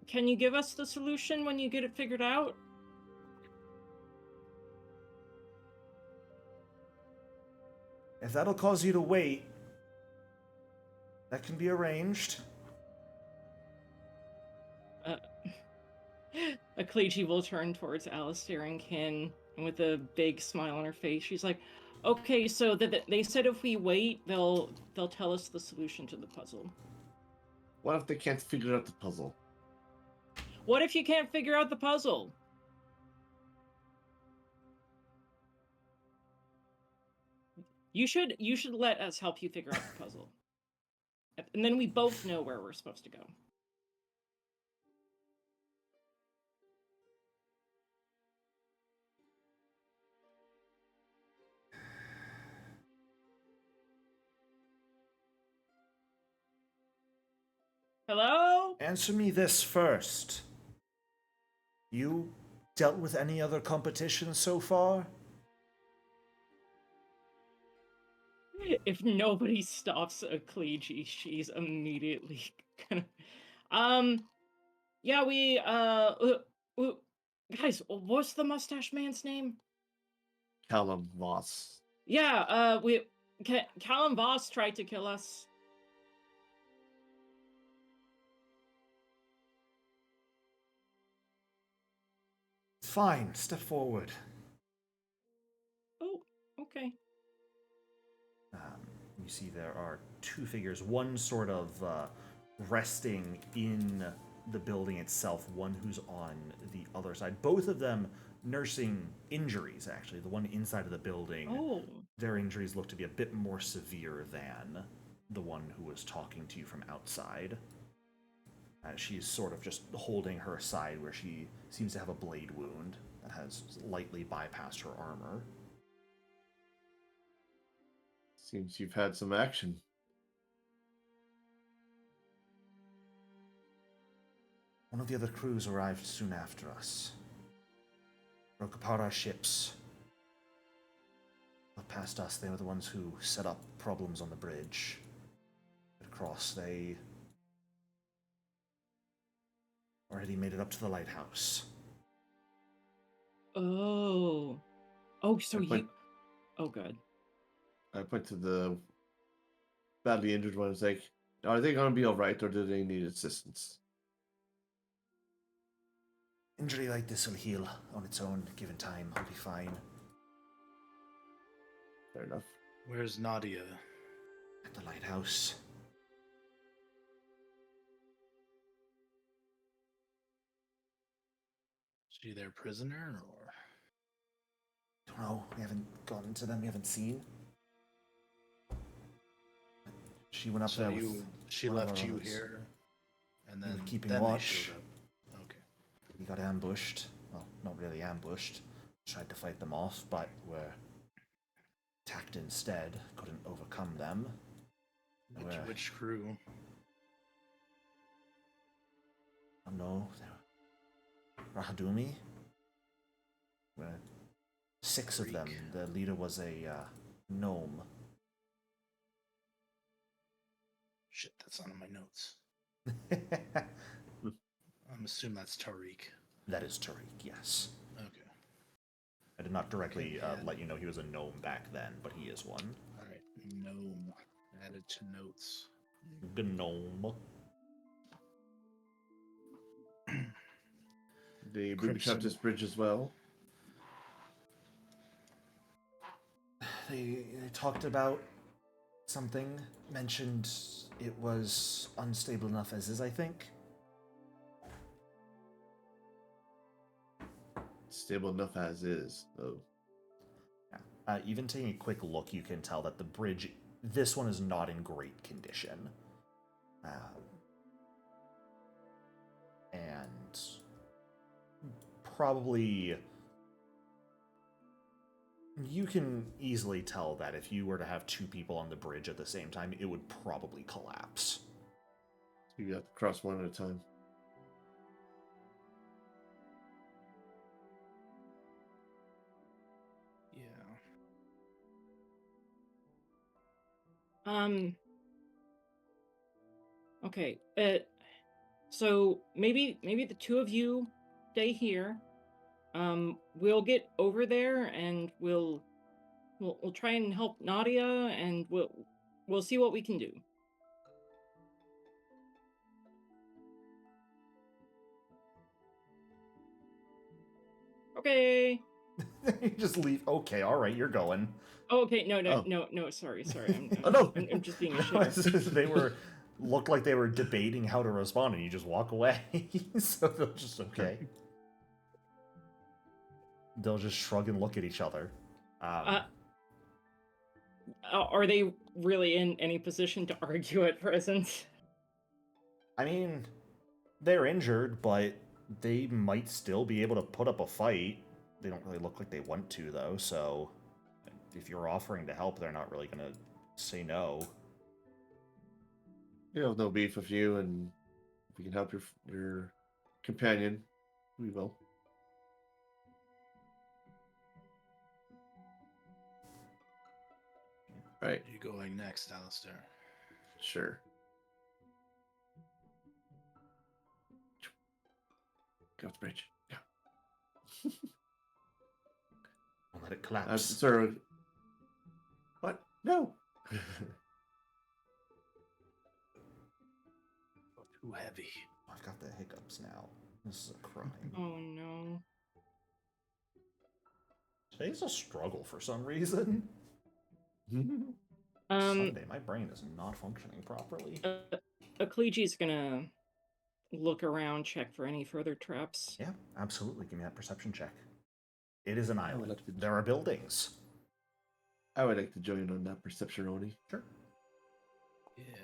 can you give us the solution when you get it figured out? If that'll cause you to wait, that can be arranged. Akleji will turn towards Alistair and Kin, and with a big smile on her face, she's like, "Okay, so they said if we wait, they'll tell us the solution to the puzzle. What if they can't figure out the puzzle? What if you can't figure out the puzzle? You should let us help you figure out the puzzle, and then we both know where we're supposed to go." Hello? Answer me this first. You dealt with any other competitions so far? If nobody stops Akleji, she's immediately gonna. Yeah, guys, what's the mustache man's name? Callum Voss. Yeah, Callum Voss tried to kill us. Fine, step forward. Oh, okay. You see there are two figures, one sort of resting in the building itself, one who's on the other side. Both of them nursing injuries, actually. The one inside of the building, Oh. their injuries look to be a bit more severe than the one who was talking to you from outside. She's sort of just holding her side where she seems to have a blade wound that has lightly bypassed her armor. Seems you've had some action. One of the other crews arrived soon after us. Broke apart our ships. Got past us, they were the ones who set up problems on the bridge. Across, they already made it up to the lighthouse. Oh. Oh, so you... Oh, good. I went to the badly injured one. It's like, are they going to be all right, or do they need assistance? Injury like this will heal on its own, given time. I'll be fine. Fair enough. Where's Nadia? At the lighthouse. Is she their prisoner, or? Don't know. We haven't gone into them. We haven't seen. She went up So there with she one of left our you others. here, and We then were keeping then watch. they showed up. Okay. We got ambushed. Well, not really ambushed. Tried to fight them off, but were attacked instead. Couldn't overcome them. Which crew? I don't know. Rahadumi? Were 6 of them. Greek. The leader was a gnome. Shit, that's not in my notes. I'm assuming that's Tariq. That is Tariq, yes. Okay. I did not directly Okay, yeah. let you know he was a gnome back then, but he is one. All right. Gnome added to notes. Gnome. They booby trapped this bridge as well. They talked about something, mentioned it was unstable enough as is, I think. Stable enough as is, though. Yeah. Even taking a quick look, you can tell that the bridge, this one is not in great condition. And probably you can easily tell that if you were to have two people on the bridge at the same time, it would probably collapse. You have to cross one at a time. Yeah. Okay. So maybe the two of you stay here. We'll get over there and we'll try and help Nadia, and we'll see what we can do. Okay. You just leave. Okay, all right, you're going. Oh, okay. No. Oh. Sorry. Oh, no. I'm just being a shitter. They looked like they were debating how to respond, and you just walk away. So they'll just they'll just shrug and look at each other. Are they really in any position to argue at present? I mean, they're injured, but they might still be able to put up a fight. They don't really look like they want to, though, so if you're offering to help, they're not really going to say no. No beef with you, and if we can help your companion, we will. Right. You going next, Alistair? Sure. Go to the bridge. Yeah. Don't let it collapse. Sir. What? No. Too heavy. I've got the hiccups now. This is a crime. Oh no. Today's a struggle for some reason. Sunday, my brain is not functioning properly. Akliji's gonna look around, check for any further traps. Yeah, absolutely. Give me that perception check. It is an island. There are buildings. I would like to join on that perception, Oni. Sure. Yeah.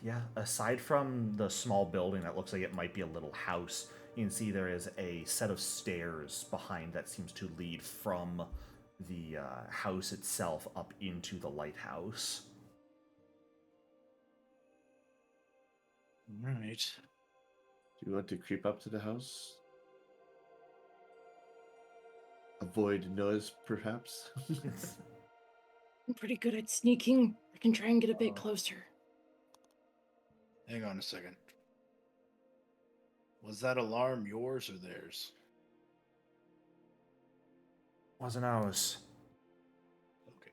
Yeah, aside from the small building that looks like it might be a little house, you can see there is a set of stairs behind that seems to lead from the house itself up into the lighthouse. Right. Do you want to creep up to the house? Avoid noise, perhaps? I'm pretty good at sneaking. I can try and get a bit closer. Hang on a second. Was that alarm yours or theirs? Wasn't ours. Okay.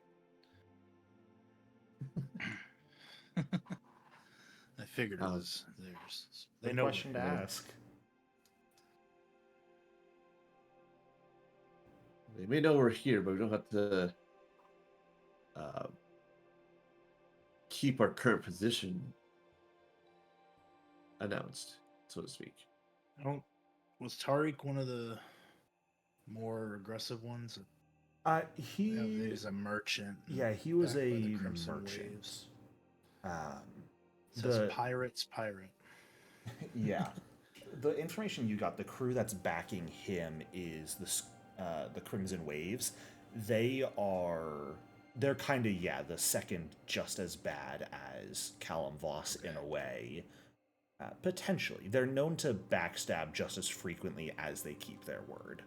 I figured it was theirs. They Good know question to ask. They may know we're here, but we don't have to keep our current position announced, so to speak. Was Tariq one of the more aggressive ones? He's a merchant. Yeah, he was backed by the a Crimson merchant. Waves. The pirate's pirate. Yeah. The information you got, the crew that's backing him is the Crimson Waves. They're kind of, the second just as bad as Callum Voss in a way. Potentially. They're known to backstab just as frequently as they keep their word.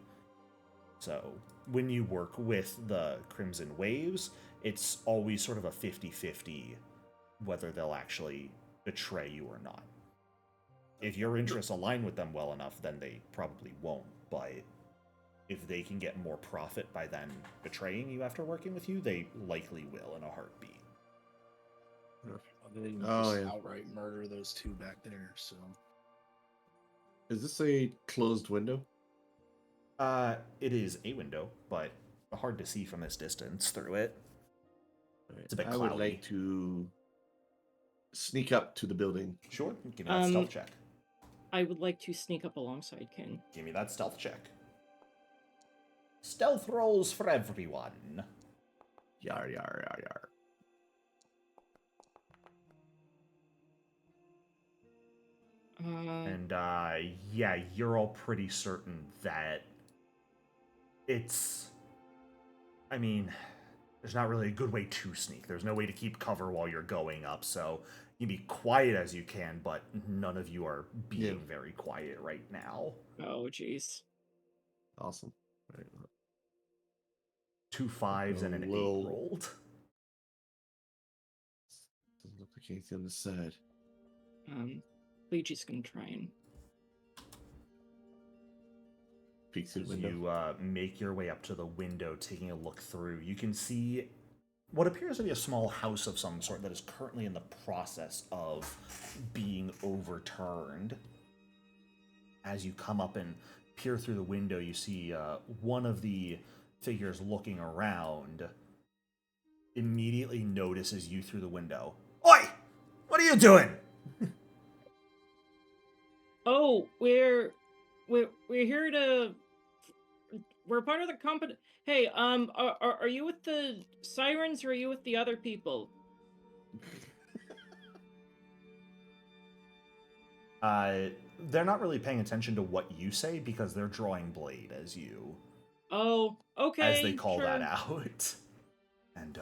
So when you work with the Crimson Waves, it's always sort of a 50-50 whether they'll actually betray you or not. If your interests align with them well enough, then they probably won't. But if they can get more profit by then betraying you after working with you, they likely will in a heartbeat. They didn't outright murder those two back there, so... Is this a closed window? It is a window, but hard to see from this distance through it. It's a bit cloudy. I would like to sneak up to the building. Sure, give me that stealth check. I would like to sneak up alongside Kin. Give me that stealth check. Stealth rolls for everyone. Yar, yar, yar, yar. And yeah, you're all pretty certain that it's... I mean, there's not really a good way to sneak. There's no way to keep cover while you're going up, so you be quiet as you can, but none of you are being very quiet right now. Oh, jeez. Awesome. Right. 2 5s and an 8 rolled. Doesn't look like anything on the side. Luigi's gonna try and... Peeks through As the window. you make your way up to the window, taking a look through, you can see what appears to be a small house of some sort that is currently in the process of being overturned. As you come up and peer through the window, you see one of the figures looking around immediately notices you through the window. Oi! What are you doing? Oh, we're here to... We're part of the company. Hey, are you with the sirens or are you with the other people? They're not really paying attention to what you say because they're drawing blade as you. Oh, okay. As they call sure. that out. And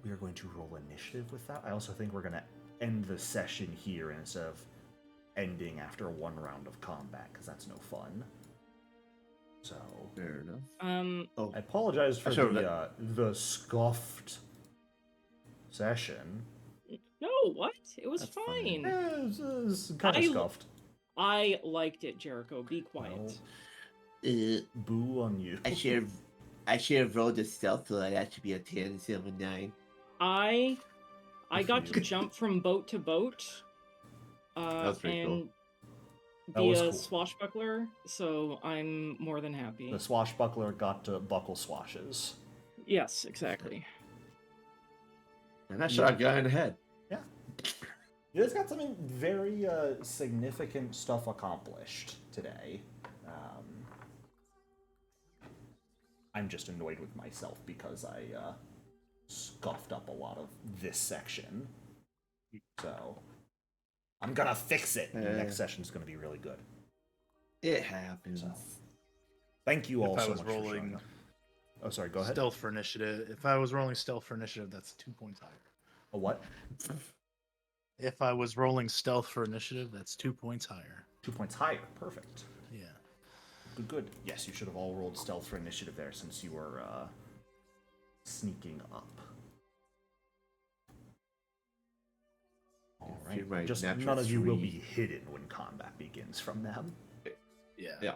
we are going to roll initiative with that. I also think we're going to end the session here instead of ending after one round of combat, because that's no fun. So Fair enough. I apologize for the scuffed session. No, what? It was That's fine. It was kind of scuffed. I liked it, Jericho. Be quiet. Boo on you. I should have rolled a stealth, so I'd actually be a 10 instead of a 9. I got you. to jump from boat to boat. That's pretty cool. And That be was a cool. swashbuckler, so I'm more than happy. The swashbuckler got to buckle swashes. Yes, exactly. And that shot guy in the head. Yeah. You guys got something very significant stuff accomplished today. I'm just annoyed with myself because I scuffed up a lot of this section. So I'm gonna fix it. The next session's gonna be really good. It happens. So thank you all If I so was much for showing rolling up. Oh, sorry. Go ahead. stealth for initiative, if I was rolling stealth for initiative, that's 2 points higher. A what? If I was rolling stealth for initiative, that's 2 points higher. 2 points higher. Perfect. Yeah. Good, good. Yes, you should have all rolled stealth for initiative there since you were sneaking up. All If you're right. right, Just natural none of you will 3. be hidden when combat begins from them. Yeah. Yeah.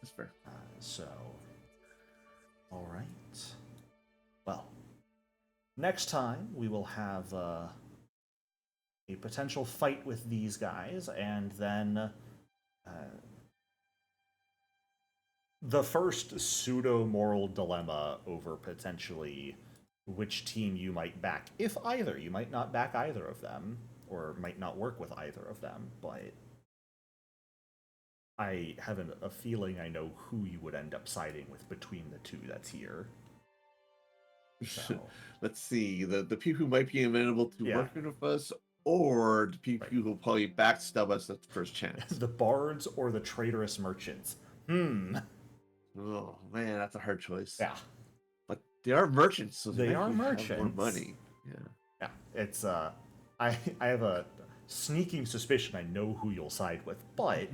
That's fair. So, all right. Well, next time we will have a potential fight with these guys, and then the first pseudo-moral dilemma over potentially which team you might back, if either. You might not back either of them, or might not work with either of them, but I have a feeling I know who you would end up siding with between the two that's here. So, Let's see. The people who might be amenable to Yeah. working with us, or the people who will probably backstab us at the first chance. the bards or the traitorous merchants? Oh man, that's a hard choice. Yeah. But they are merchants, so They might are have more merchants. money. Yeah. Yeah. It's I have a sneaking suspicion I know who you'll side with, but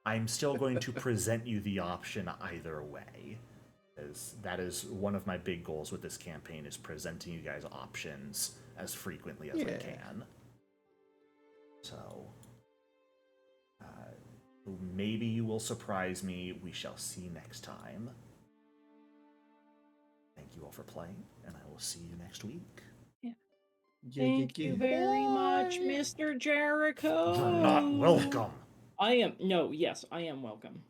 I'm still going to present you the option either way. As that is one of my big goals with this campaign, is presenting you guys options as frequently as I can. So maybe you will surprise me. We shall see next time. Thank you all for playing, and I will see you next week. Thank you very much, Mr. Jericho. You're not welcome. I am welcome.